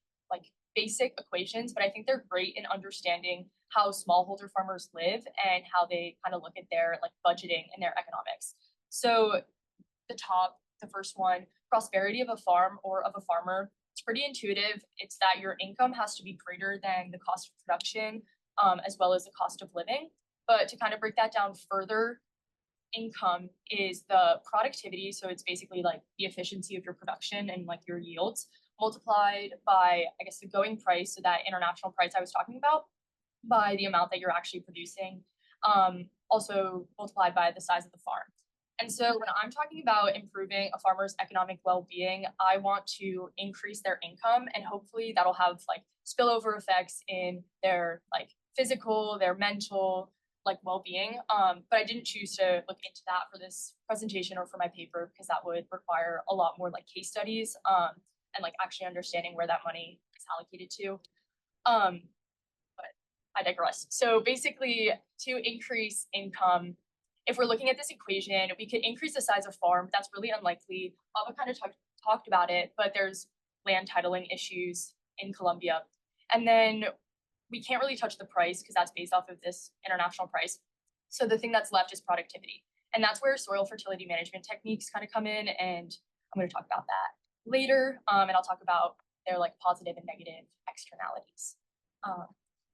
basic equations, but I think they're great in understanding how smallholder farmers live and how they kind of look at their budgeting and their economics. So the first one, prosperity of a farm or of a farmer, it's pretty intuitive. It's that your income has to be greater than the cost of production, as well as the cost of living. But to kind of break that down further, income is the productivity, so it's basically like the efficiency of your production and like your yields multiplied by, I guess, the going price, so that international price I was talking about, by the amount that you're actually producing, also multiplied by the size of the farm. And so when I'm talking about improving a farmer's economic well-being, I want to increase their income, and hopefully that'll have like spillover effects in their like physical, their mental, like well-being. But I didn't choose to look into that for this presentation or for my paper, because that would require a lot more like case studies, and like actually understanding where that money is allocated to. But I digress. So basically, to increase income, if we're looking at this equation, we could increase the size of farm. That's really unlikely. Ava kind of talked about it, but there's land titling issues in Colombia. And then we can't really touch the price because that's based off of this international price. So the thing that's left is productivity. And that's where soil fertility management techniques kind of come in. And I'm going to talk about that later. And I'll talk about their like positive and negative externalities.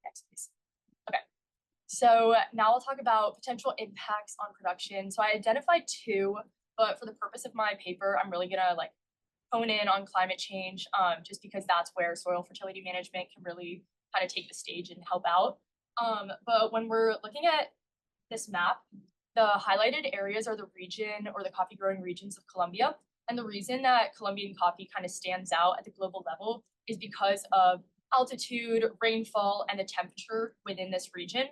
Next, please. Okay. So now I'll talk about potential impacts on production. So I identified two, but for the purpose of my paper, I'm really gonna like hone in on climate change, just because that's where soil fertility management can really kind of take the stage and help out. But when we're looking at this map, the highlighted areas are the region or the coffee growing regions of Colombia. And the reason that Colombian coffee kind of stands out at the global level is because of altitude, rainfall, and the temperature within this region.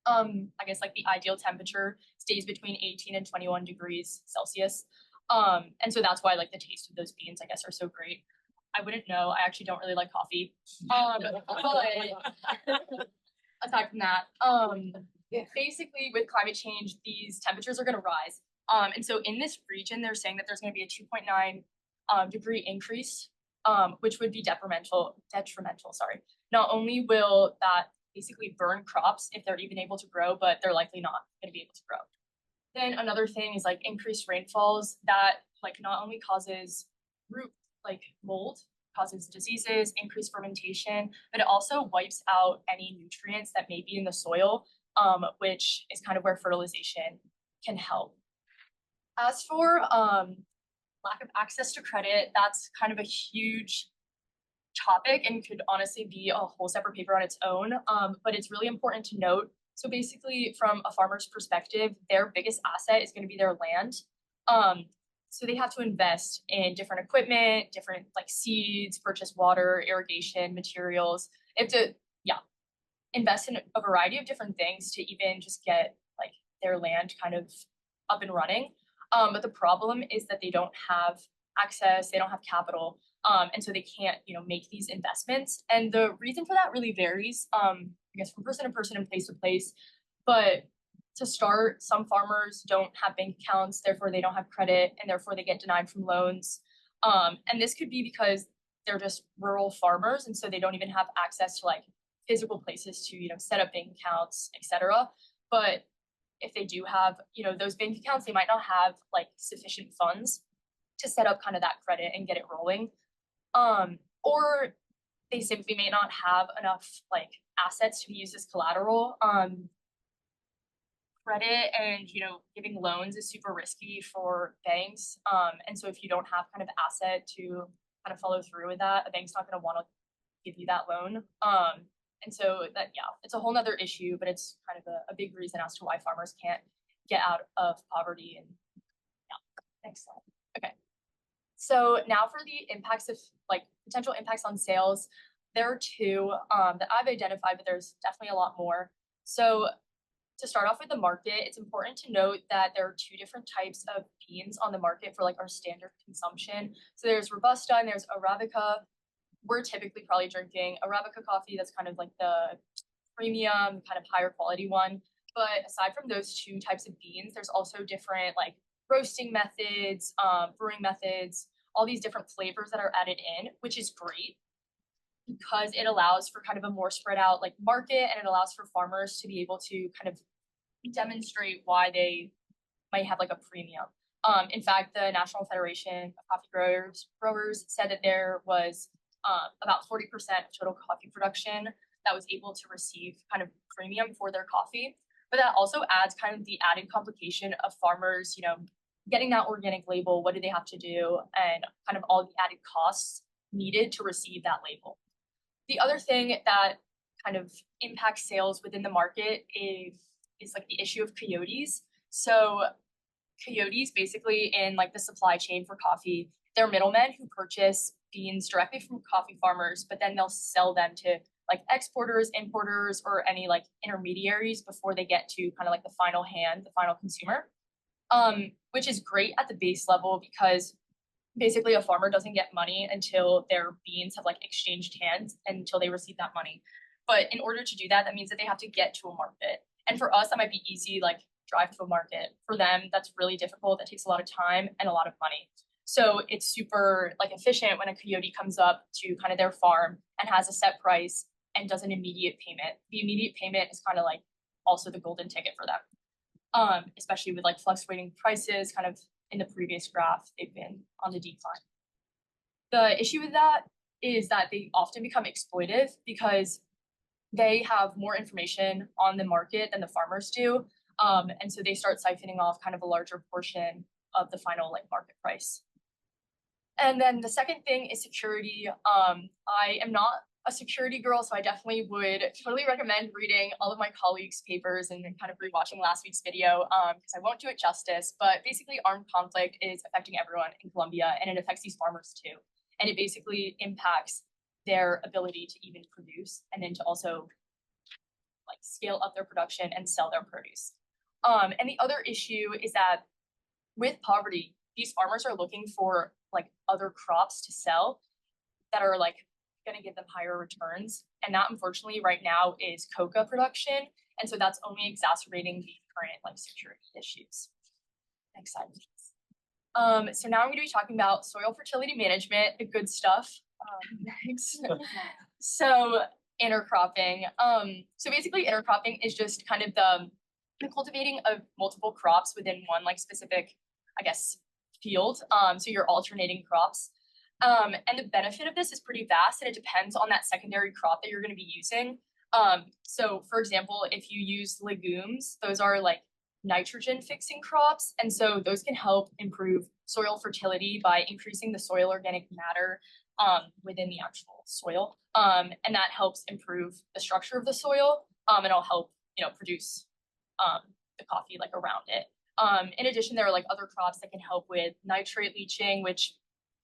I guess like the ideal temperature stays between 18 and 21 degrees Celsius. And so that's why like the taste of those beans, I guess, are so great. I wouldn't know. I actually don't really like coffee. But aside from that, basically with climate change, these temperatures are going to rise. And so in this region, they're saying that there's going to be a 2.9 degree increase, which would be detrimental. Sorry. Not only will that basically burn crops if they're even able to grow, but they're likely not going to be able to grow. Then another thing is like increased rainfalls that like not only causes root like mold, causes diseases, increased fermentation, but it also wipes out any nutrients that may be in the soil, which is kind of where fertilization can help. As for lack of access to credit, that's kind of a huge topic and could honestly be a whole separate paper on its own, but it's really important to note. So basically, from a farmer's perspective, their biggest asset is going to be their land. So they have to invest in different equipment, different like seeds, purchase water, irrigation, materials. They have to, invest in a variety of different things to even just get like their land kind of up and running. But the problem is that they don't have access, they don't have capital. And so they can't, make these investments. And the reason for that really varies, I guess, from person to person and place to place. But to start, some farmers don't have bank accounts, therefore they don't have credit, and therefore they get denied from loans. And this could be because they're just rural farmers, and so they don't even have access to like physical places to, set up bank accounts, etc. But if they do have, those bank accounts, they might not have like sufficient funds to set up kind of that credit and get it rolling. Or they simply may not have enough like assets to be used as collateral. Credit and giving loans is super risky for banks. And so if you don't have kind of asset to kind of follow through with that, a bank's not going to want to give you that loan. And so that it's a whole nother issue, but it's kind of a big reason as to why farmers can't get out of poverty. And next slide. Okay. So now for the impacts of like potential impacts on sales, there are two that I've identified, but there's definitely a lot more. So to start off with the market, it's important to note that there are two different types of beans on the market for like our standard consumption. So there's Robusta and there's Arabica. We're typically probably drinking Arabica coffee. That's kind of like the premium, kind of higher quality one. But aside from those two types of beans, there's also different like roasting methods, brewing methods, all these different flavors that are added in, which is great because it allows for kind of a more spread out like market, and it allows for farmers to be able to kind of demonstrate why they might have like a premium. In fact, the National Federation of Coffee Growers said that there was about 40% of total coffee production that was able to receive kind of premium for their coffee. But that also adds kind of the added complication of farmers, you know, getting that organic label, what do they have to do, and kind of all the added costs needed to receive that label. The other thing that kind of impacts sales within the market is like the issue of coyotes. So coyotes basically in like the supply chain for coffee, they're middlemen who purchase beans directly from coffee farmers, but then they'll sell them to like exporters, importers, or any like intermediaries before they get to kind of like the final hand, the final consumer. Which is great at the base level because basically a farmer doesn't get money until their beans have like exchanged hands until they receive that money. But in order to do that, that means that they have to get to a market. And for us, that might be easy, like drive to a market. For them, that's really difficult. That takes a lot of time and a lot of money. So it's super like efficient when a coyote comes up to kind of their farm and has a set price and does an immediate payment. The immediate payment is kind of like also the golden ticket for them. Especially with like fluctuating prices, kind of in the previous graph, they've been on the decline. The issue with that is that they often become exploitive because they have more information on the market than the farmers do. And so they start siphoning off kind of a larger portion of the final like market price. And then the second thing is security. I am not a security girl, so I definitely would totally recommend reading all of my colleagues' papers and kind of rewatching last week's video because I won't do it justice. But basically, armed conflict is affecting everyone in Colombia, and it affects these farmers too. And it basically impacts their ability to even produce and then to also like scale up their production and sell their produce. And the other issue is that with poverty, these farmers are looking for like other crops to sell that are like going to give them higher returns. And that unfortunately right now is coca production. And so that's only exacerbating the current like security issues. Next slide, please. So now I'm going to be talking about soil fertility management, the good stuff. Next. So intercropping. So basically intercropping is just kind of the cultivating of multiple crops within one like specific, I guess, field. So you're alternating crops. And the benefit of this is pretty vast and it depends on that secondary crop that you're going to be using. So for example, if you use legumes, those are like nitrogen fixing crops. And so those can help improve soil fertility by increasing the soil organic matter within the actual soil. And that helps improve the structure of the soil and it'll help, you know, produce the coffee like around it. In addition, there are like other crops that can help with nitrate leaching, which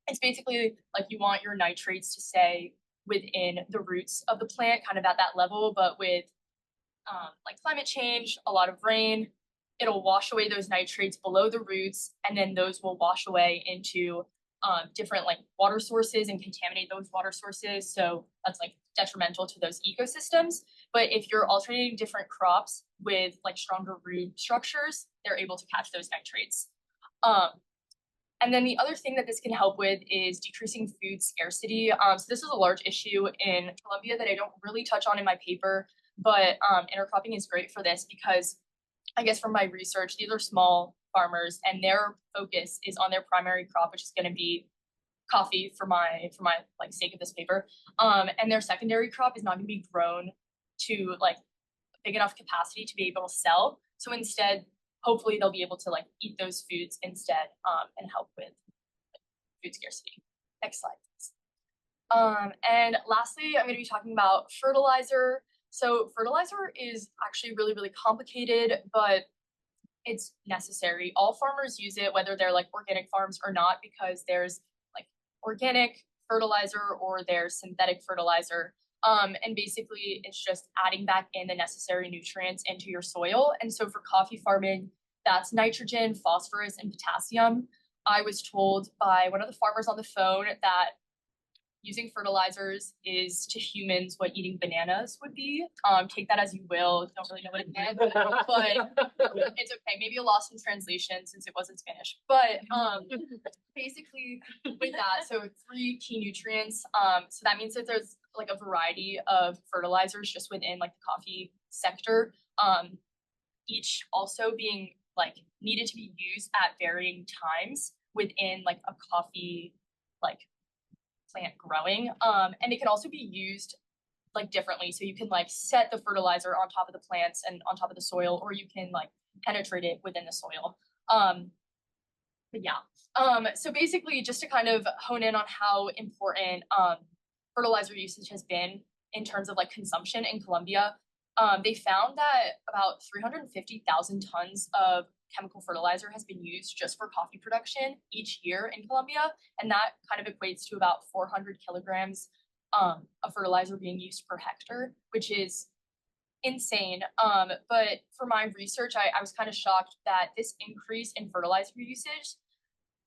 it's basically like you want your nitrates to stay within the roots of the plant, kind of at that level, but with like climate change, a lot of rain, it'll wash away those nitrates below the roots, and then those will wash away into different like water sources and contaminate those water sources. So that's like detrimental to those ecosystems. But if you're alternating different crops with like stronger root structures, they're able to catch those nitrates. And then the other thing that this can help with is decreasing food scarcity. So this is a large issue in Colombia that I don't really touch on in my paper, but intercropping is great for this because I guess from my research, these are small farmers and their focus is on their primary crop, which is going to be coffee for my like sake of this paper. And their secondary crop is not going to be grown to like big enough capacity to be able to sell. So instead, hopefully they'll be able to like eat those foods instead and help with food scarcity. Next slide, please. And lastly, I'm going to be talking about fertilizer. So fertilizer is actually really, really complicated, but it's necessary. All farmers use it, whether they're like organic farms or not, because there's like organic fertilizer or there's synthetic fertilizer. And basically it's just adding back in the necessary nutrients into your soil. And so for coffee farming, that's nitrogen, phosphorus, and potassium. I was told by one of the farmers on the phone that using fertilizers is to humans what eating bananas would be. Take that as you will. Don't really know what it meant, but it's okay. Maybe a loss in translation since it was in Spanish. But basically with that, so 3 key nutrients. So that means that there's like a variety of fertilizers just within like the coffee sector. Each also being like needed to be used at varying times within like a coffee like plant growing. And it can also be used like differently. So you can like set the fertilizer on top of the plants and on top of the soil, or you can like penetrate it within the soil. But yeah, so basically just to kind of hone in on how important fertilizer usage has been in terms of like consumption in Colombia, they found that about 350,000 tons of chemical fertilizer has been used just for coffee production each year in Colombia, and that kind of equates to about 400 kilograms of fertilizer being used per hectare, which is insane. But for my research, I was kind of shocked that this increase in fertilizer usage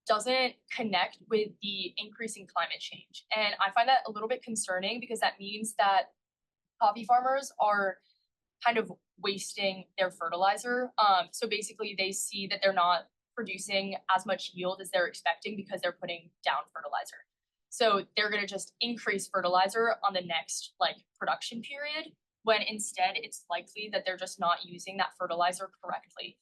doesn't connect with the increase in climate change. And I find that a little bit concerning because that means that coffee farmers are kind of wasting their fertilizer. So basically they see that they're not producing as much yield as they're expecting because they're putting down fertilizer. So they're gonna just increase fertilizer on the next like production period, when instead it's likely that they're just not using that fertilizer correctly.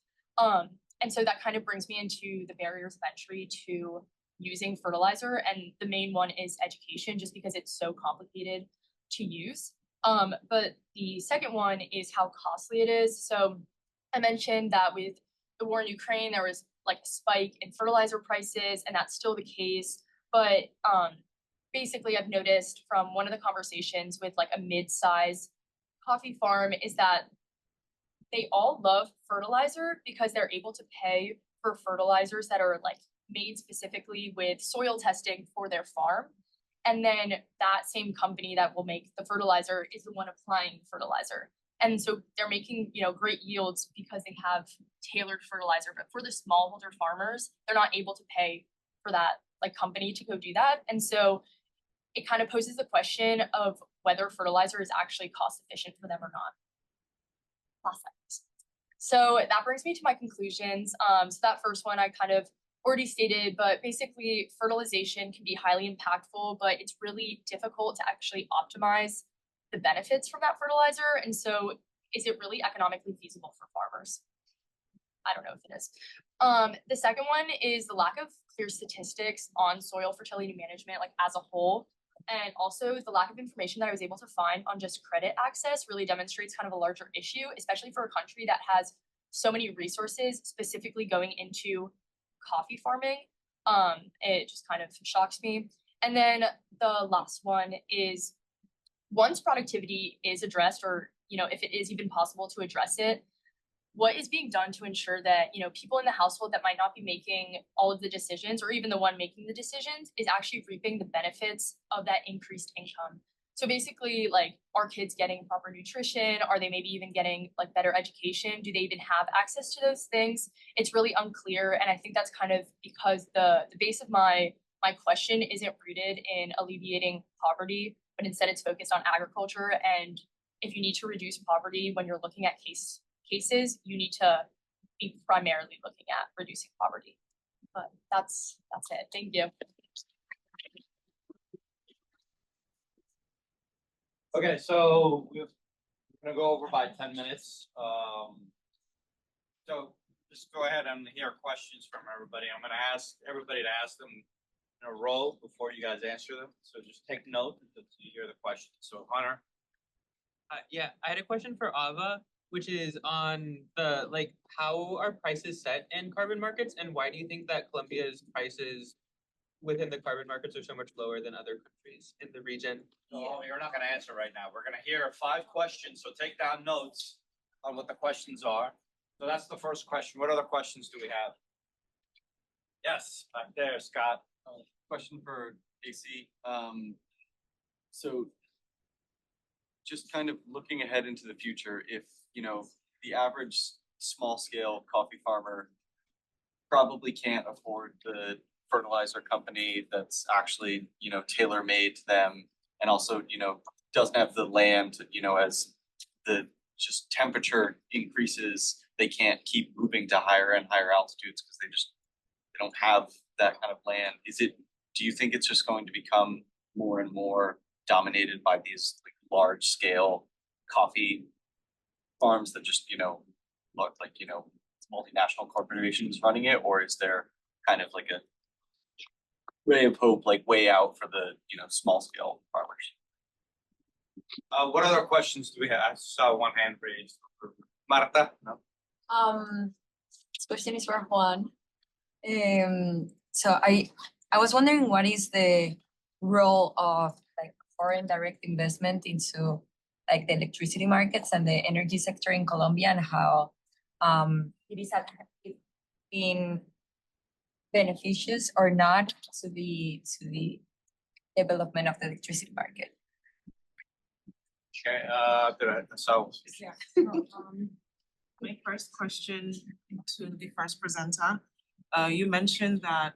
And so that kind of brings me into the barriers of entry to using fertilizer. And the main one is education, just because it's so complicated to use. But the second one is how costly it is. So I mentioned that with the war in Ukraine, there was like a spike in fertilizer prices, and that's still the case. But basically, I've noticed from one of the conversations with like a mid-size coffee farm is that they all love fertilizer because they're able to pay for fertilizers that are like made specifically with soil testing for their farm. And then that same company that will make the fertilizer is the one applying fertilizer. And so they're making, you know, great yields because they have tailored fertilizer. But for the smallholder farmers, they're not able to pay for that like company to go do that. And so it kind of poses the question of whether fertilizer is actually cost efficient for them or not. Last slide. So that brings me to my conclusions. So that first one I kind of already stated, but basically fertilization can be highly impactful, but it's really difficult to actually optimize the benefits from that fertilizer. And so is it really economically feasible for farmers? I don't know if it is. The second one is the lack of clear statistics on soil fertility management, like as a whole. And also the lack of information that I was able to find on just credit access really demonstrates kind of a larger issue, especially for a country that has so many resources specifically going into coffee farming. It just kind of shocks me. And then the last one is, once productivity is addressed, or, you know, if it is even possible to address it, what is being done to ensure that, you know, people in the household that might not be making all of the decisions, or even the one making the decisions, is actually reaping the benefits of that increased income? So basically, like, are kids getting proper nutrition? Are they maybe even getting like better education? Do they even have access to those things? It's really unclear. And I think that's kind of because the base of my question isn't rooted in alleviating poverty, but instead it's focused on agriculture. And if you need to reduce poverty when you're looking at cases, you need to be primarily looking at reducing poverty. But that's it. Thank you. Okay, so we're gonna go over by 10 minutes. So just go ahead and hear questions from everybody. I'm gonna ask everybody to ask them in a row before you guys answer them. So just take note that you hear the questions. So Hunter. Yeah, I had a question for Ava, which is on the, like, how are prices set in carbon markets, and why do you think that Colombia's prices within the carbon markets are so much lower than other countries in the region? Oh, you're not gonna answer right now. We're gonna hear 5 questions, so take down notes on what the questions are. So that's the first question. What other questions do we have? Yes, back there, Scott. Question for AC. So just kind of looking ahead into the future, if, you know, the average small scale coffee farmer probably can't afford the fertilizer company that's actually, you know, tailor made to them, and also, you know, doesn't have the land, you know, as the just temperature increases, they can't keep moving to higher and higher altitudes because they don't have that kind of land. Do you think it's just going to become more and more dominated by these like large scale coffee farms that just, you know, look like, you know, multinational corporations running it, or is there kind of like a ray of hope, like way out for the, you know, small scale farmers? What other questions do we have? I saw one hand raised. Marta? No. This question is for Juan. So I was wondering what is the role of like foreign direct investment into like the electricity markets and the energy sector in Colombia, and how it been beneficious or not to the development of the electricity market. Okay, so My first question to the first presenter, you mentioned that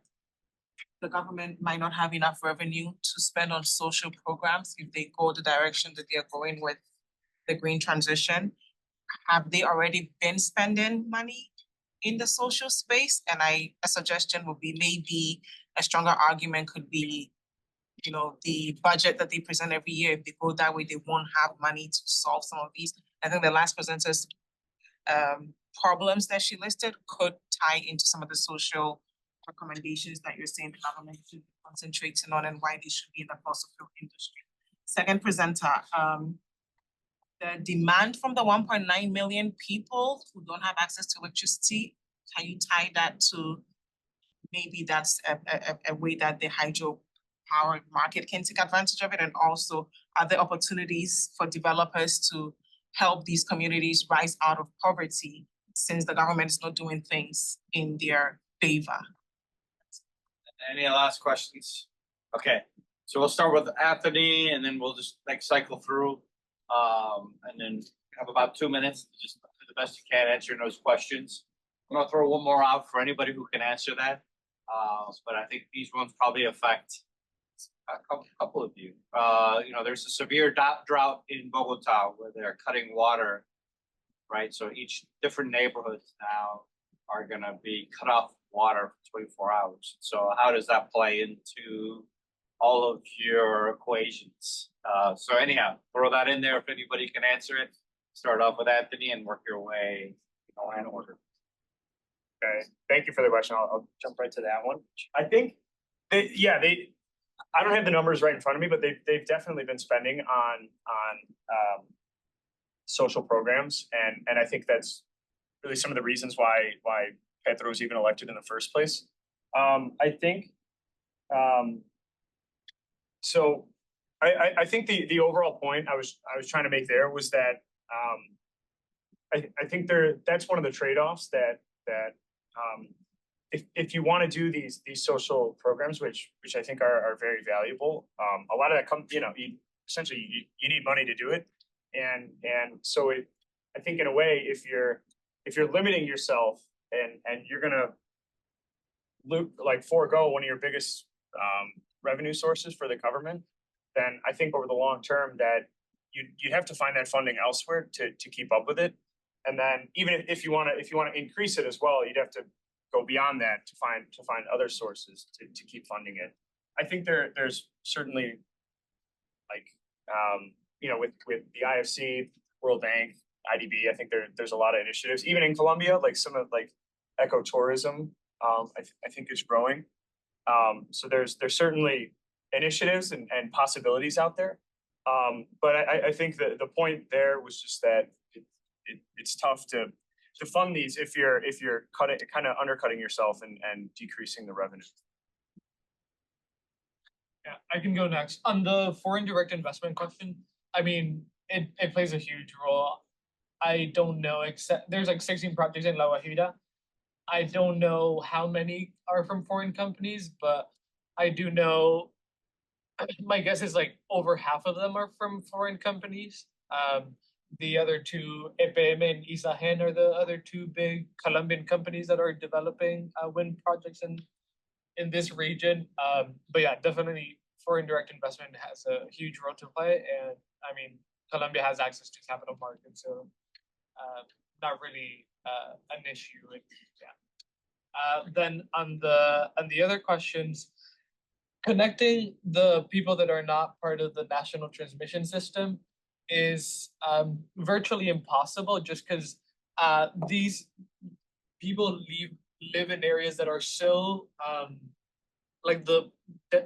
the government might not have enough revenue to spend on social programs if they go the direction that they're going with the green transition. Have they already been spending money in the social space? And a suggestion would be maybe a stronger argument could be, you know, the budget that they present every year. If they go that way, they won't have money to solve some of these. I think the last presenter's problems that she listed could tie into some of the social recommendations that you're saying the government should be concentrating on and why they should be in the fossil fuel industry. Second presenter, the demand from the 1.9 million people who don't have access to electricity, can you tie that to maybe that's a way that the hydropower market can take advantage of it? And also, are there opportunities for developers to help these communities rise out of poverty since the government is not doing things in their favor? any last questions? Okay, so we'll start with Anthony and then we'll just like cycle through. And then have about 2 minutes, to just do the best you can answering those questions. I'm gonna throw one more out for anybody who can answer that. But I think these ones probably affect a couple of you. You know, there's a severe drought in Bogota where they're cutting water, right? So each different neighborhoods now are gonna be cut off water for 24 hours. So how does that play into all of your equations? So anyhow, throw that in there if anybody can answer it. Start off with Anthony and work your way, you know, in order. Okay, thank you for the question. I'll jump right to that one. I think I don't have the numbers right in front of me, but they've definitely been spending on social programs, and I think that's really some of the reasons why Petro was even elected in the first place. I think so. I think the overall point I was trying to make there was that I think that's one of the trade-offs that if you want to do these social programs, which I think are very valuable, a lot of that comes, you know, essentially you need money to do it, and so I think in a way, if you're limiting yourself and you're gonna forego one of your biggest revenue sources for the government, then I think over the long term that you have to find that funding elsewhere to keep up with it. And then even if you want to increase it as well, you'd have to go beyond that to find other sources to keep funding it. I think there's certainly you know, with the IFC, World Bank, IDB, I think there's a lot of initiatives. Even in Colombia, like some of ecotourism, I think is growing. So there's certainly initiatives and possibilities out there. But I think the point there was just that it's tough to fund these if you're kind of undercutting yourself and decreasing the revenue. Yeah, I can go next. On the foreign direct investment question, I mean, it plays a huge role. I don't know, except there's like 16 projects in La Guajira. I don't know how many are from foreign companies, but I do know, my guess is like over half of them are from foreign companies. The other two, EPM and Isagen, are the other two big Colombian companies that are developing wind projects in this region. But yeah, definitely foreign direct investment has a huge role to play. And I mean, Colombia has access to capital markets, so not really an issue. Then on the other questions, connecting the people that are not part of the national transmission system is virtually impossible, just because these people live in areas that are so like the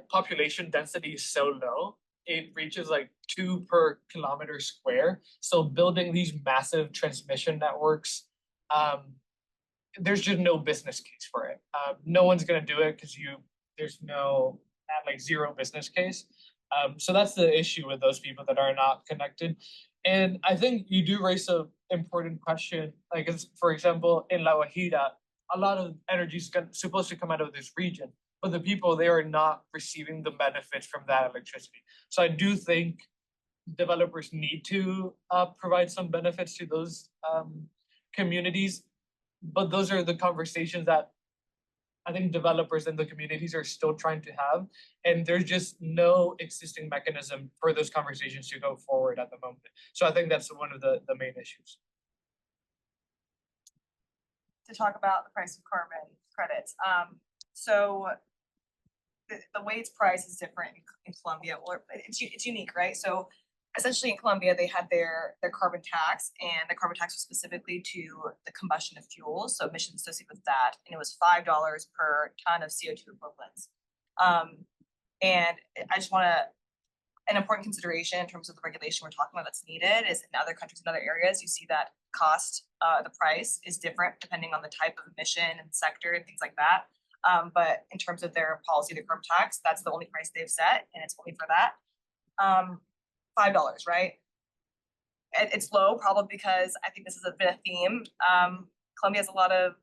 population density is so low it reaches like 2 per kilometer square. So building these massive transmission networks, there's just no business case for it. No one's gonna do it because there's no, like zero business case. So that's the issue with those people that are not connected. And I think you do raise an important question, like for example, in La Guajira, a lot of energy is supposed to come out of this region, but the people there are not receiving the benefits from that electricity. So I do think developers need to provide some benefits to those communities, but those are the conversations that I think developers and the communities are still trying to have, and there's just no existing mechanism for those conversations to go forward at the moment. So I think that's one of the main issues. To talk about the price of carbon credits. So the way it's priced is different in Colombia, or it's unique, right? So essentially in Colombia, they had their carbon tax, and the carbon tax was specifically to the combustion of fuels, so emissions associated with that, and it was $5 per ton of CO2 equivalents. And I just wanna, an important consideration in terms of the regulation we're talking about that's needed is in other countries and other areas, you see that cost, the price is different depending on the type of emission and sector and things like that. But in terms of their policy, the carbon tax, that's the only price they've set, and it's only for that. $5, right? It's low, probably because I think this has been a theme. Colombia has a lot of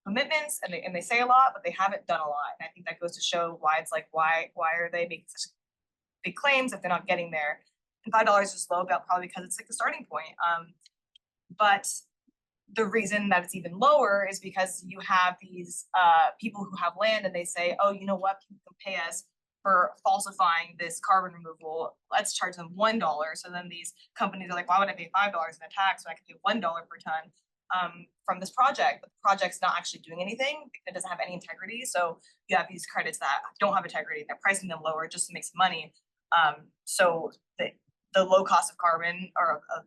commitments, and they say a lot, but they haven't done a lot. And I think that goes to show why it's like, why are they making such big claims if they're not getting there? And $5 is low, about probably because it's like the starting point. But the reason that it's even lower is because you have these people who have land, and they say, oh, you know what, people can pay us for falsifying this carbon removal, let's charge them $1. So then these companies are like, why would I pay $5 in a tax when I can pay $1 per ton from this project? But the project's not actually doing anything. It doesn't have any integrity. So you have these credits that don't have integrity. They're pricing them lower just to make some money. So the low cost of carbon or of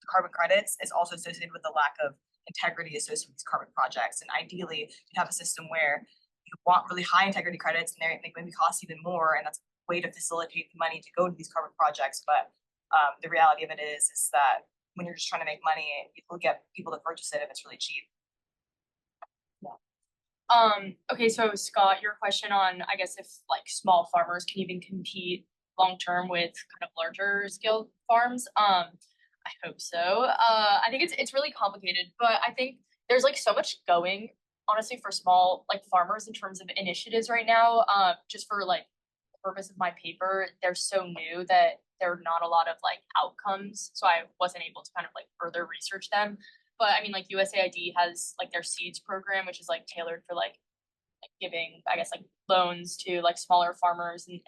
carbon credits is also associated with the lack of integrity associated with these carbon projects. And ideally, you'd have a system where you want really high integrity credits, and they maybe cost even more, and that's a way to facilitate the money to go to these carbon projects. But the reality of it is that when you're just trying to make money, you'll get people to purchase it if it's really cheap. Okay, so Scott, your question on, I guess, if like small farmers can even compete long-term with kind of larger scale farms. I hope so. I think it's really complicated, but I think there's like so much going, honestly, for small like farmers in terms of initiatives right now. Just for like the purpose of my paper, they're so new that there are not a lot of like outcomes, so I wasn't able to kind of like further research them. But I mean, like USAID has like their seeds program, which is like tailored for like giving, I guess, like loans to like smaller farmers and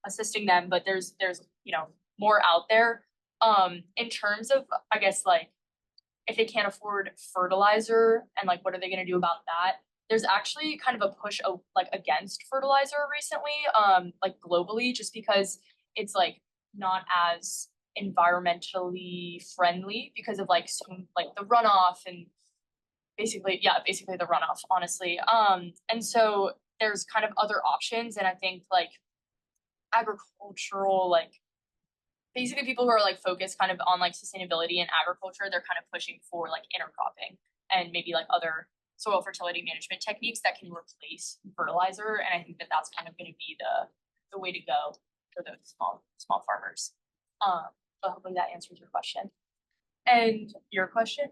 assisting them. But there's more out there. In terms of, I guess, like if they can't afford fertilizer and like what are they going to do about that? There's actually kind of a push like against fertilizer recently, like globally, just because it's like not as environmentally friendly because of like some like the runoff and basically the runoff, honestly. And so there's kind of other options, and I think like agricultural, like basically people who are like focused kind of on like sustainability and agriculture, they're kind of pushing for like intercropping and maybe like other soil fertility management techniques that can replace fertilizer. And I think that that's kind of going to be the way to go for those small farmers. So hopefully that answers your question. And your question?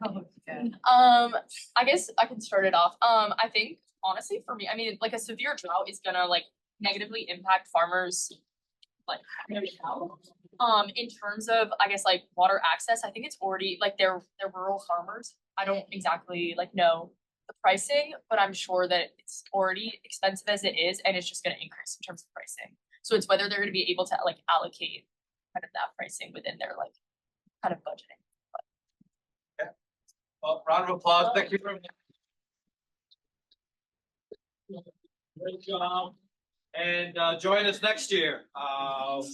Okay. I guess I can start it off. I think honestly for me, I mean, like a severe drought is gonna like negatively impact farmers like now. In terms of, I guess, like water access, I think it's already like they're rural farmers. I don't exactly like know the pricing, but I'm sure that it's already expensive as it is, and it's just going to increase in terms of pricing. So it's whether they're going to be able to like allocate kind of that pricing within their like kind of budgeting. Okay. Well, round of applause. Thank you. Great job. And join us next year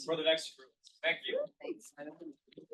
for the next group. Thank you. Thanks.